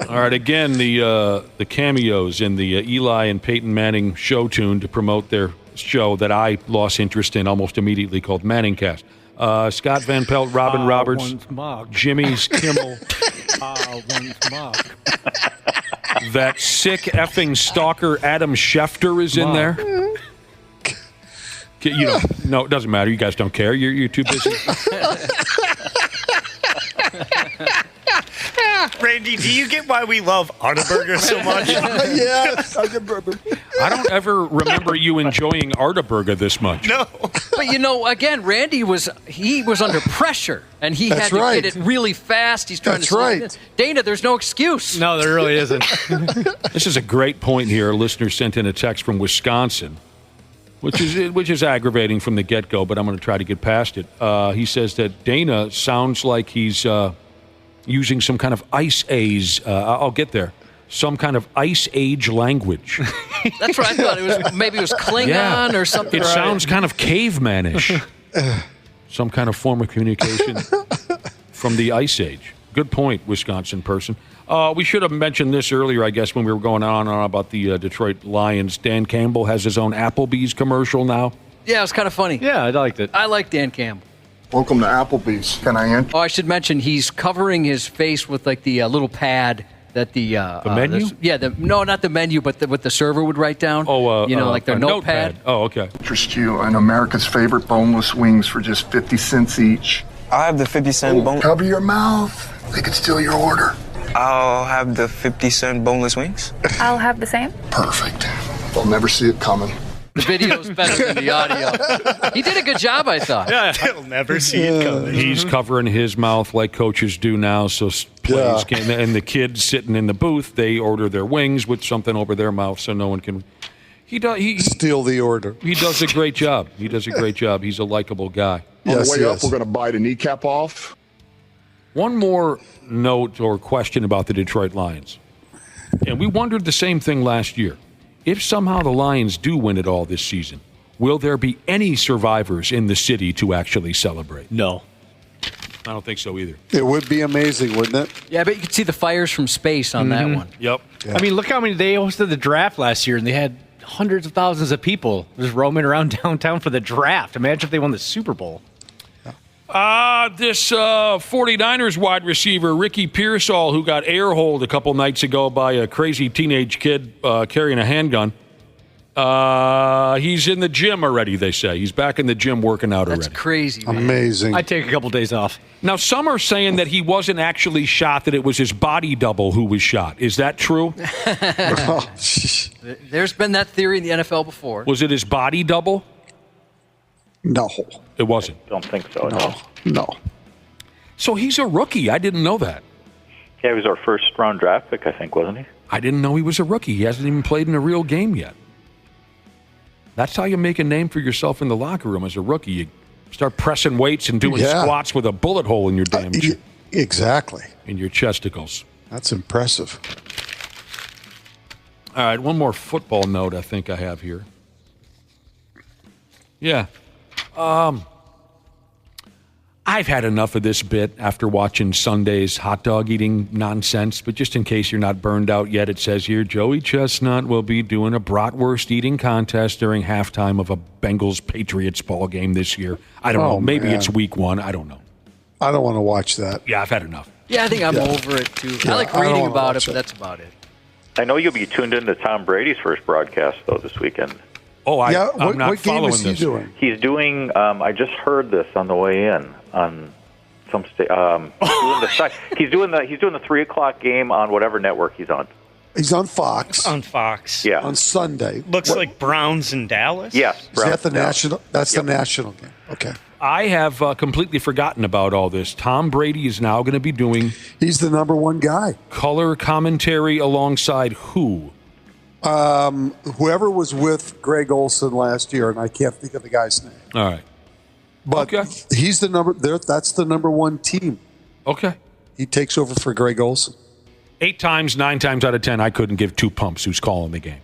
All right, again, the cameos in the Eli and Peyton Manning show tune to promote their show that I lost interest in almost immediately, called Manningcast. Scott Van Pelt, Robin Roberts, Jimmy's Kimmel. One's mug. That sick effing stalker Adam Schefter is in there. You know, no, it doesn't matter. You guys don't care. You're too busy. Randy, do you get why we love Artaburger so much? Yes. I don't ever remember you enjoying Artaburger this much. No. But again, Randy was under pressure, and he had to get it really fast. He's trying That's to right. Dana, there's no excuse. No, there really isn't. This is a great point here. A listener sent in a text from Wisconsin, which is aggravating from the get-go, but I'm going to try to get past it. He says that Dana sounds like he's using some kind of Ice Age. I'll get there. Some kind of Ice Age language. That's what I thought. Maybe it was Klingon or something. It sounds kind of cavemanish. Some kind of form of communication from the Ice Age. Good point, Wisconsin person. We should have mentioned this earlier, I guess, when we were going on and on about the Detroit Lions. Dan Campbell has his own Applebee's commercial now. Yeah, it was kind of funny. Yeah, I liked it. I like Dan Campbell. Welcome to Applebee's. Can I enter? Oh, I should mention he's covering his face with like the little pad that the menu. No, not the menu, but what the server would write down. Oh, like their notepad. Oh, okay. Interest you in America's favorite boneless wings for just 50 cents each. I'll have the 50-cent bone. Cover your mouth. They could steal your order. I'll have the 50-cent boneless wings. I'll have the same. Perfect. They'll never see it coming. The video's better than the audio. He did a good job, I thought. Yeah, they'll never see it coming. He's covering his mouth like coaches do now, so players can. And the kids sitting in the booth, they order their wings with something over their mouth, so no one can. He steal the order. He does a great job. He's a likable guy. On the way up, we're going to bite a kneecap off. One more note or question about the Detroit Lions, and we wondered the same thing last year. If somehow the Lions do win it all this season, will there be any survivors in the city to actually celebrate? No. I don't think so either. It would be amazing, wouldn't it? Yeah, but you could see the fires from space on that one. Yep. Yeah. I mean, look how many they hosted the draft last year, and they had hundreds of thousands of people just roaming around downtown for the draft. Imagine if they won the Super Bowl. This 49ers wide receiver, Ricky Pearsall, who got air-holed a couple nights ago by a crazy teenage kid carrying a handgun, he's in the gym already, they say. He's back in the gym working out already. That's crazy, man. Amazing. I'd take a couple days off. Now, some are saying that he wasn't actually shot, that it was his body double who was shot. Is that true? There's been that theory in the NFL before. Was it his body double? No. It wasn't. I don't think so, No. So he's a rookie. I didn't know that. Yeah, he was our first-round draft pick, I think, wasn't he? I didn't know he was a rookie. He hasn't even played in a real game yet. That's how you make a name for yourself in the locker room as a rookie. You start pressing weights and doing squats with a bullet hole in your damn exactly. In your chesticles. That's impressive. All right, one more football note I think I have here. Yeah. I've had enough of this bit after watching Sunday's hot dog eating nonsense, but just in case you're not burned out yet, it says here, Joey Chestnut will be doing a bratwurst eating contest during halftime of a Bengals-Patriots ball game this year. I don't know. Maybe it's week 1. I don't know. I don't want to watch that. Yeah, I've had enough. Yeah, I think I'm over it, too. I like reading about it, but that's about it. I know you'll be tuned into Tom Brady's first broadcast, though, this weekend. Oh, I'm not what game following is he this. doing? He's doing, I just heard this on the way in, on some he's doing the 3 o'clock game on whatever network he's on. He's on Fox. On Fox. Yeah. On Sunday. Looks like Browns in Dallas? Yes. Is that the national? That's the national game. Okay. I have completely forgotten about all this. Tom Brady is now going to be doing... He's the number 1 guy. Color commentary alongside who? Whoever was with Greg Olson last year, and I can't think of the guy's name. All right. But he's the number. That's the number 1 team. Okay. He takes over for Greg Olson. 9 times out of 10, I couldn't give 2 pumps who's calling the game.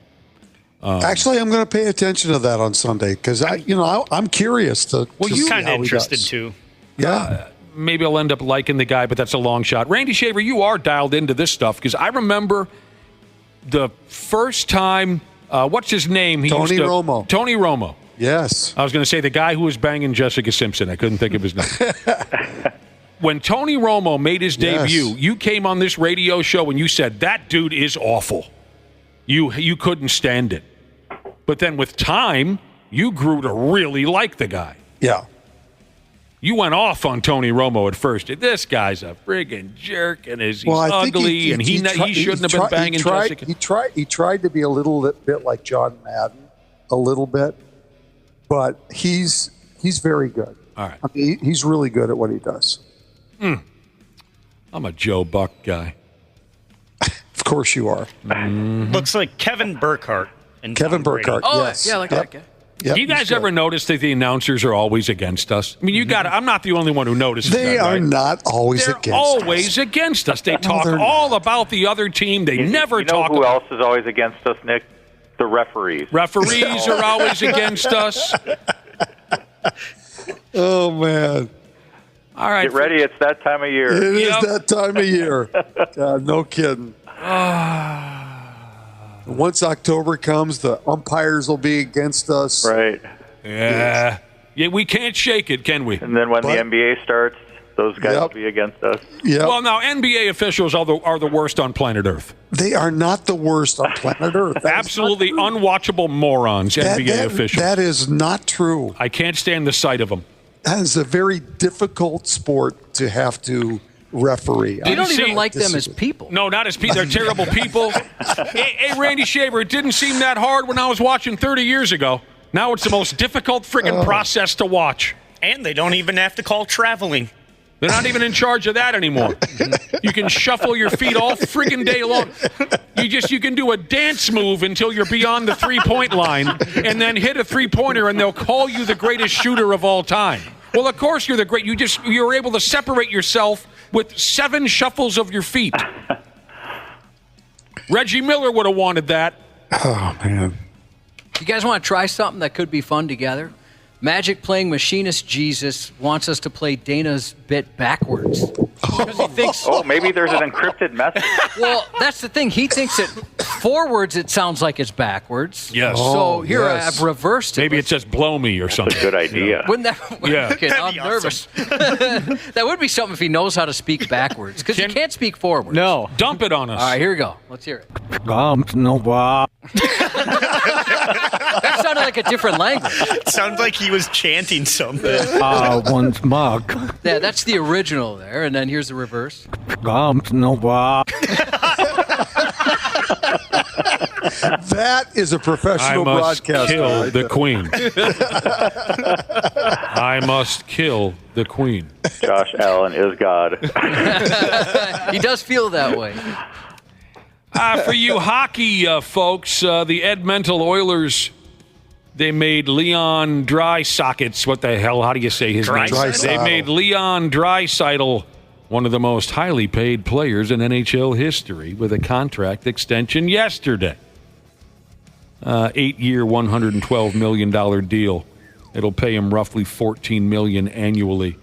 Actually, I'm going to pay attention to that on Sunday because I'm curious to. Well, to you're see kind how of he interested does. too. Yeah. Maybe I'll end up liking the guy, but that's a long shot. Randy Shaver, you are dialed into this stuff because I remember the first time. What's his name? Tony Romo. Tony Romo. Yes. I was going to say the guy who was banging Jessica Simpson. I couldn't think of his name. When Tony Romo made his debut, you came on this radio show and you said, that dude is awful. You couldn't stand it. But then with time, you grew to really like the guy. Yeah. You went off on Tony Romo at first. This guy's a friggin' jerk, and he's ugly, and he shouldn't have been banging Jessica. He tried to be a little bit like John Madden, a little bit, but he's very good. All right. I mean, he's really good at what he does. I'm a Joe Buck guy. Of course you are. Looks like Kevin Burkhardt. And Kevin Tom Brady. Burkhardt, yes. Yeah, I like that guy. Yep, Do you guys ever notice that the announcers are always against us? I mean, you got. I'm not the only one who notices They that, are right? not always They're against always against us. They talk all about the other team. They never talk who about... else is always against us, Nick? The referees. Referees are always against us. Oh, man. All right. Get ready. It's that time of year. It is that time of year. God, no kidding. Once October comes, the umpires will be against us. Right. Yeah. Yeah, we can't shake it, can we? And then when the NBA starts, those guys will be against us. Yep. Well, now, NBA officials are the worst on planet Earth. They are not the worst on planet Earth. Absolutely unwatchable morons, NBA officials. That is not true. I can't stand the sight of them. That is a very difficult sport to have to referee. You don't even like them as people. No, not as people. They're terrible people. Hey, Randy Shaver, it didn't seem that hard when I was watching 30 years ago. Now it's the most difficult friggin' process to watch. And they don't even have to call traveling. They're not even in charge of that anymore. You can shuffle your feet all friggin' day long. You can do a dance move until you're beyond the 3-point line and then hit a 3-pointer and they'll call you the greatest shooter of all time. Well, of course you're the great. You're able to separate yourself with 7 shuffles of your feet. Reggie Miller would have wanted that. Oh, man. You guys want to try something that could be fun together? Magic playing Machinist Jesus wants us to play Dana's bit backwards. He thinks, maybe there's an encrypted message. Well, that's the thing. He thinks that forwards it sounds like it's backwards. Yes. So here I've reversed it. Maybe it says blow me or something. Good idea. Wouldn't that? Yeah. Okay, I'm nervous. That would be something if he knows how to speak backwards, because he can't speak forwards. No. Dump it on us. All right, here we go. Let's hear it. That sounded like a different language. It sounds like he was chanting something. One mug. Yeah, that's the original there, and then here's the reverse. That is a professional I must broadcaster. kill the queen. I must kill the queen. Josh Allen is God. He does feel that way. For you hockey folks, the Edmonton Oilers They made Leon Dreisaitl. What the hell? How do you say his name? They made Leon Draisaitl one of the most highly paid players in NHL history with a contract extension yesterday. 8-year, $112 million deal. It'll pay him roughly $14 million annually.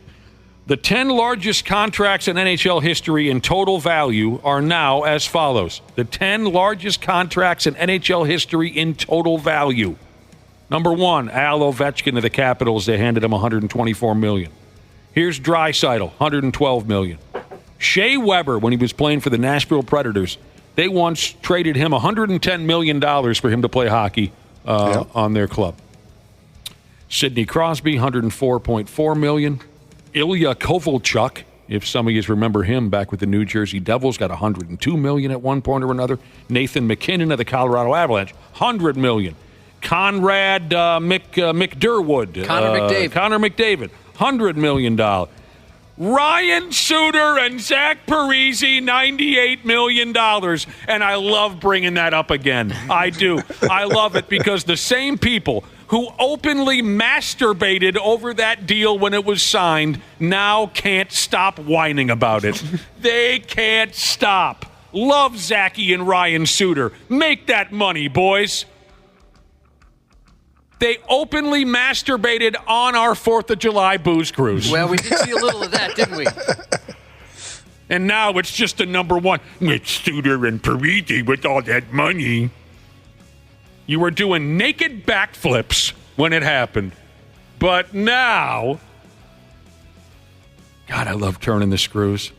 The 10 largest contracts in NHL history in total value are now as follows. The 10 largest contracts in NHL history in total value. Number 1, Al Ovechkin of the Capitals. They handed him $124 million. Here's Draisaitl, $112 million. Shea Weber, when he was playing for the Nashville Predators, they once traded him $110 million for him to play hockey on their club. Sidney Crosby, $104.4 million. Ilya Kovalchuk, if some of you remember him back with the New Jersey Devils, got $102 million at one point or another. Nathan McKinnon of the Colorado Avalanche, $100 million. Conrad McDerwood. Connor McDavid, $100 million. Ryan Suter and Zach Parise, $98 million. And I love bringing that up again. I do. I love it because the same people who openly masturbated over that deal when it was signed now can't stop whining about it. They can't stop. Love Zachy and Ryan Suter. Make that money, boys. They openly masturbated on our 4th of July booze cruise. Well, we did see a little of that, didn't we? And now it's just a number one. It's Suter and Parise with all that money. You were doing naked backflips when it happened. But now, God, I love turning the screws.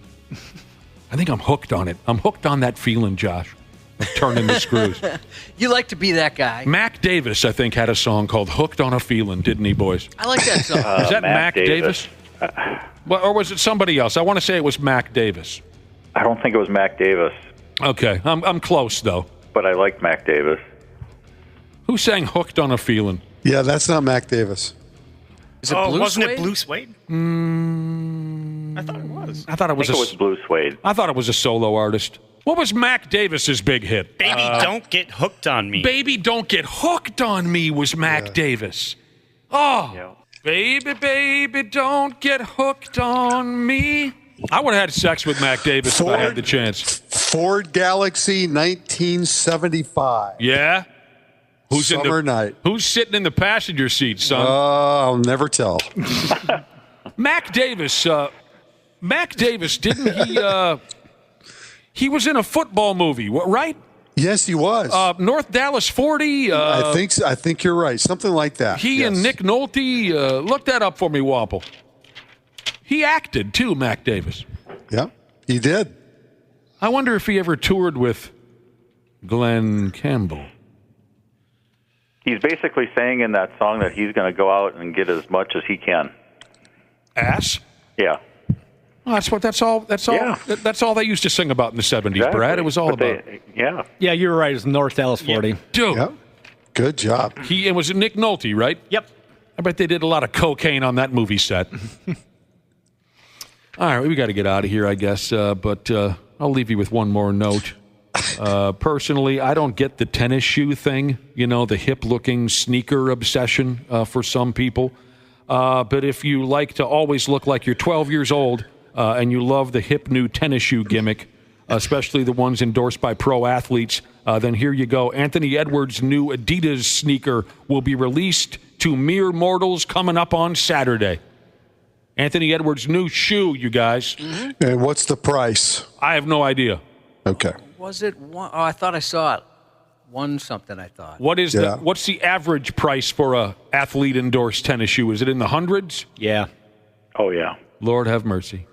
I think I'm hooked on it. I'm hooked on that feeling, Josh. Turning the screws. You like to be that guy. Mac Davis, I think, had a song called Hooked on a Feeling, didn't he, boys? I like that song. Is that Mac Davis? Or was it somebody else? I want to say it was Mac Davis. I don't think it was Mac Davis. Okay, I'm close, though. But I like Mac Davis. Who sang Hooked on a Feeling? Yeah, that's not Mac Davis. Is it Blue wasn't Suede? It Blue Suede? I thought it was. I thought it was Blue Suede. I thought it was a solo artist. What was Mac Davis's big hit? Baby, Don't Get Hooked on Me. Baby, Don't Get Hooked on Me was Mac Davis. Oh, baby, baby, don't get hooked on me. I would have had sex with Mac Davis if I had the chance. Ford Galaxy 1975. Yeah? Summer night. Who's sitting in the passenger seat, son? I'll never tell. Mac Davis, didn't he... He was in a football movie, right? Yes, he was. North Dallas 40. I think you're right. Something like that. He and Nick Nolte. Look that up for me, Wapple. He acted, too, Mac Davis. Yeah, he did. I wonder if he ever toured with Glenn Campbell. He's basically saying in that song that he's going to go out and get as much as he can. Ass? Yeah. Well, that's all they used to sing about in the 70s, exactly. Brad. It was all about. Yeah, you were right. It's North Dallas 40. Yeah. Dude. Yep. Good job. It was Nick Nolte, right? Yep. I bet they did a lot of cocaine on that movie set. All right, we got to get out of here, I guess. But I'll leave you with one more note. Personally, I don't get the tennis shoe thing, the hip-looking sneaker obsession for some people. But if you like to always look like you're 12 years old and you love the hip new tennis shoe gimmick, especially the ones endorsed by pro athletes, then here you go. Anthony Edwards' new Adidas sneaker will be released to mere mortals coming up on Saturday. Anthony Edwards' new shoe, you guys. Mm-hmm. And what's the price? I have no idea. Okay. Was it one? Oh, I thought I saw it. One something, I thought. What's the average price for a athlete endorsed tennis shoe? Is it in the hundreds? Yeah. Oh, yeah. Lord have mercy.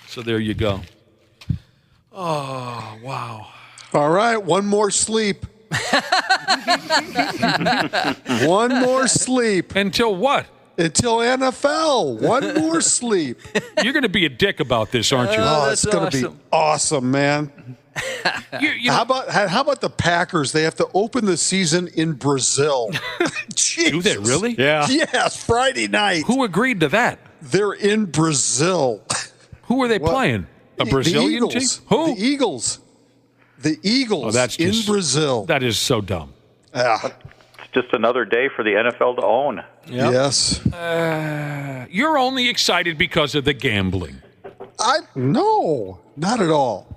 So there you go. Oh, wow. All right, one more sleep. One more sleep. Until what? Until NFL. One more sleep. You're going to be a dick about this, aren't you? Oh, it's going to be awesome, man. How about the Packers? They have to open the season in Brazil. Do they really? Yeah. Yes, Friday night. Who agreed to that? They're in Brazil. Who are they playing? A Brazilian team? Who? The Eagles. The Eagles that's in Brazil. That is so dumb. It's just another day for the NFL to own. Yep. Yes. You're only excited because of the gambling. No, not at all.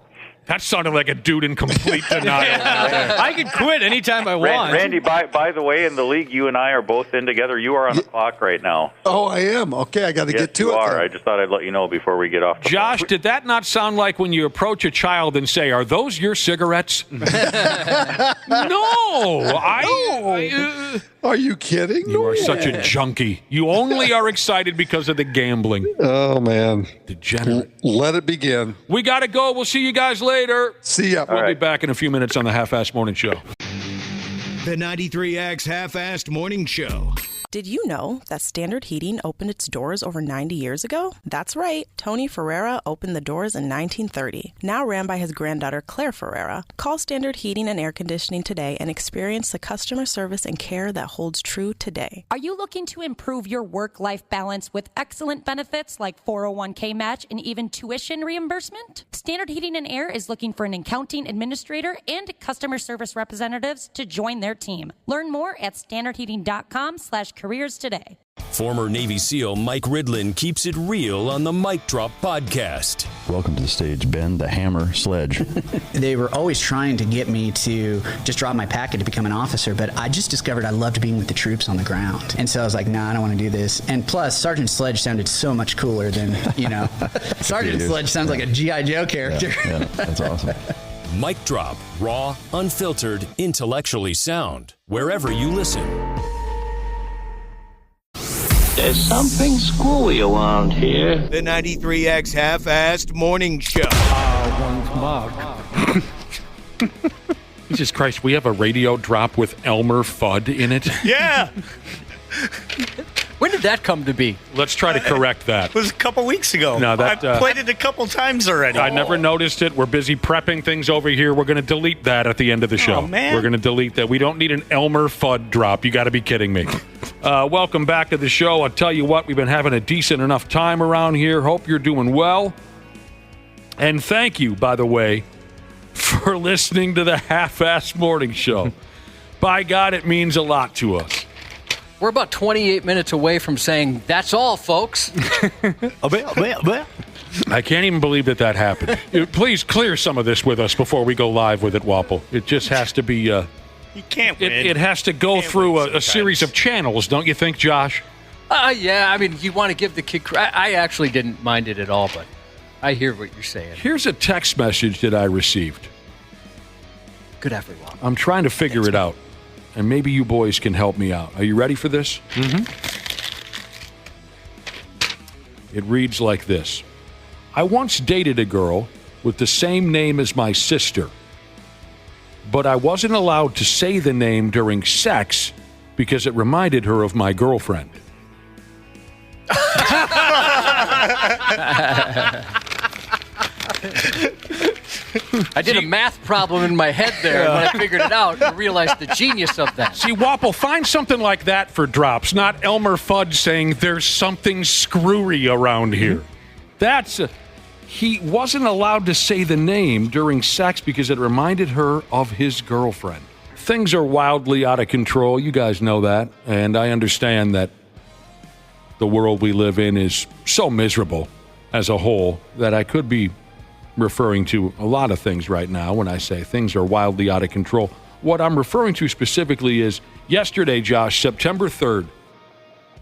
That sounded like a dude in complete denial. I could quit anytime I want. Randy, by the way, in the league, you and I are both in together. You are on the clock right now. Oh, I am. Okay, I got to get to you it. are. Then. I just thought I'd let you know before we get off. Josh, did that not sound like when you approach a child and say, "Are those your cigarettes?" No, Are you kidding? You are such a junkie. You only are excited because of the gambling. Oh, man. Degenerate. Let it begin. We got to go. We'll see you guys later. See ya. We'll be back in a few minutes on the Half-Assed Morning Show. The 93X Half-Assed Morning Show. Did you know that Standard Heating opened its doors over 90 years ago? That's right. Tony Ferreira opened the doors in 1930, now ran by his granddaughter Claire Ferreira. Call Standard Heating and Air Conditioning today and experience the customer service and care that holds true today. Are you looking to improve your work-life balance with excellent benefits like 401k match and even tuition reimbursement? Standard Heating and Air is looking for an accounting administrator and customer service representatives to join their team. Learn more at standardheating.com/careers today. Former Navy SEAL Mike Ridlin keeps it real on the Mic Drop podcast. Welcome to the stage, Ben, the Hammer Sledge. They were always trying to get me to just drop my packet to become an officer, but I just discovered I loved being with the troops on the ground. And so I was like, nah, I don't want to do this. And plus, Sergeant Sledge sounded so much cooler than, Sergeant Sledge sounds like a G.I. Joe character. Yeah, that's awesome. Mic Drop, raw, unfiltered, intellectually sound. Wherever you listen. There's something screwy around here. The 93X Half-Assed Morning Show. Jesus Christ, we have a radio drop with Elmer Fudd in it? Yeah. When did that come to be? Let's try to correct that. It was a couple weeks ago. No, that, I've played it a couple times already. I never noticed it. We're busy prepping things over here. We're going to delete that at the end of the show. Oh, man. We're going to delete that. We don't need an Elmer Fudd drop. You got to be kidding me. Welcome back to the show. I'll tell you what, we've been having a decent enough time around here. Hope you're doing well. And thank you, by the way, for listening to the Half-Assed Morning Show. By God, it means a lot to us. We're about 28 minutes away from saying, that's all, folks. I can't even believe that happened. Please clear some of this with us before we go live with it, Wapple. It just has to be... you can't win. It has to go through a series of channels, don't you think, Josh? Yeah, I mean, you want to give the kid... I actually didn't mind it at all, but I hear what you're saying. Here's a text message that I received. Good effort, Wapple. I'm trying to figure it out. And maybe you boys can help me out. Are you ready for this? Mm-hmm. It reads like this. I once dated a girl with the same name as my sister, but I wasn't allowed to say the name during sex because it reminded her of my girlfriend. I did a math problem in my head there, and when I figured it out, I realized the genius of that. See, Wapple, find something like that for drops, not Elmer Fudd saying there's something screwy around here. That's... he wasn't allowed to say the name during sex because it reminded her of his girlfriend. Things are wildly out of control. You guys know that. And I understand that the world we live in is so miserable as a whole that I could be referring to a lot of things right now when I say things are wildly out of control. What I'm referring to specifically is yesterday, Josh, September 3rd,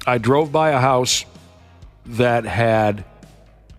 I drove by a house that had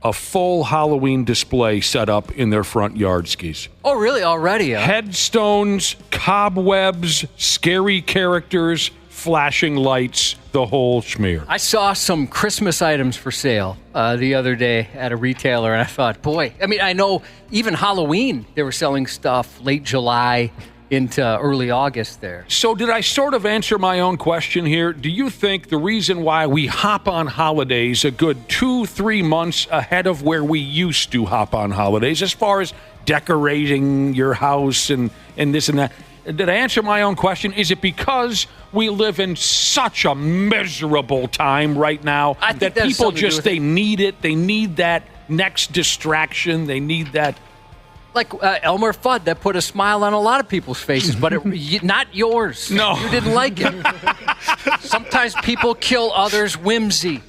a full Halloween display set up in their front yard, skis. Oh, really? Already? Headstones, cobwebs, scary characters, flashing lights, the whole schmear. I saw some Christmas items for sale the other day at a retailer, and I thought, boy, I mean, I know even Halloween, they were selling stuff late July into early August there. So did I sort of answer my own question here? Do you think the reason why we hop on holidays a good 2-3 months ahead of where we used to hop on holidays, as far as decorating your house and this and that, did I answer my own question? Is it because we live in such a miserable time right now that people just, they need it, they need that next distraction, they need that Like Elmer Fudd, that put a smile on a lot of people's faces, but not yours. No. You didn't like it. Sometimes people kill others' whimsy.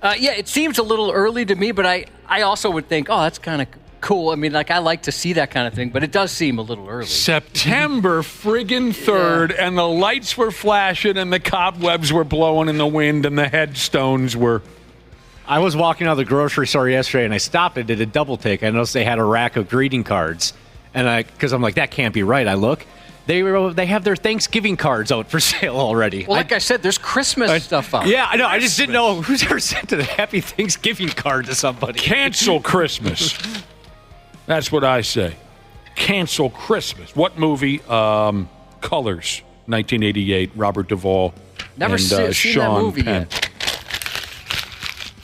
Yeah, it seems a little early to me, but I also would think, oh, that's kind of cool. I mean, like, I like to see that kind of thing, but it does seem a little early. September friggin' 3rd, and the lights were flashing, and the cobwebs were blowing in the wind, and the headstones were... I was walking out of the grocery store yesterday, and I stopped and did a double take. I noticed they had a rack of greeting cards, and because I'm like, that can't be right. I look. They have their Thanksgiving cards out for sale already. Well, like I said, there's Christmas stuff out. Yeah, I know. I just didn't know who's ever sent a Happy Thanksgiving card to somebody. Cancel Christmas. That's what I say. Cancel Christmas. What movie? Colors, 1988. Robert Duvall. Never seen Sean that movie Penn. yet.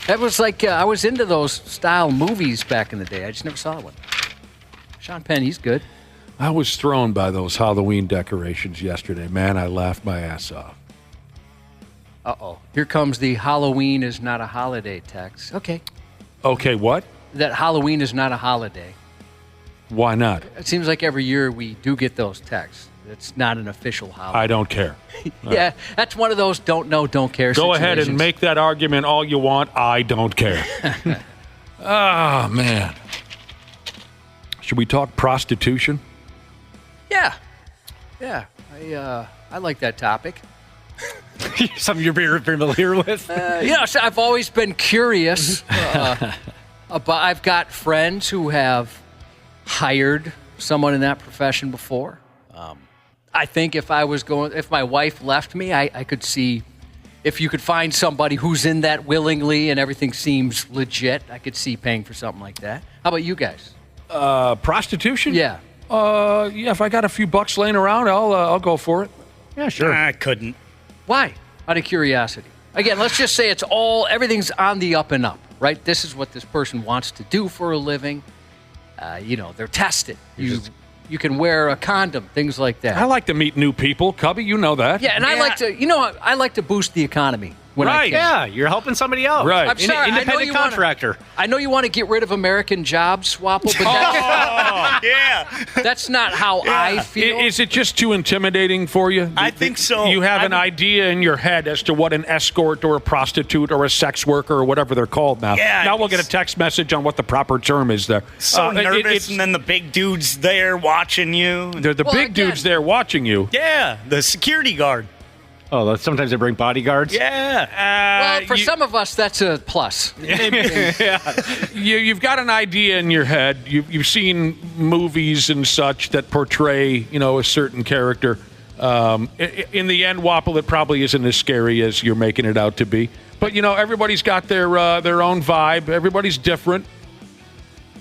That was like, I was into those style movies back in the day. I just never saw one. Sean Penn, he's good. I was thrown by those Halloween decorations yesterday. Man, I laughed my ass off. Uh-oh. Here comes the Halloween is not a holiday text. Okay. Okay, what? That Halloween is not a holiday. Why not? It seems like every year we do get those texts. It's not an official holiday. I don't care. Yeah, that's one of those don't know, don't care Go situations. ahead and make that argument all you want. I don't care. Oh, man. Should we talk prostitution? Yeah. Yeah. I like that topic. Something you're very familiar with? So I've always been curious about. I've got friends who have hired someone in that profession before. I think if my wife left me, I could see if you could find somebody who's in that willingly and everything seems legit, I could see paying for something like that. How about you guys? Prostitution? Yeah. Yeah, if I got a few bucks laying around, I'll go for it. Yeah, sure. I couldn't. Why? Out of curiosity. Again, let's just say everything's on the up and up, right? This is what this person wants to do for a living. They're tested. You can wear a condom, things like that. I like to meet new people, Cubby. You know that. Yeah, and I like to boost the economy. When I can. Yeah, you're helping somebody out. Right. I'm sorry, Independent contractor. I know you want to get rid of American Jobs, Swapple, but that's not how I feel. Is it just too intimidating for you? I think so. You have an idea in your head as to what an escort or a prostitute or a sex worker or whatever they're called now. Yeah, now we'll get a text message on what the proper term is there. So nervous, and then the big dude's there watching you. The big dude's there watching you. Yeah, the security guard. Oh, sometimes they bring bodyguards? Yeah. Well, for some of us, that's a plus. You've got an idea in your head. You've seen movies and such that portray, a certain character. In the end, Wapple, it probably isn't as scary as you're making it out to be. But, everybody's got their own vibe. Everybody's different.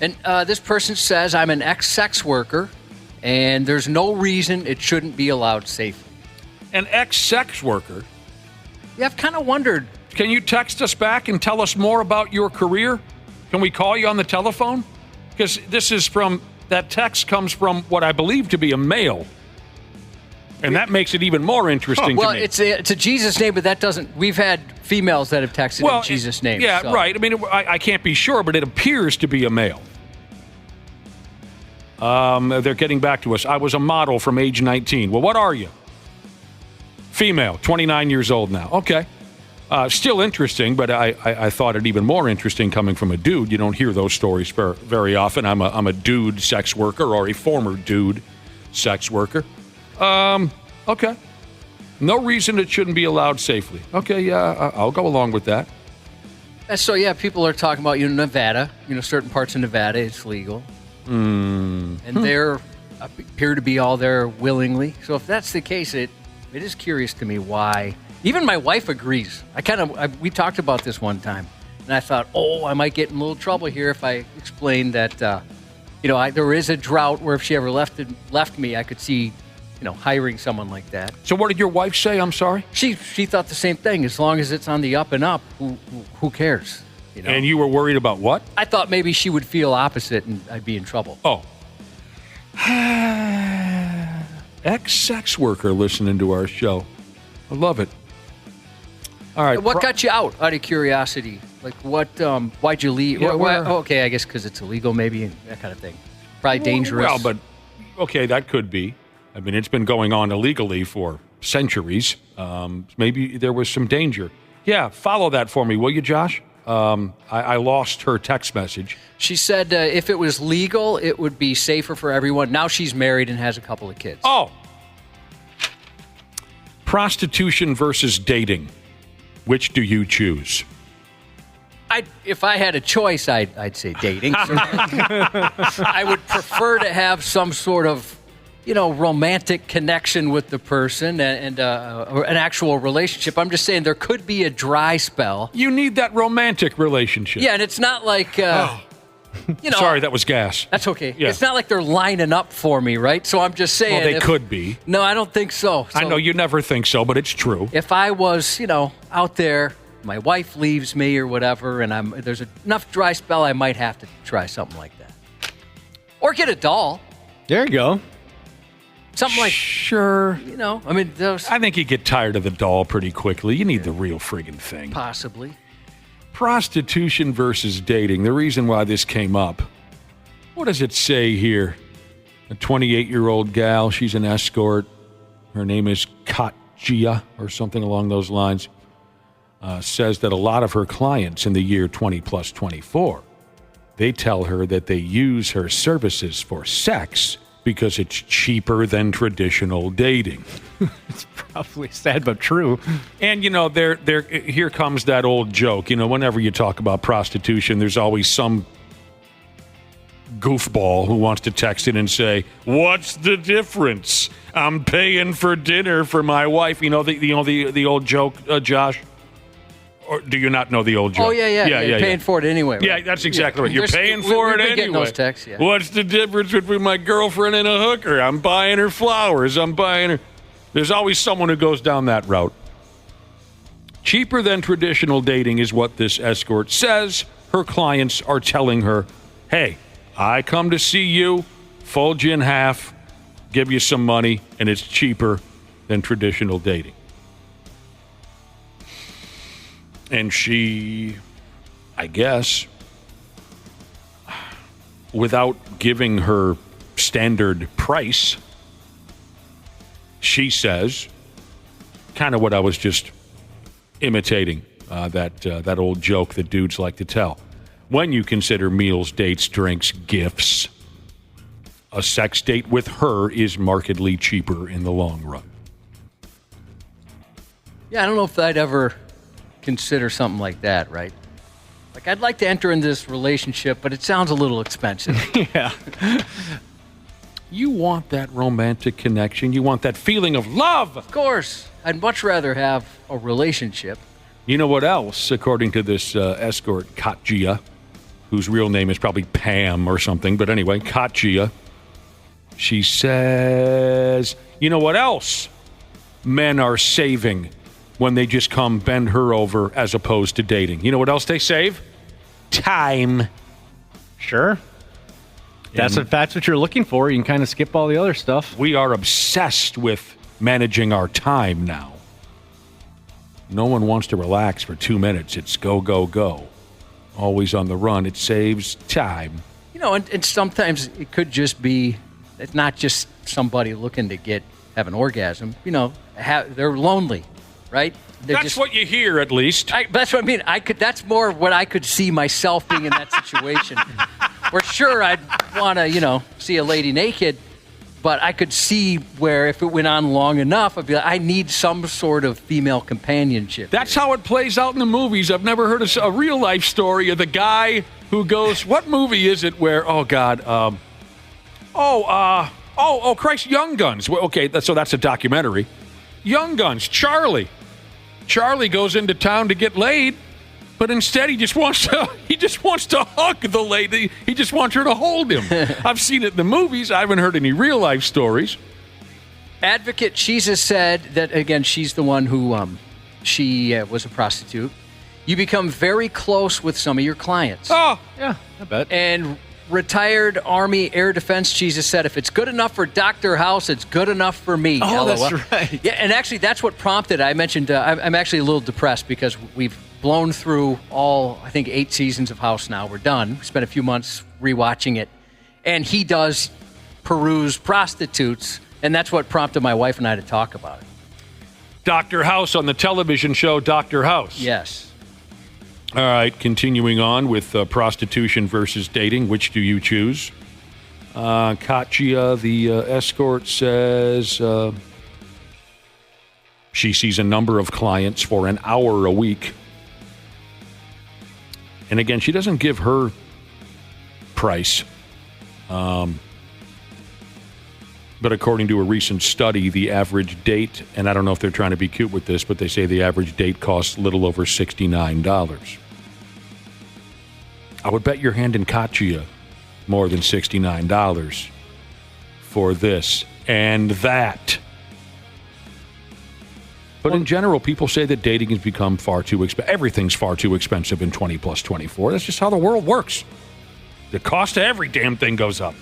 And this person says, I'm an ex-sex worker, and there's no reason it shouldn't be allowed safely. An ex-sex worker? Yeah, I've kind of wondered. Can you text us back and tell us more about your career? Can we call you on the telephone? Because that text comes from what I believe to be a male. And that makes it even more interesting to me. Well, it's a Jesus name, but that doesn't... We've had females that have texted in Jesus' name. Yeah, so. right. I mean, I can't be sure, but it appears to be a male. They're getting back to us. I was a model from age 19. Well, what are you? Female, 29 years old now. Okay. Still interesting, but I thought it even more interesting coming from a dude. You don't hear those stories very often. I'm a dude sex worker or a former dude sex worker. Okay. No reason it shouldn't be allowed safely. Okay, yeah, I'll go along with that. So, yeah, people are talking about, Nevada. Certain parts of Nevada, it's legal. And they're appear to be all there willingly. So if that's the case, it is curious to me why. Even my wife agrees. We talked about this one time, and I thought, I might get in a little trouble here if I explain that, there is a drought where if she ever left me, I could see, hiring someone like that. So what did your wife say? I'm sorry? She thought the same thing. As long as it's on the up and up, who cares? And you were worried about what? I thought maybe she would feel opposite and I'd be in trouble. Oh. Ex-sex worker listening to our show. I love it. All right. What got you out of curiosity? Like what, why'd you leave? Yeah, okay, I guess because it's illegal maybe, and that kind of thing. Probably dangerous. Well, but okay, that could be. I mean, it's been going on illegally for centuries. Maybe there was some danger. Yeah, follow that for me, will you, Josh? I lost her text message. She said if it was legal, it would be safer for everyone. Now she's married and has a couple of kids. Oh. Prostitution versus dating. Which do you choose? If I had a choice, I'd say dating. I would prefer to have some sort of, romantic connection with the person and or an actual relationship. I'm just saying there could be a dry spell. You need that romantic relationship. Yeah, and it's not like, Sorry, that was gas. That's okay. Yeah. It's not like they're lining up for me, right? So I'm just saying. Well, they could be. No, I don't think so. I know you never think so, but it's true. If I was, out there, my wife leaves me or whatever, and there's enough dry spell, I might have to try something like that. Or get a doll. There you go. Something like, sure. I think you get tired of the doll pretty quickly. You need the real friggin' thing. Possibly. Prostitution versus dating. The reason why this came up. What does it say here? A 28-year-old gal. She's an escort. Her name is Katjia or something along those lines. Says that a lot of her clients in the year 20 plus 24, they tell her that they use her services for sex because it's cheaper than traditional dating. It's probably sad but true. And, here comes that old joke. Whenever you talk about prostitution, there's always some goofball who wants to text in and say, "What's the difference? I'm paying for dinner for my wife." The old joke, Josh? Or do you not know the old joke? Oh, yeah. You're paying for it anyway. Right? Yeah, that's exactly right. You're paying for it anyway. Getting those texts, yeah. What's the difference between my girlfriend and a hooker? I'm buying her flowers. I'm buying her. There's always someone who goes down that route. Cheaper than traditional dating is what this escort says. Her clients are telling her, hey, I come to see you, fold you in half, give you some money, and it's cheaper than traditional dating. And she, I guess, without giving her standard price, she says, kind of what I was just imitating, that old joke that dudes like to tell. When you consider meals, dates, drinks, gifts, a sex date with her is markedly cheaper in the long run. Yeah, I don't know if I'd ever consider something like that, right? Like, I'd like to enter in this relationship, but it sounds a little expensive. Yeah. You want that romantic connection. You want that feeling of love. Of course. I'd much rather have a relationship. You know what else, according to this escort, Katjia, whose real name is probably Pam or something, but anyway, Katjia, she says, you know what else men are saving when they just come bend her over as opposed to dating? You know what else they save? Time. Sure. That's what you're looking for. You can kind of skip all the other stuff. We are obsessed with managing our time now. No one wants to relax for 2 minutes. It's go, go, go. Always on the run. It saves time. And sometimes it could just be, it's not just somebody looking to have an orgasm. They're lonely. Right? That's what you hear, at least. That's what I mean. That's more what I could see myself being in that situation. For sure, I'd want to, see a lady naked, but I could see where if it went on long enough, I'd be like, I need some sort of female companionship. That's how it plays out in the movies. I've never heard a real life story of the guy who goes, what movie is it where, oh God, Christ, Young Guns. Well, okay, so that's a documentary. Young Guns, Charlie goes into town to get laid, but instead he just wants to hug the lady. He just wants her to hold him. I've seen it in the movies. I haven't heard any real life stories. Advocate Jesus said that, again, she's the one who she was a prostitute. You become very close with some of your clients. Oh, yeah, I bet. And retired Army Air Defense Jesus said, if it's good enough for Dr. House, it's good enough for me. Oh, LOL. that's right. Yeah, and actually, that's what prompted. I mentioned I'm actually a little depressed because we've blown through all, I think, 8 seasons of House now. We're done. We spent a few months rewatching it. and he does peruse prostitutes, and that's what prompted my wife and I to talk about it. Dr. House on the television show Dr. House. Yes. All right, continuing on with prostitution versus dating. Which do you choose? Katya, the escort, says she sees a number of clients for an hour a week. And again, she doesn't give her price. But according to a recent study, the average date, and I don't know if they're trying to be cute with this, but they say the average date costs a little over $69. I would bet your hand in Katya more than $69 for this and that. But in general, people say that dating has become far too expensive. Everything's far too expensive in 20 plus 24. That's just how the world works. The cost of every damn thing goes up.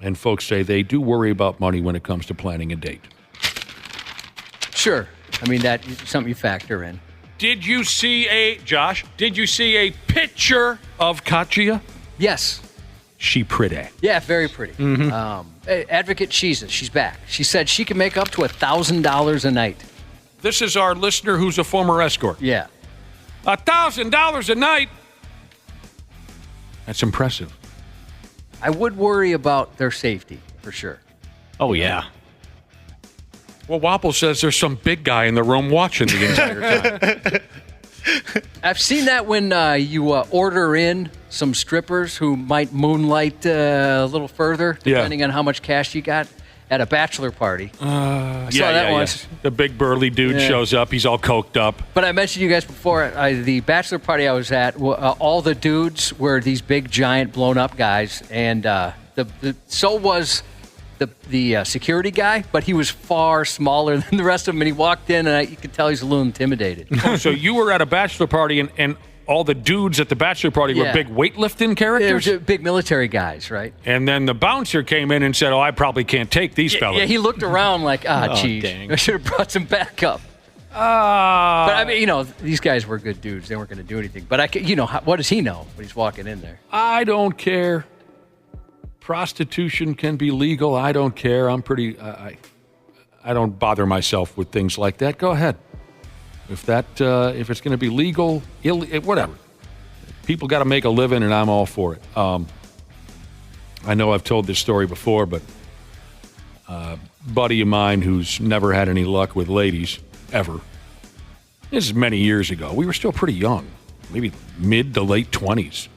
And folks say they do worry about money when it comes to planning a date. Sure. I mean, that's something you factor in. Did you see a picture of Katya? Yes. She pretty. Yeah, very pretty. Advocate Jesus, she's back. She said she can make up to $1,000 a night. This is our listener who's a former escort. Yeah. $1,000 a night? That's impressive. I would worry about their safety, for sure. Oh, yeah. Well, Wapple says there's some big guy in the room watching the entire time. I've seen that when you order in some strippers who might moonlight a little further, depending on how much cash you got at a bachelor party. I saw that once. The big burly dude shows up. He's all coked up. But I mentioned to you guys before, the bachelor party I was at, all the dudes were these big, giant, blown-up guys, and so was the security guy, but he was far smaller than the rest of them, and he walked in, and you could tell he's a little intimidated. Oh, so you were at a bachelor party, and all the dudes at the bachelor party were big weightlifting characters? They were big military guys, right? And then the bouncer came in and said, I probably can't take these fellas. Yeah, he looked around like, geez, I should have brought some backup. But I mean, these guys were good dudes. They weren't going to do anything. But what does he know when he's walking in there? I don't care. Prostitution can be legal. I don't care. I'm pretty. I don't bother myself with things like that. Go ahead. If it's going to be legal, whatever. People got to make a living, and I'm all for it. I know I've told this story before, but a buddy of mine who's never had any luck with ladies ever. This is many years ago. We were still pretty young, maybe mid to late 20s.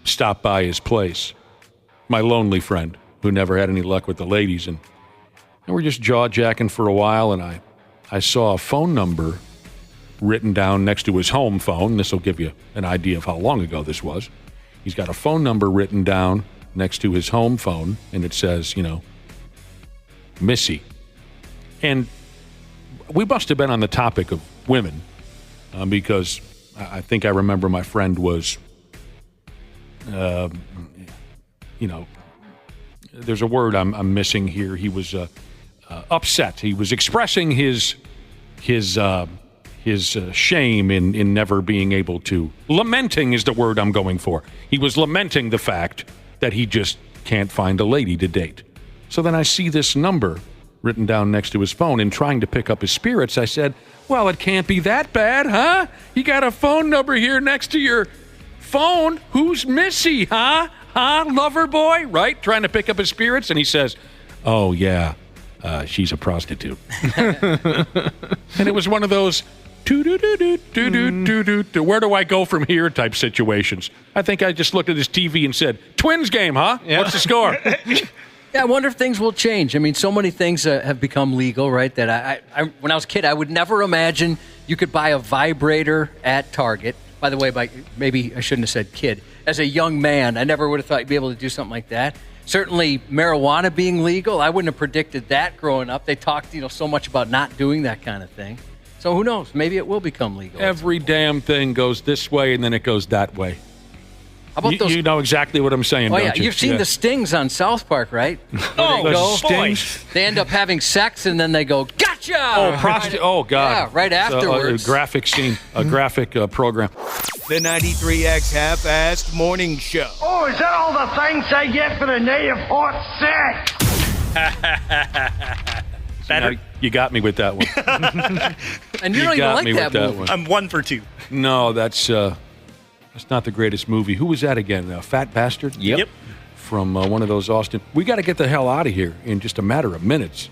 Stopped by his place. My lonely friend who never had any luck with the ladies, and we're just jaw-jacking for a while, and I saw a phone number written down next to his home phone. This will give you an idea of how long ago this was. He's got a phone number written down next to his home phone, and it says, Missy. And we must have been on the topic of women because I think I remember my friend was, there's a word I'm missing here. He was upset. He was expressing his shame in never being able to. Lamenting is the word I'm going for. He was lamenting the fact that he just can't find a lady to date. So then I see this number written down next to his phone, and trying to pick up his spirits, I said, well, it can't be that bad, huh? You got a phone number here next to your phone. Who's Missy, huh? Lover boy, right? Trying to pick up his spirits. And he says, oh, yeah, she's a prostitute. And it was one of those where do I go from here type situations. I think I just looked at his TV and said, Twins game, huh? Yeah. What's the score? Yeah, I wonder if things will change. I mean, so many things have become legal, right? That I when I was a kid, I would never imagine you could buy a vibrator at Target. By the way, maybe I shouldn't have said kid. As a young man, I never would have thought you'd be able to do something like that. Certainly, marijuana being legal, I wouldn't have predicted that growing up. They talked, so much about not doing that kind of thing. So who knows? Maybe it will become legal. Every damn thing goes this way, and then it goes that way. How about those? You know exactly what I'm saying, don't you? You've seen the stings on South Park, right? Stings? They end up having sex, and then they go, gotcha! Oh, God. Yeah, right afterwards. A graphic scene, a graphic program. The 93X Half-Assed Morning Show. Oh, is that all the thanks I get for the native hot sex? Better. You got me with that one. And you don't even like that movie. One. I'm 1 for 2. No, that's not the greatest movie. Who was that again? Fat Bastard? Yep. From one of those Austin. We got to get the hell out of here in just a matter of minutes.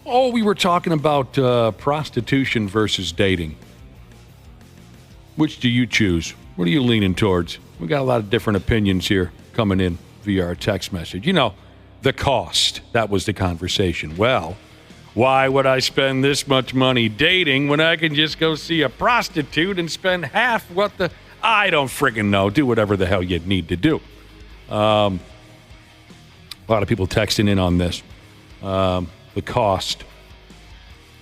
Oh, we were talking about prostitution versus dating. Which do you choose? What are you leaning towards? We got a lot of different opinions here coming in via our text message. You know, the cost. That was the conversation. Well, why would I spend this much money dating when I can just go see a prostitute and spend half what the... I don't friggin' know. Do whatever the hell you need to do. A lot of people texting in on this. The cost.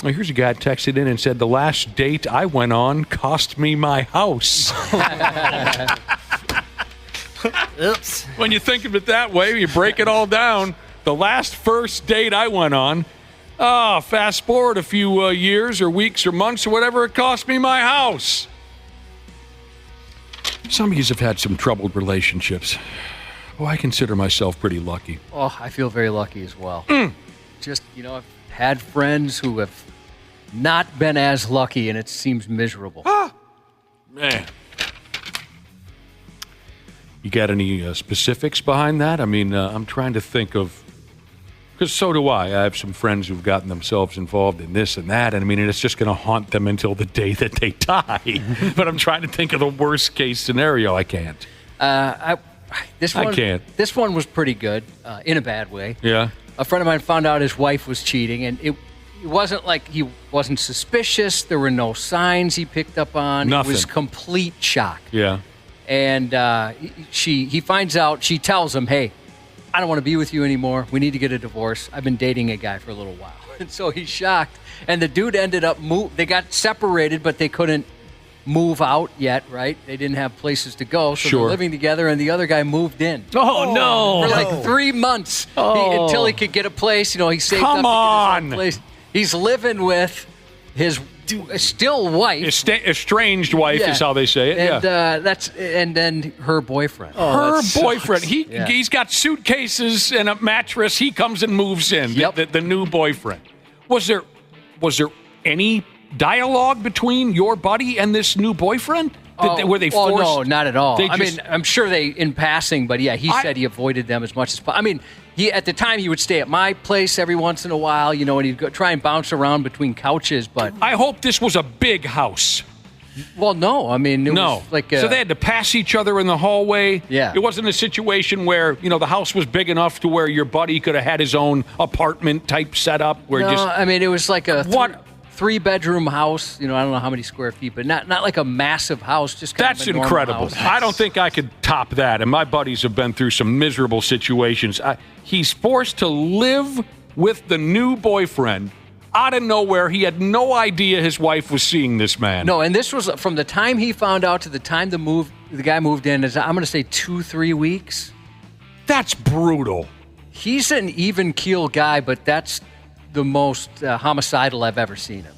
Well, here's a guy texted in and said, the last date I went on cost me my house. Oops. When you think of it that way, you break it all down. The last first date I went on, fast forward a few years or weeks or months or whatever, it cost me my house. Some of you have had some troubled relationships. Oh, I consider myself pretty lucky. Oh, I feel very lucky as well. Just, I've had friends who have not been as lucky, and it seems miserable. Man. You got any specifics behind that? I mean, I'm trying to think of... Because so do I. I have some friends who've gotten themselves involved in this and that, and I mean, it's just going to haunt them until the day that they die. But I'm trying to think of the worst-case scenario. I can't. I can't. This one was pretty good, in a bad way. Yeah. A friend of mine found out his wife was cheating, and it wasn't like he wasn't suspicious. There were no signs he picked up on. Nothing. It was complete shock. Yeah. And he finds out, she tells him, hey, I don't want to be with you anymore. We need to get a divorce. I've been dating a guy for a little while. And so he's shocked. And the dude ended up, they got separated, but they couldn't move out yet, right? They didn't have places to go. So they're living together, and the other guy moved in. Oh, no. For like 3 months until he could get a place. He saved up to get his own place. He's living with his still wife. Estranged wife is how they say it. And yeah. And then her boyfriend. Her boyfriend. He's got suitcases and a mattress. He comes and moves in. Yep. The new boyfriend. Was there any dialogue between your buddy and this new boyfriend? Were they forced? Oh, no, not at all. I'm sure they in passing, but yeah, he said he avoided them as much as possible. I mean, at the time he would stay at my place every once in a while, and he'd go try and bounce around between couches. But I hope this was a big house. Well, no. I mean, it was like so they had to pass each other in the hallway. Yeah. It wasn't a situation where the house was big enough to where your buddy could have had his own apartment type setup. I mean, it was like a 3-bedroom house. I don't know how many square feet, but not like a massive house. Just kind that's of a incredible. House. I don't think I could top that. And my buddies have been through some miserable situations. He's forced to live with the new boyfriend out of nowhere. He had no idea his wife was seeing this man. No, and this was from the time he found out to the time the guy moved in. I'm going to say 2-3 weeks. That's brutal. He's an even keel guy, but that's the most homicidal I've ever seen him.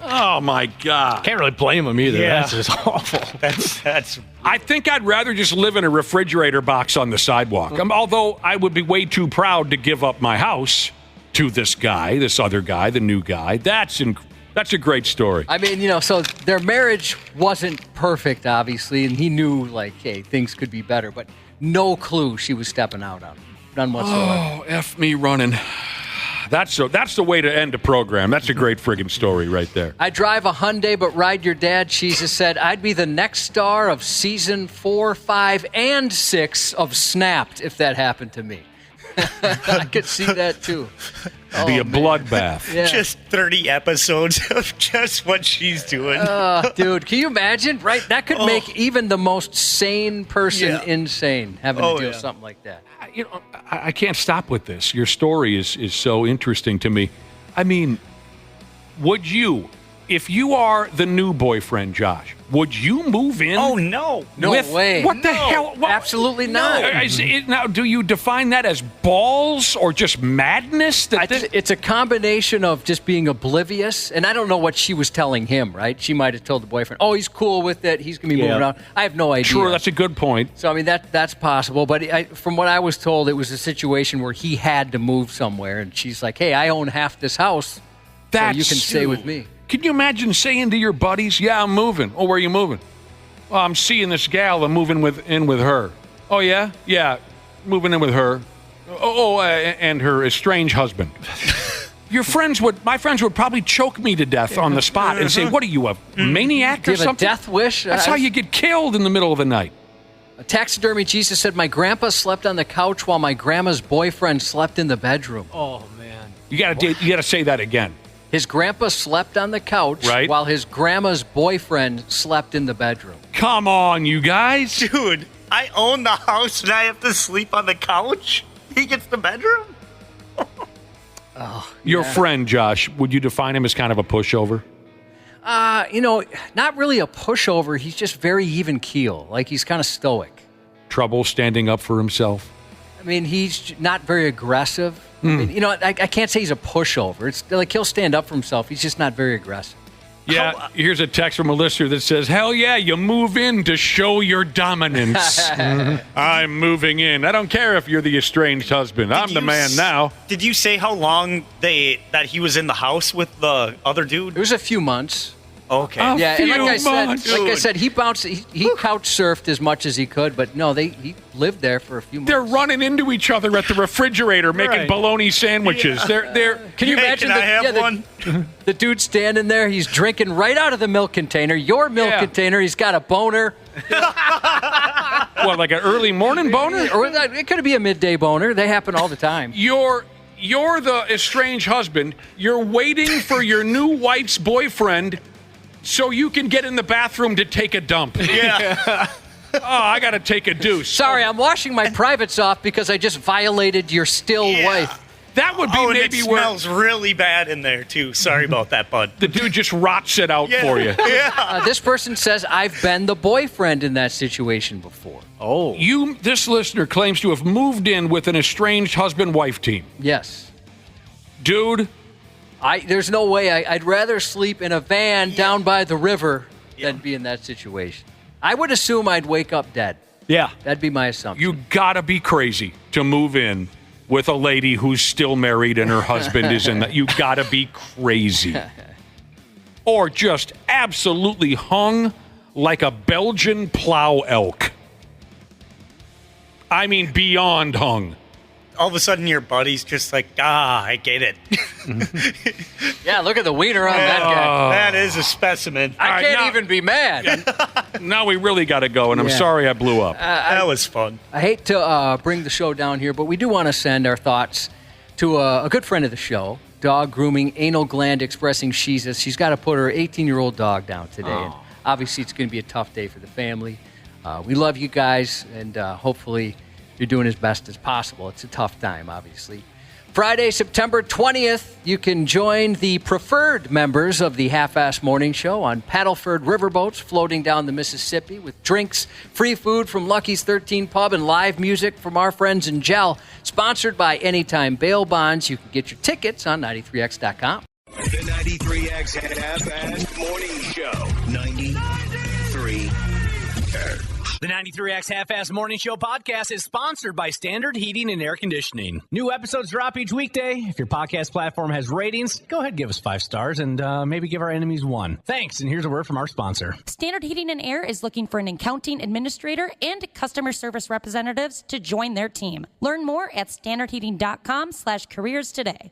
Oh my God! Can't really blame him either. Yeah. That's just awful. That's. I think I'd rather just live in a refrigerator box on the sidewalk. Although I would be way too proud to give up my house to this other guy, the new guy. That's a great story. I mean, so their marriage wasn't perfect, obviously, and he knew hey, things could be better, but no clue she was stepping out on him. None whatsoever. Oh, F me running. That's the way to end a program. That's a great friggin' story right there. I drive a Hyundai, but ride your dad. Jesus said, I'd be the next star of season 4, 5, and 6 of Snapped if that happened to me. I could see that too. Be a bloodbath. Yeah. Just 30 episodes of just what she's doing. Dude, can you imagine? Right? That could make even the most sane person insane, having to do something like that. I can't stop with this. Your story is so interesting to me. I mean, would you, if you are the new boyfriend, Josh, would you move in? Oh, no. No way. What the hell? Absolutely not. Now, do you define that as balls or just madness? It's a combination of just being oblivious, and I don't know what she was telling him, right? She might have told the boyfriend, oh, he's cool with it, he's going to be moving on. I have no idea. Sure, that's a good point. So, I mean, that's possible, but from what I was told, it was a situation where he had to move somewhere, and she's like, hey, I own half this house, so you can stay with me. Can you imagine saying to your buddies, yeah, I'm moving. Oh, where are you moving? Well, I'm seeing this gal. I'm moving in with her. Oh, yeah? Yeah, moving in with her. And her estranged husband. My friends would probably choke me to death on the spot and say, what are you, a maniac or something? Do you have a death wish? That's how you get killed in the middle of the night. A taxidermy Jesus said, my grandpa slept on the couch while my grandma's boyfriend slept in the bedroom. Oh, man. You got to say that again. His grandpa slept on the couch while his grandma's boyfriend slept in the bedroom. Come on, you guys. Dude, I own the house and I have to sleep on the couch? He gets the bedroom? Your friend, Josh, would you define him as kind of a pushover? Not really a pushover. He's just very even keel. Like, he's kind of stoic. Trouble standing up for himself? I mean, he's not very aggressive. I mean, I can't say he's a pushover. It's like he'll stand up for himself. He's just not very aggressive. Yeah, here's a text from a listener that says, hell yeah, you move in to show your dominance. I'm moving in. I don't care if you're the estranged husband. I'm the man now. Did you say how long that he was in the house with the other dude? It was a few months. Okay. And like I said, he bounced. He couch surfed as much as he could, but no, he lived there for a few months. They're running into each other at the refrigerator, making bologna sandwiches. Yeah. Can you imagine? Can I have one? The dude standing there, he's drinking right out of the milk container. Your milk container. He's got a boner. What, like an early morning boner? Or it could be a midday boner. They happen all the time. You're the estranged husband. You're waiting for your new wife's boyfriend so you can get in the bathroom to take a dump. Yeah. I got to take a deuce. Sorry, I'm washing my privates off because I just violated your wife. That would be maybe it where... smells really bad in there, too. Sorry about that, bud. The dude just rots it out for you. Yeah. This person says, I've been the boyfriend in that situation before. Oh. This listener claims to have moved in with an estranged husband-wife team. Yes. Dude... There's no way. I'd rather sleep in a van down by the river than be in that situation. I would assume I'd wake up dead. Yeah. That'd be my assumption. You gotta be crazy to move in with a lady who's still married and her husband is in that. You gotta be crazy. Or just absolutely hung like a Belgian plow elk. I mean, beyond hung. All of a sudden, your buddy's just like, I get it. Yeah, look at the wiener on that guy. That is a specimen. I can't even be mad. Now we really got to go, and I'm sorry I blew up. That was fun. I hate to bring the show down here, but we do want to send our thoughts to a good friend of the show, dog grooming, anal gland expressing Jesus. She's got to put her 18-year-old dog down today. And obviously, it's going to be a tough day for the family. We love you guys, and hopefully you're doing as best as possible. It's a tough time, obviously. Friday, September 20th, you can join the preferred members of the Half-Ass Morning Show on paddleford riverboats floating down the Mississippi with drinks, free food from Lucky's 13 Pub, and live music from our friends in Gel. Sponsored by Anytime Bail Bonds. You can get your tickets on 93x.com. The 93X Half-Ass Morning Show. 93. The 93X Half-Ass Morning Show podcast is sponsored by Standard Heating and Air Conditioning. New episodes drop each weekday. If your podcast platform has ratings, go ahead and give us 5 stars and maybe give our enemies 1. Thanks, and here's a word from our sponsor. Standard Heating and Air is looking for an accounting administrator and customer service representatives to join their team. Learn more at standardheating.com/careers today.